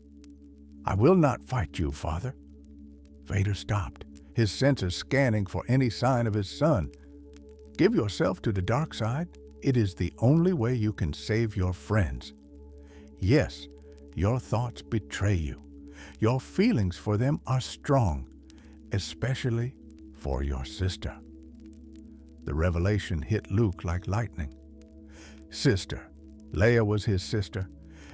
"I will not fight you, Father." Vader stopped, his senses scanning for any sign of his son. "Give yourself to the dark side. It is the only way you can save your friends. Yes, your thoughts betray you. Your feelings for them are strong, especially for your sister." The revelation hit Luke like lightning. Sister. Leia was his sister.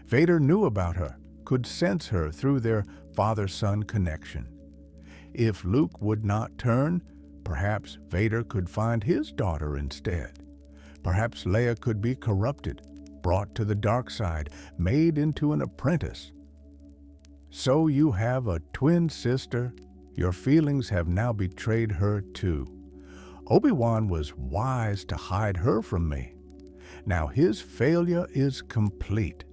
Vader knew about her, could sense her through their father-son connection. If Luke would not turn, perhaps Vader could find his daughter instead. Perhaps Leia could be corrupted, brought to the dark side, made into an apprentice. So you have a twin sister. Your feelings have now betrayed her too. Obi-Wan was wise to hide her from me. Now his failure is complete.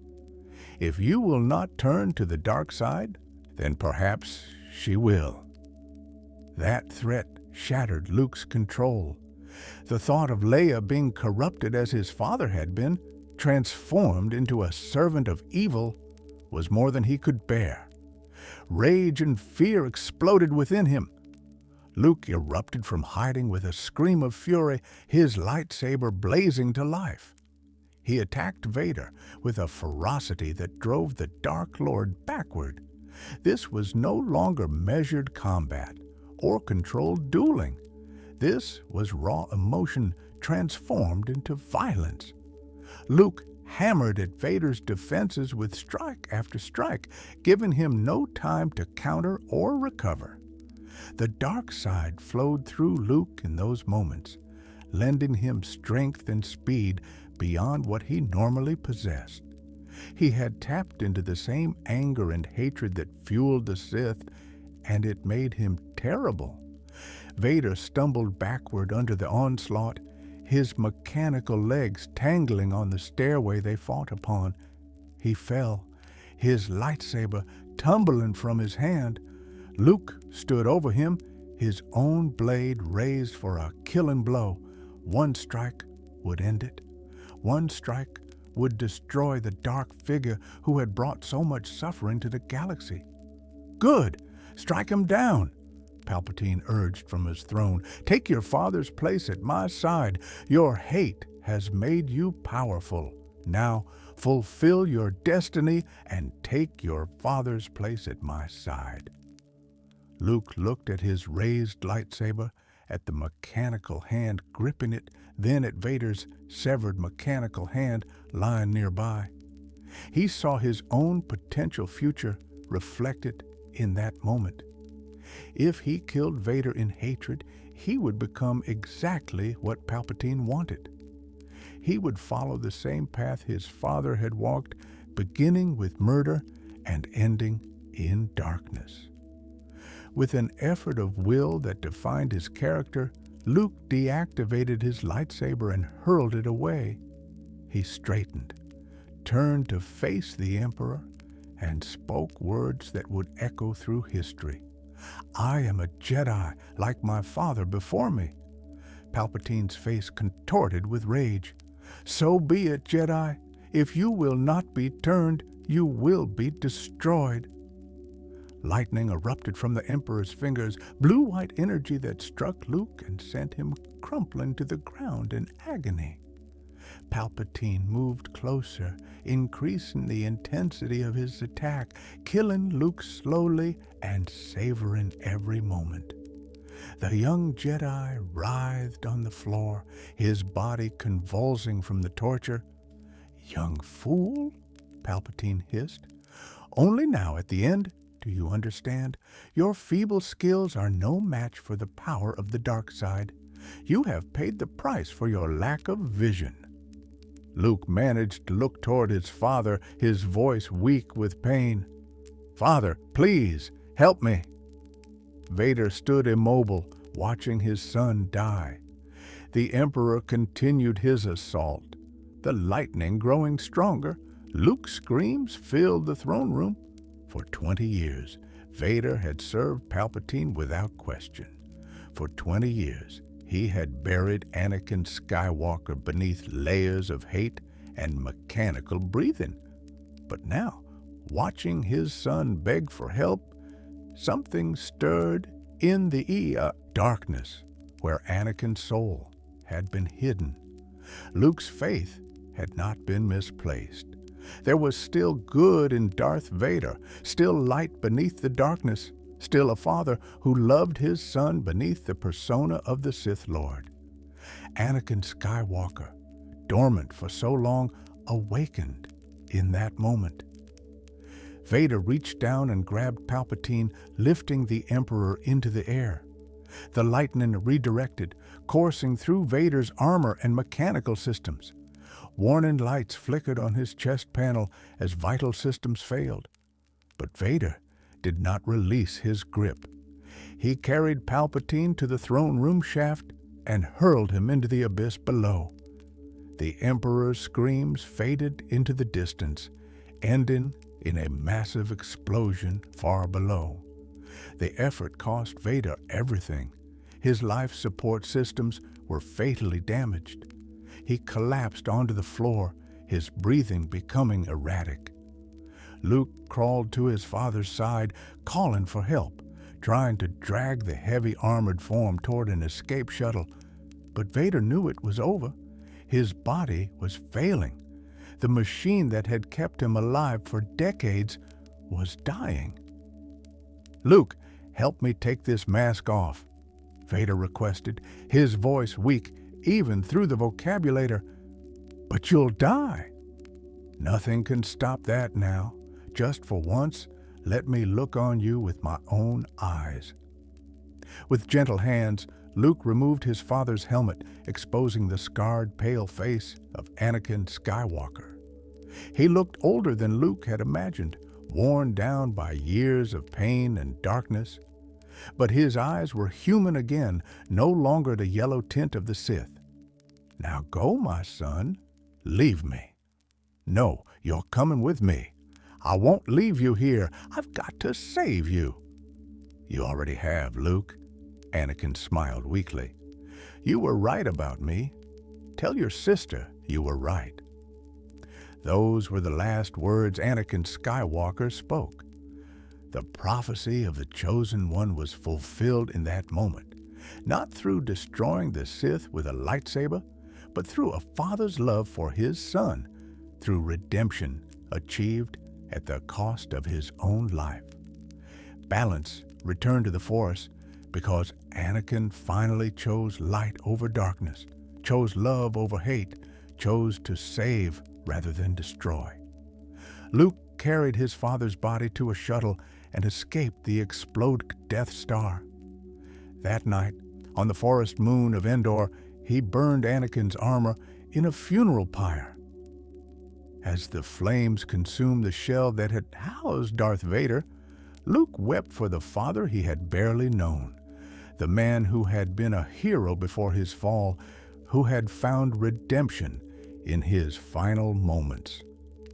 If you will not turn to the dark side, then perhaps she will. That threat shattered Luke's control. The thought of Leia being corrupted as his father had been, transformed into a servant of evil, was more than he could bear. Rage and fear exploded within him. Luke erupted from hiding with a scream of fury, his lightsaber blazing to life. He attacked Vader with a ferocity that drove the Dark Lord backward. This was no longer measured combat or controlled dueling. This was raw emotion transformed into violence. Luke hammered at Vader's defenses with strike after strike, giving him no time to counter or recover. The dark side flowed through Luke in those moments, lending him strength and speed beyond what he normally possessed. He had tapped into the same anger and hatred that fueled the Sith, and it made him terrible. Vader stumbled backward under the onslaught, his mechanical legs tangling on the stairway they fought upon. He fell, his lightsaber tumbling from his hand. Luke stood over him, his own blade raised for a killing blow. One strike would end it. One strike would destroy the dark figure who had brought so much suffering to the galaxy. "Good! Strike him down!" Palpatine urged from his throne. "Take your father's place at my side. Your hate has made you powerful. Now fulfill your destiny and take your father's place at my side." Luke looked at his raised lightsaber, at the mechanical hand gripping it, then at Vader's severed mechanical hand lying nearby. He saw his own potential future reflected in that moment. If he killed Vader in hatred, he would become exactly what Palpatine wanted. He would follow the same path his father had walked, beginning with murder and ending in darkness. With an effort of will that defined his character, Luke deactivated his lightsaber and hurled it away. He straightened, turned to face the Emperor, and spoke words that would echo through history. "I am a Jedi, like my father before me." Palpatine's face contorted with rage. "So be it, Jedi. If you will not be turned, you will be destroyed." Lightning erupted from the Emperor's fingers, blue-white energy that struck Luke and sent him crumpling to the ground in agony. Palpatine moved closer, increasing the intensity of his attack, killing Luke slowly and savoring every moment. The young Jedi writhed on the floor, his body convulsing from the torture. "Young fool," Palpatine hissed. "Only now, at the end, do you understand? Your feeble skills are no match for the power of the dark side. You have paid the price for your lack of vision." Luke managed to look toward his father, his voice weak with pain. "Father, please, help me." Vader stood immobile, watching his son die. The Emperor continued his assault. The lightning growing stronger, Luke's screams filled the throne room. For 20 years, Vader had served Palpatine without question. For 20 years, he had buried Anakin Skywalker beneath layers of hate and mechanical breathing. But now, watching his son beg for help, something stirred in the darkness where Anakin's soul had been hidden. Luke's faith had not been misplaced. There was still good in Darth Vader, still light beneath the darkness, still a father who loved his son beneath the persona of the Sith Lord. Anakin Skywalker, dormant for so long, awakened in that moment. Vader reached down and grabbed Palpatine, lifting the Emperor into the air. The lightning redirected, coursing through Vader's armor and mechanical systems. Warning lights flickered on his chest panel as vital systems failed. But Vader did not release his grip. He carried Palpatine to the throne room shaft and hurled him into the abyss below. The Emperor's screams faded into the distance, ending in a massive explosion far below. The effort cost Vader everything. His life support systems were fatally damaged. He collapsed onto the floor, his breathing becoming erratic. Luke crawled to his father's side, calling for help, trying to drag the heavy armored form toward an escape shuttle. But Vader knew it was over. His body was failing. The machine that had kept him alive for decades was dying. "Luke, help me take this mask off," Vader requested, his voice weak even through the vocabulator. "But you'll die." "Nothing can stop that now. Just for once, let me look on you with my own eyes." With gentle hands, Luke removed his father's helmet, exposing the scarred, pale face of Anakin Skywalker. He looked older than Luke had imagined, worn down by years of pain and darkness. But his eyes were human again, no longer the yellow tint of the Sith. "Now go, my son. Leave me." "No, you're coming with me. I won't leave you here. I've got to save you." "You already have, Luke." Anakin smiled weakly. "You were right about me. Tell your sister you were right." Those were the last words Anakin Skywalker spoke. The prophecy of the Chosen One was fulfilled in that moment, not through destroying the Sith with a lightsaber, but through a father's love for his son, through redemption achieved at the cost of his own life. Balance returned to the Force because Anakin finally chose light over darkness, chose love over hate, chose to save rather than destroy. Luke carried his father's body to a shuttle and escaped the exploded Death Star. That night, on the forest moon of Endor, he burned Anakin's armor in a funeral pyre. As the flames consumed the shell that had housed Darth Vader, Luke wept for the father he had barely known, the man who had been a hero before his fall, who had found redemption in his final moments.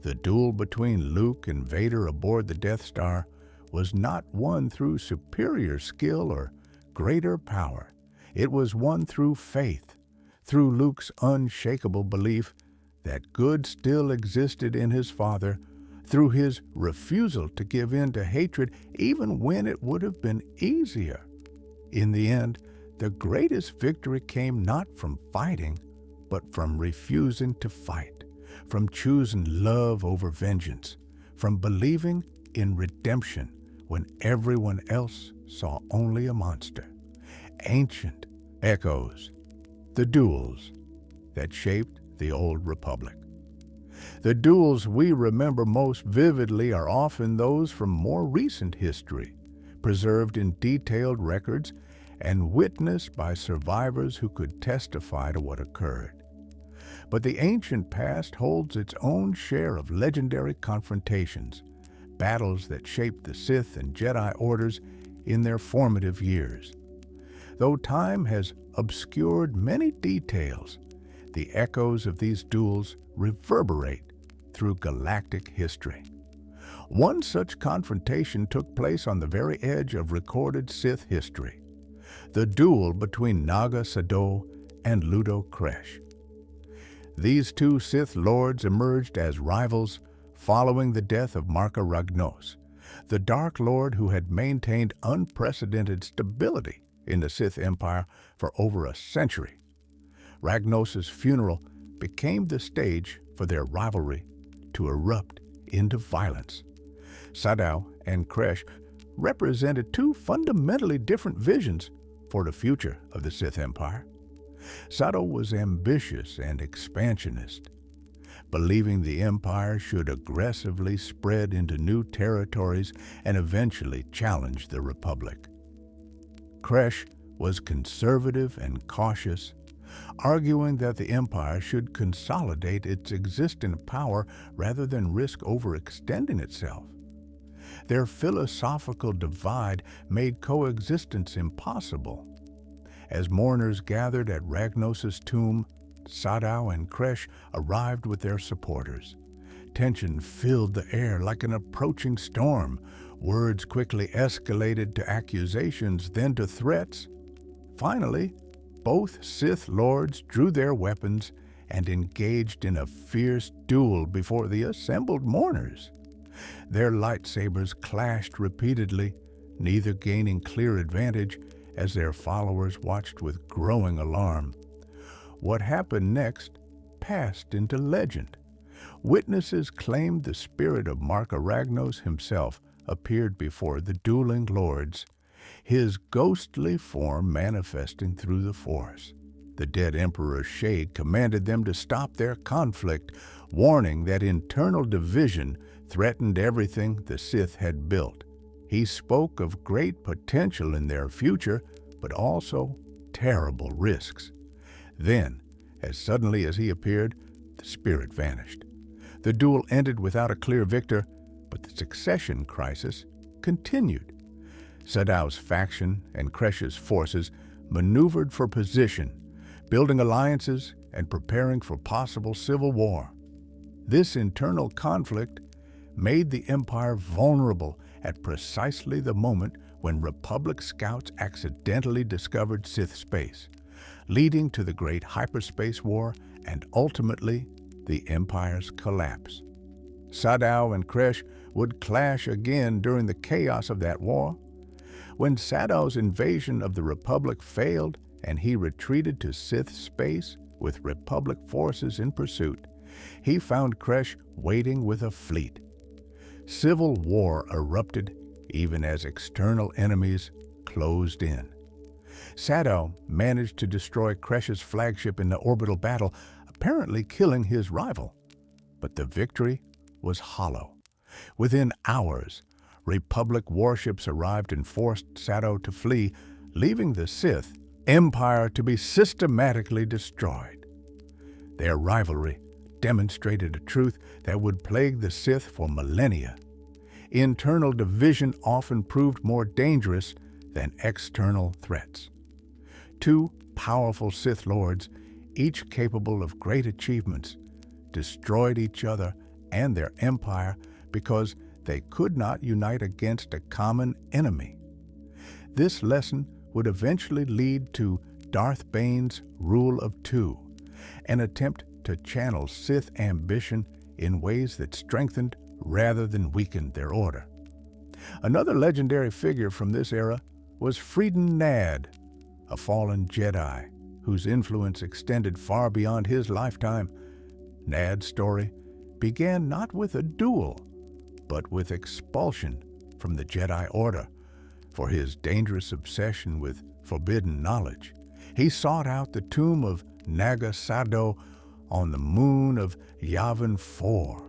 The duel between Luke and Vader aboard the Death Star was not won through superior skill or greater power. It was won through faith, through Luke's unshakable belief that good still existed in his father, through his refusal to give in to hatred even when it would have been easier. In the end, the greatest victory came not from fighting, but from refusing to fight, from choosing love over vengeance, from believing in redemption when everyone else saw only a monster. Ancient echoes, the duels that shaped the old republic. The duels we remember most vividly are often those from more recent history, preserved in detailed records and witnessed by survivors who could testify to what occurred. But the ancient past holds its own share of legendary confrontations, battles that shaped the Sith and Jedi orders in their formative years. Though time has obscured many details, the echoes of these duels reverberate through galactic history. One such confrontation took place on the very edge of recorded Sith history, the duel between Naga Sadow and Ludo Kresh. These two Sith lords emerged as rivals following the death of Marka Ragnos, the Dark Lord who had maintained unprecedented stability in the Sith Empire for over a century. Ragnos' funeral became the stage for their rivalry to erupt into violence. Sadow and Kresh represented two fundamentally different visions for the future of the Sith Empire. Sadow was ambitious and expansionist, believing the Empire should aggressively spread into new territories and eventually challenge the Republic. Kresh was conservative and cautious, arguing that the Empire should consolidate its existing power rather than risk overextending itself. Their philosophical divide made coexistence impossible. As mourners gathered at Ragnos' tomb, Sadow and Kresh arrived with their supporters. Tension filled the air like an approaching storm. Words quickly escalated to accusations, then to threats. Finally, both Sith lords drew their weapons and engaged in a fierce duel before the assembled mourners. Their lightsabers clashed repeatedly, neither gaining clear advantage as their followers watched with growing alarm. What happened next passed into legend. Witnesses claimed the spirit of Mark Aragnos himself appeared before the dueling lords, his ghostly form manifesting through the Force. The dead Emperor's shade commanded them to stop their conflict, warning that internal division threatened everything the Sith had built. He spoke of great potential in their future, but also terrible risks. Then, as suddenly as he appeared, the spirit vanished. The duel ended without a clear victor, but the succession crisis continued. Sadow's faction and Kresh's forces maneuvered for position, building alliances and preparing for possible civil war. This internal conflict made the Empire vulnerable at precisely the moment when Republic scouts accidentally discovered Sith space, leading to the Great Hyperspace War and ultimately the Empire's collapse. Sadow and Kresh would clash again during the chaos of that war. When Sadow's invasion of the Republic failed and he retreated to Sith space with Republic forces in pursuit, he found Kresh waiting with a fleet. Civil war erupted even as external enemies closed in. Sadow managed to destroy Kresh's flagship in the orbital battle, apparently killing his rival. But the victory was hollow. Within hours, Republic warships arrived and forced Sadow to flee, leaving the Sith Empire to be systematically destroyed. Their rivalry demonstrated a truth that would plague the Sith for millennia. Internal division often proved more dangerous than external threats. Two powerful Sith lords, each capable of great achievements, destroyed each other and their empire because they could not unite against a common enemy. This lesson would eventually lead to Darth Bane's Rule of Two, an attempt to channel Sith ambition in ways that strengthened rather than weakened their order. Another legendary figure from this era was Freeden Nad, a fallen Jedi whose influence extended far beyond his lifetime. Nad's story began not with a duel, but with expulsion from the Jedi Order. For his dangerous obsession with forbidden knowledge, he sought out the tomb of Naga Sadow on the moon of Yavin IV,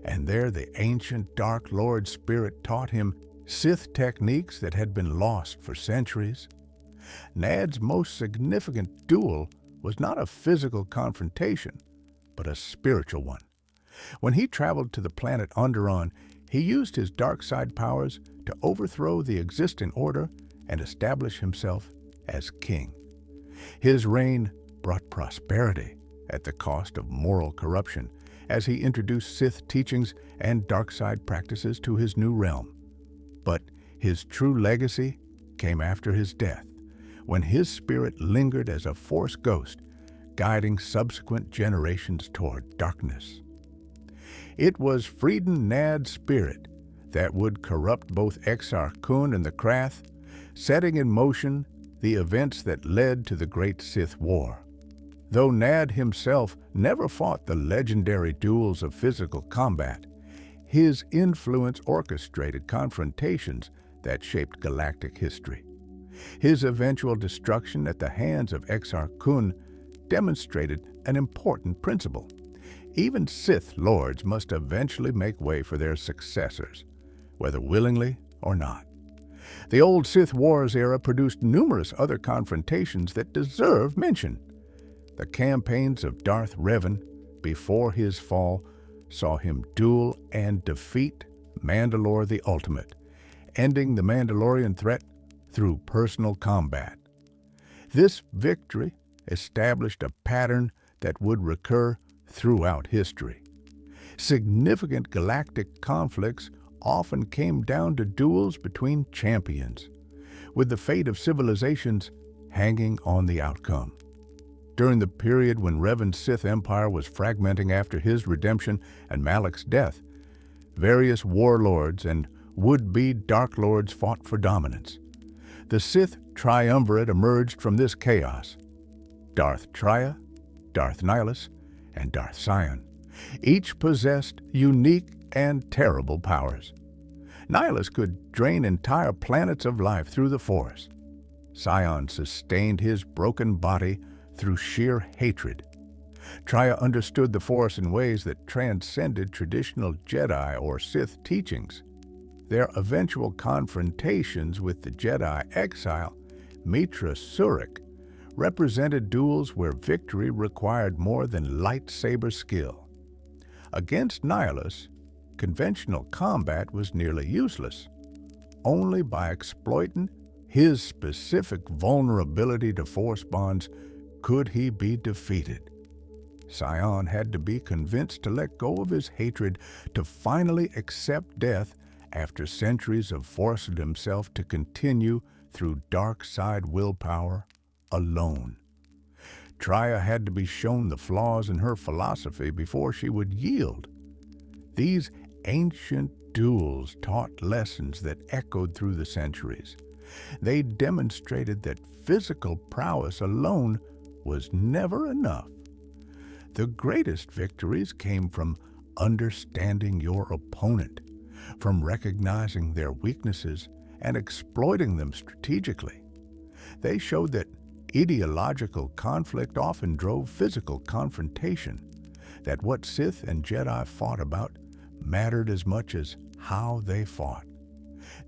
and there the ancient Dark Lord spirit taught him Sith techniques that had been lost for centuries. Nad's most significant duel was not a physical confrontation, but a spiritual one. When he traveled to the planet Onderon, he used his dark side powers to overthrow the existing order and establish himself as king. His reign brought prosperity at the cost of moral corruption as he introduced Sith teachings and dark side practices to his new realm. But his true legacy came after his death, when his spirit lingered as a Force ghost, guiding subsequent generations toward darkness. It was Freeden Nad's spirit that would corrupt both Exar Kun and the Krath, setting in motion the events that led to the Great Sith War. Though Nad himself never fought the legendary duels of physical combat, his influence orchestrated confrontations that shaped galactic history. His eventual destruction at the hands of Exar Kun demonstrated an important principle. Even Sith lords must eventually make way for their successors, whether willingly or not. The old Sith Wars era produced numerous other confrontations that deserve mention. The campaigns of Darth Revan before his fall saw him duel and defeat Mandalore the Ultimate, ending the Mandalorian threat through personal combat. This victory established a pattern that would recur throughout history. Significant galactic conflicts often came down to duels between champions, with the fate of civilizations hanging on the outcome. During the period when Revan's Sith Empire was fragmenting after his redemption and Malak's death, various warlords and would-be Dark Lords fought for dominance. The Sith triumvirate emerged from this chaos: Darth Traya, Darth Nihilus, and Darth Sion, Each possessed unique and terrible powers. Nihilus could drain entire planets of life through the Force. Sion sustained his broken body through sheer hatred. Traya understood the Force in ways that transcended traditional Jedi or Sith teachings. Their eventual confrontations with the Jedi exile, Mitra Surik, represented duels where victory required more than lightsaber skill. Against Nihilus, conventional combat was nearly useless. Only by exploiting his specific vulnerability to Force bonds could he be defeated. Sion had to be convinced to let go of his hatred to finally accept death after centuries of forcing himself to continue through dark side willpower alone. Traya had to be shown the flaws in her philosophy before she would yield. These ancient duels taught lessons that echoed through the centuries. They demonstrated that physical prowess alone was never enough. The greatest victories came from understanding your opponent, from recognizing their weaknesses and exploiting them strategically. They showed that ideological conflict often drove physical confrontation, that what Sith and Jedi fought about mattered as much as how they fought.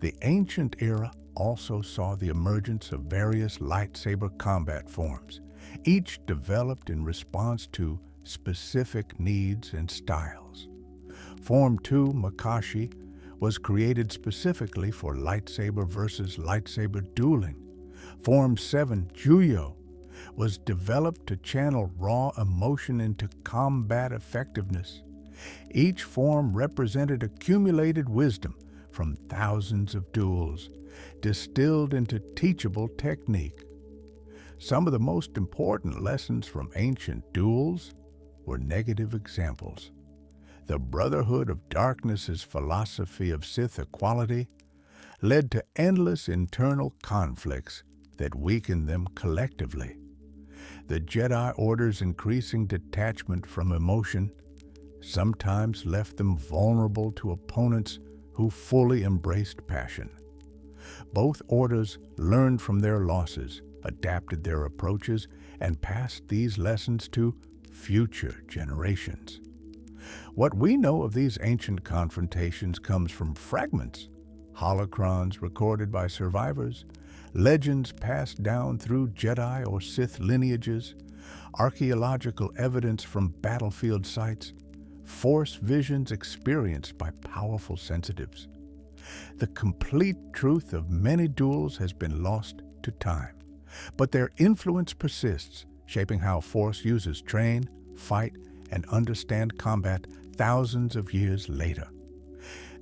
The ancient era also saw the emergence of various lightsaber combat forms, each developed in response to specific needs and styles. Form 2, Makashi, was created specifically for lightsaber versus lightsaber dueling. Form 7, Juyo, was developed to channel raw emotion into combat effectiveness. Each form represented accumulated wisdom from thousands of duels, distilled into teachable technique. Some of the most important lessons from ancient duels were negative examples. The Brotherhood of Darkness's philosophy of Sith equality led to endless internal conflicts that weakened them collectively. The Jedi Order's increasing detachment from emotion sometimes left them vulnerable to opponents who fully embraced passion. Both orders learned from their losses, adapted their approaches, and passed these lessons to future generations. What we know of these ancient confrontations comes from fragments, holocrons recorded by survivors, legends passed down through Jedi or Sith lineages, archaeological evidence from battlefield sites, Force visions experienced by powerful sensitives. The complete truth of many duels has been lost to time, but their influence persists, shaping how Force users train, fight, and understand combat thousands of years later.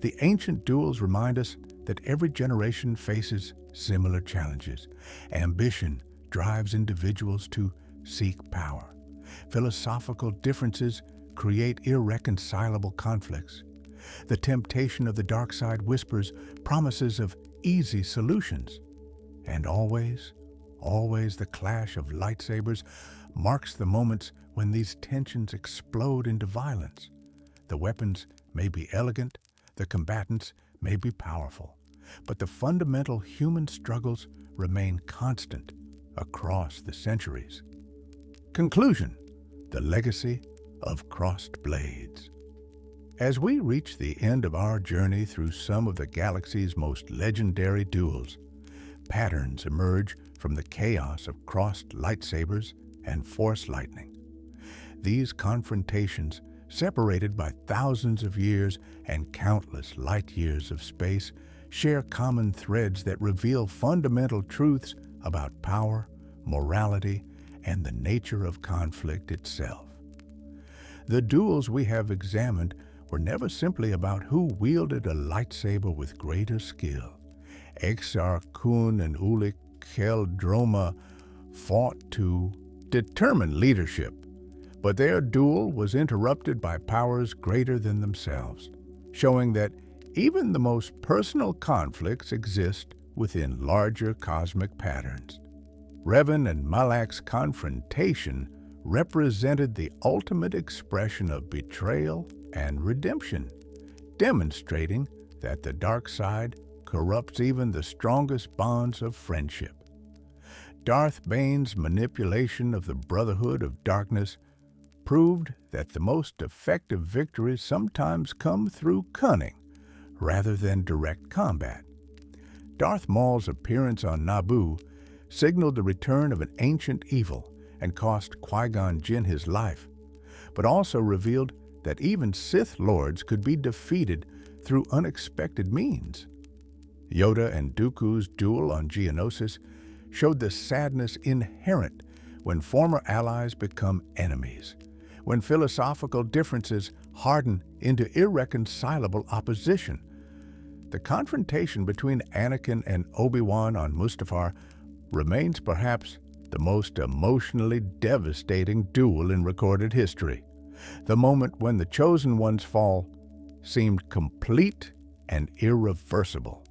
The ancient duels remind us that every generation faces similar challenges. Ambition drives individuals to seek power. Philosophical differences create irreconcilable conflicts. The temptation of the dark side whispers promises of easy solutions. And always the clash of lightsabers marks the moments when these tensions explode into violence. The weapons may be elegant, the combatants may be powerful, but the fundamental human struggles remain constant across the centuries. Conclusion: the legacy of crossed blades. As we reach the end of our journey through some of the galaxy's most legendary duels, patterns emerge from the chaos of crossed lightsabers and Force lightning. These confrontations, separated by thousands of years and countless light years of space, share common threads that reveal fundamental truths about power, morality, and the nature of conflict itself. The duels we have examined were never simply about who wielded a lightsaber with greater skill. Exar Kun and Ulic Qel-Droma fought to determine leadership, but their duel was interrupted by powers greater than themselves, showing that even the most personal conflicts exist within larger cosmic patterns. Revan and Malak's confrontation represented the ultimate expression of betrayal and redemption, demonstrating that the dark side corrupts even the strongest bonds of friendship. Darth Bane's manipulation of the Brotherhood of Darkness proved that the most effective victories sometimes come through cunning rather than direct combat. Darth Maul's appearance on Naboo signaled the return of an ancient evil and cost Qui-Gon Jinn his life, but also revealed that even Sith Lords could be defeated through unexpected means. Yoda and Dooku's duel on Geonosis showed the sadness inherent when former allies become enemies, when philosophical differences harden into irreconcilable opposition. The confrontation between Anakin and Obi-Wan on Mustafar remains perhaps the most emotionally devastating duel in recorded history. The moment when the Chosen One's fall seemed complete and irreversible.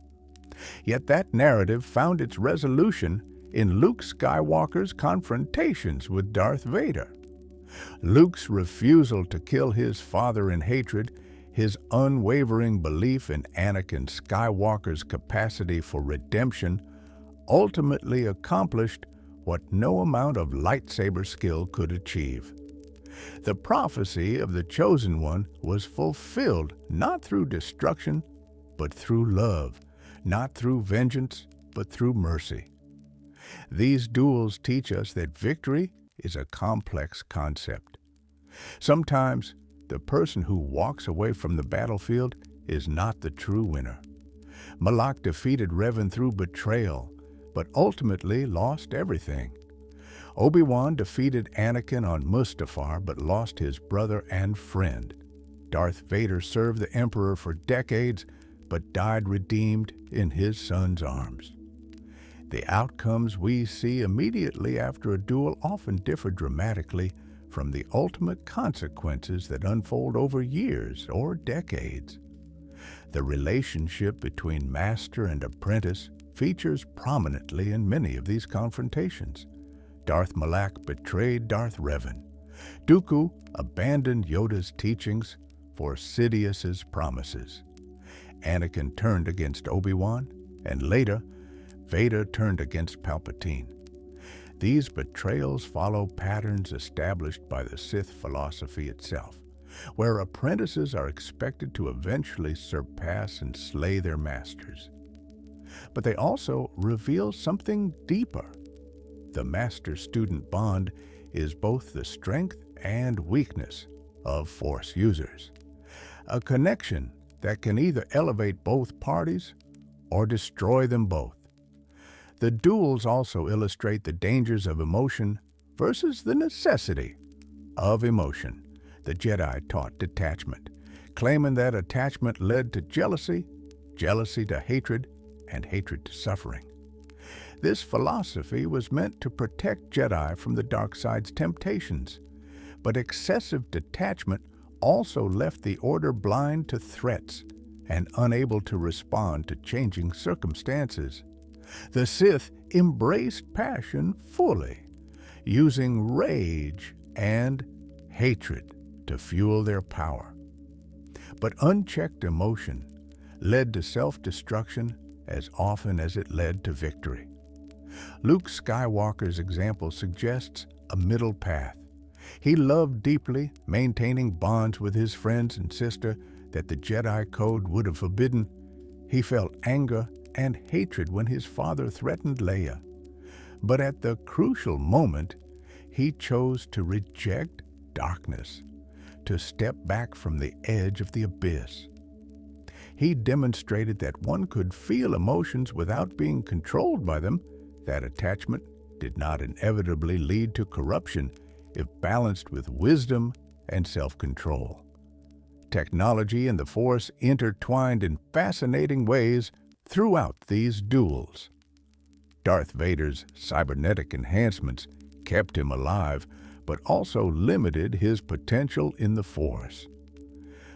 Yet that narrative found its resolution in Luke Skywalker's confrontations with Darth Vader. Luke's refusal to kill his father in hatred, his unwavering belief in Anakin Skywalker's capacity for redemption, ultimately accomplished what no amount of lightsaber skill could achieve. The prophecy of the Chosen One was fulfilled not through destruction, but through love, not through vengeance, but through mercy. These duels teach us that victory is a complex concept. Sometimes, the person who walks away from the battlefield is not the true winner. Malak defeated Revan through betrayal, but ultimately lost everything. Obi-Wan defeated Anakin on Mustafar, but lost his brother and friend. Darth Vader served the Emperor for decades, but died redeemed in his son's arms. The outcomes we see immediately after a duel often differ dramatically from the ultimate consequences that unfold over years or decades. The relationship between master and apprentice features prominently in many of these confrontations. Darth Malak betrayed Darth Revan. Dooku abandoned Yoda's teachings for Sidious's promises. Anakin turned against Obi-Wan, and later, Vader turned against Palpatine. These betrayals follow patterns established by the Sith philosophy itself, where apprentices are expected to eventually surpass and slay their masters. But they also reveal something deeper. The master-student bond is both the strength and weakness of Force users, a connection that can either elevate both parties or destroy them both. The duels also illustrate the dangers of emotion versus the necessity of emotion. The Jedi taught detachment, claiming that attachment led to jealousy, jealousy to hatred, and hatred to suffering. This philosophy was meant to protect Jedi from the dark side's temptations, but excessive detachment also left the Order blind to threats and unable to respond to changing circumstances. The Sith embraced passion fully, using rage and hatred to fuel their power. But unchecked emotion led to self-destruction as often as it led to victory. Luke Skywalker's example suggests a middle path. He loved deeply, maintaining bonds with his friends and sister that the Jedi Code would have forbidden. He felt anger and hatred when his father threatened Leia. But at the crucial moment, he chose to reject darkness, to step back from the edge of the abyss. He demonstrated that one could feel emotions without being controlled by them, that attachment did not inevitably lead to corruption if balanced with wisdom and self-control. Technology and the Force intertwined in fascinating ways throughout these duels. Darth Vader's cybernetic enhancements kept him alive, but also limited his potential in the Force.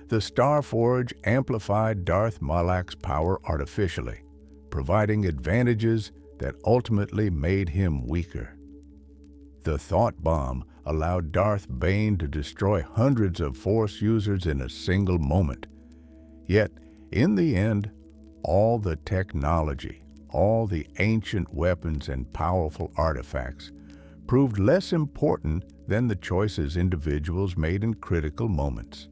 The Starforge amplified Darth Malak's power artificially, providing advantages that ultimately made him weaker. The thought bomb allowed Darth Bane to destroy hundreds of Force users in a single moment. Yet, in the end, all the technology, all the ancient weapons and powerful artifacts proved less important than the choices individuals made in critical moments.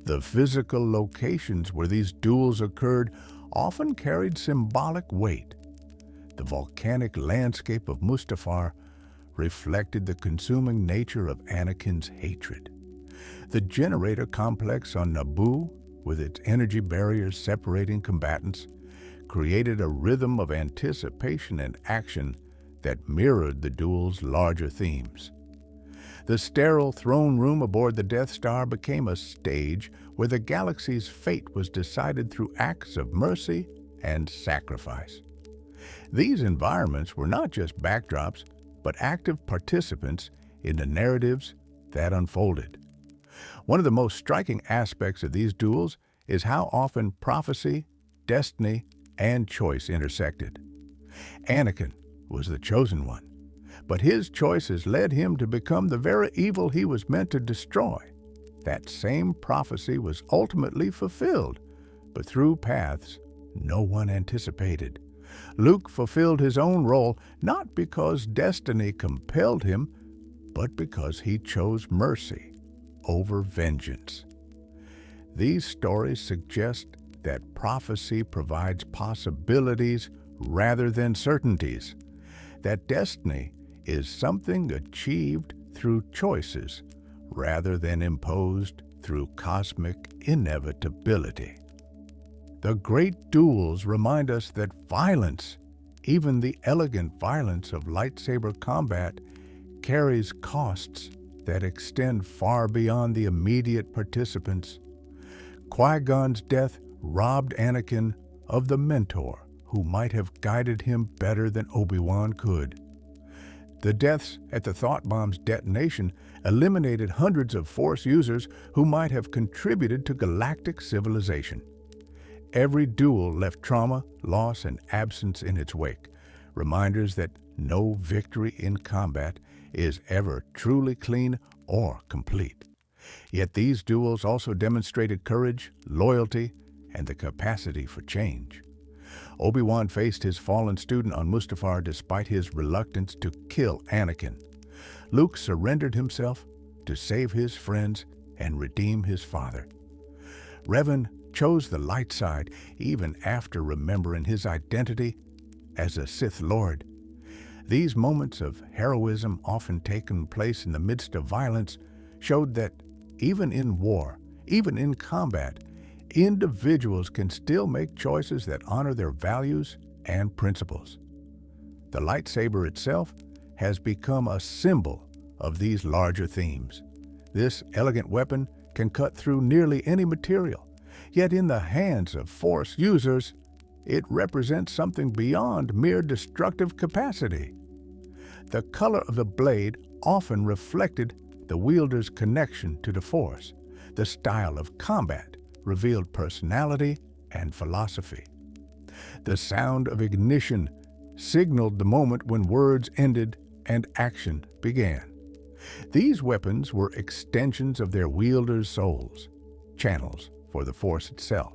The physical locations where these duels occurred often carried symbolic weight. The volcanic landscape of Mustafar reflected the consuming nature of Anakin's hatred. The generator complex on Naboo, with its energy barriers separating combatants, created a rhythm of anticipation and action that mirrored the duel's larger themes. The sterile throne room aboard the Death Star became a stage where the galaxy's fate was decided through acts of mercy and sacrifice. These environments were not just backdrops, but active participants in the narratives that unfolded. One of the most striking aspects of these duels is how often prophecy, destiny, and choice intersected. Anakin was the chosen one, but his choices led him to become the very evil he was meant to destroy. That same prophecy was ultimately fulfilled, but through paths no one anticipated. Luke fulfilled his own role not because destiny compelled him, but because he chose mercy over vengeance. These stories suggest that prophecy provides possibilities rather than certainties, that destiny is something achieved through choices rather than imposed through cosmic inevitability. The great duels remind us that violence, even the elegant violence of lightsaber combat, carries costs that extend far beyond the immediate participants. Qui-Gon's death robbed Anakin of the mentor who might have guided him better than Obi-Wan could. The deaths at the thought bomb's detonation eliminated hundreds of Force users who might have contributed to galactic civilization. Every duel left trauma, loss, and absence in its wake, reminders that no victory in combat is ever truly clean or complete. Yet these duels also demonstrated courage, loyalty, and the capacity for change. Obi-Wan faced his fallen student on Mustafar despite his reluctance to kill Anakin. Luke surrendered himself to save his friends and redeem his father. Revan chose the light side even after remembering his identity as a Sith Lord. These moments of heroism, often taking place in the midst of violence, showed that even in war, even in combat, individuals can still make choices that honor their values and principles. The lightsaber itself has become a symbol of these larger themes. This elegant weapon can cut through nearly any material, yet in the hands of Force users, it represents something beyond mere destructive capacity. The color of the blade often reflected the wielder's connection to the Force. The style of combat revealed personality and philosophy. The sound of ignition signaled the moment when words ended and action began. These weapons were extensions of their wielders' souls, channels for the Force itself.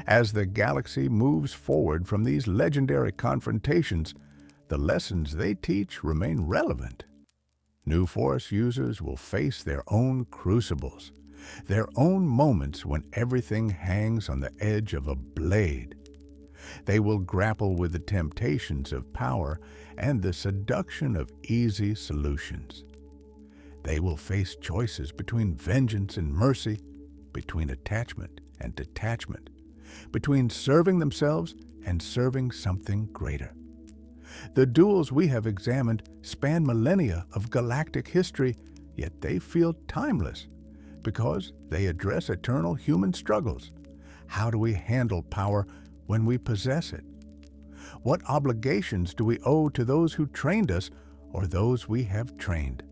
As the galaxy moves forward from these legendary confrontations, the lessons they teach remain relevant. New Force users will face their own crucibles, their own moments when everything hangs on the edge of a blade. They will grapple with the temptations of power and the seduction of easy solutions. They will face choices between vengeance and mercy, between attachment and detachment, between serving themselves and serving something greater. The duels we have examined span millennia of galactic history, yet they feel timeless because they address eternal human struggles. How do we handle power when we possess it? What obligations do we owe to those who trained us or those we have trained?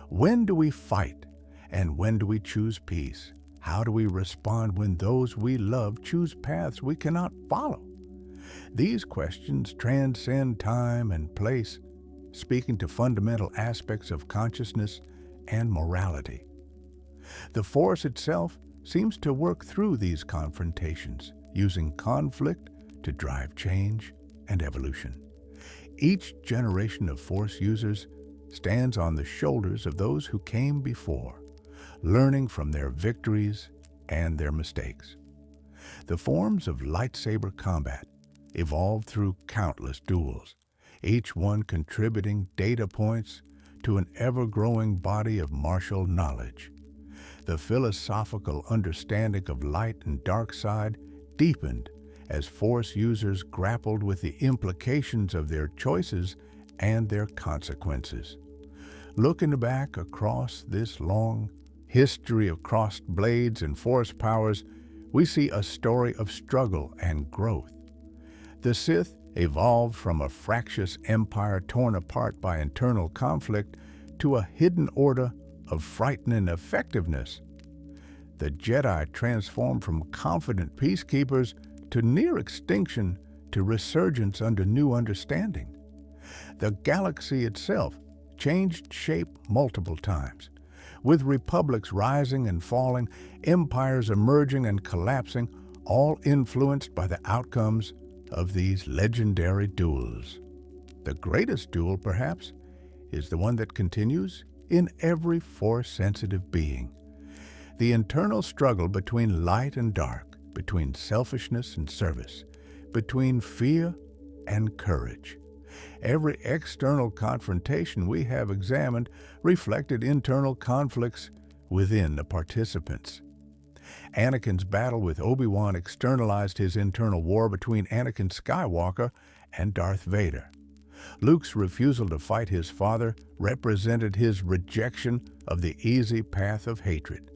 When do we fight and when do we choose peace? How do we respond when those we love choose paths we cannot follow? These questions transcend time and place. speaking to fundamental aspects of consciousness and morality. The Force itself seems to work through these confrontations, using conflict to drive change and evolution. Each generation of Force users stands on the shoulders of those who came before, learning from their victories and their mistakes. The forms of lightsaber combat evolved through countless duels, each one contributing data points to an ever-growing body of martial knowledge. The philosophical understanding of light and dark side deepened as Force users grappled with the implications of their choices and their consequences. Looking back across this long history of crossed blades and Force powers, we see a story of struggle and growth. The Sith evolved from a fractious empire torn apart by internal conflict to a hidden order of frightening effectiveness. The Jedi transformed from confident peacekeepers to near extinction to resurgence under new understanding. The galaxy itself changed shape multiple times, with republics rising and falling, empires emerging and collapsing, all influenced by the outcomes of these legendary duels. The greatest duel, perhaps, is the one that continues in every Force-sensitive being. The internal struggle between light and dark, between selfishness and service, between fear and courage. Every external confrontation we have examined reflected internal conflicts within the participants. Anakin's battle with Obi-Wan externalized his internal war between Anakin Skywalker and Darth Vader. Luke's refusal to fight his father represented his rejection of the easy path of hatred.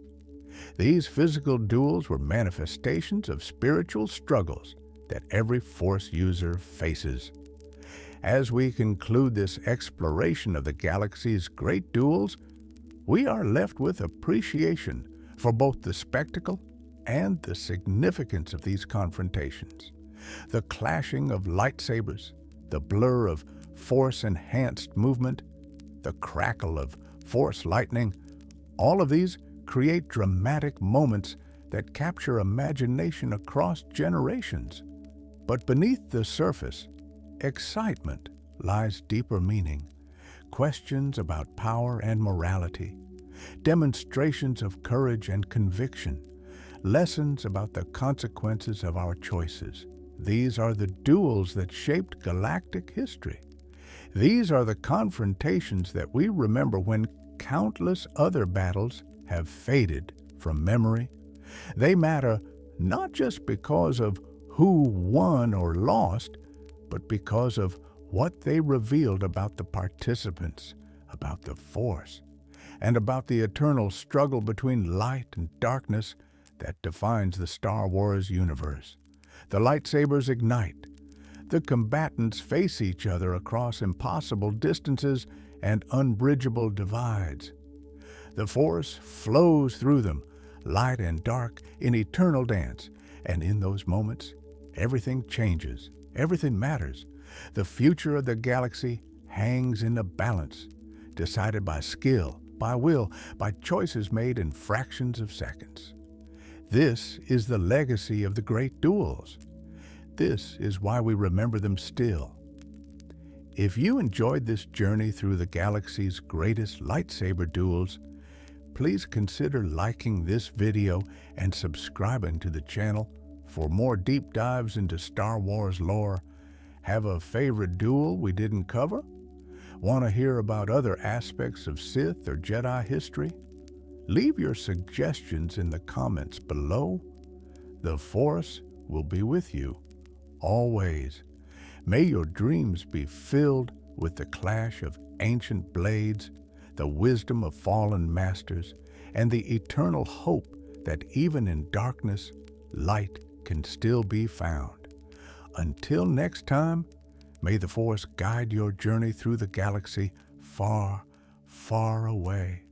These physical duels were manifestations of spiritual struggles that every Force user faces. As we conclude this exploration of the galaxy's great duels, we are left with appreciation for both the spectacle and the significance of these confrontations. The clashing of lightsabers, the blur of Force-enhanced movement, the crackle of Force lightning, all of these create dramatic moments that capture imagination across generations. But beneath the surface, excitement lies deeper meaning, questions about power and morality, demonstrations of courage and conviction, lessons about the consequences of our choices. These are the duels that shaped galactic history. These are the confrontations that we remember when countless other battles have faded from memory. They matter not just because of who won or lost, but because of what they revealed about the participants, about the Force, and about the eternal struggle between light and darkness that defines the Star Wars universe. The lightsabers ignite. The combatants face each other across impossible distances and unbridgeable divides. The Force flows through them, light and dark, in eternal dance, and in those moments, everything changes, everything matters. The future of the galaxy hangs in the balance, decided by skill, by will, by choices made in fractions of seconds. This is the legacy of the great duels. This is why we remember them still. If you enjoyed this journey through the galaxy's greatest lightsaber duels, please consider liking this video and subscribing to the channel for more deep dives into Star Wars lore. Have a favorite duel we didn't cover? Want to hear about other aspects of Sith or Jedi history? Leave your suggestions in the comments below. The Force will be with you always. May your dreams be filled with the clash of ancient blades, the wisdom of fallen masters, and the eternal hope that even in darkness, light can still be found. Until next time, may the Force guide your journey through the galaxy far, far away.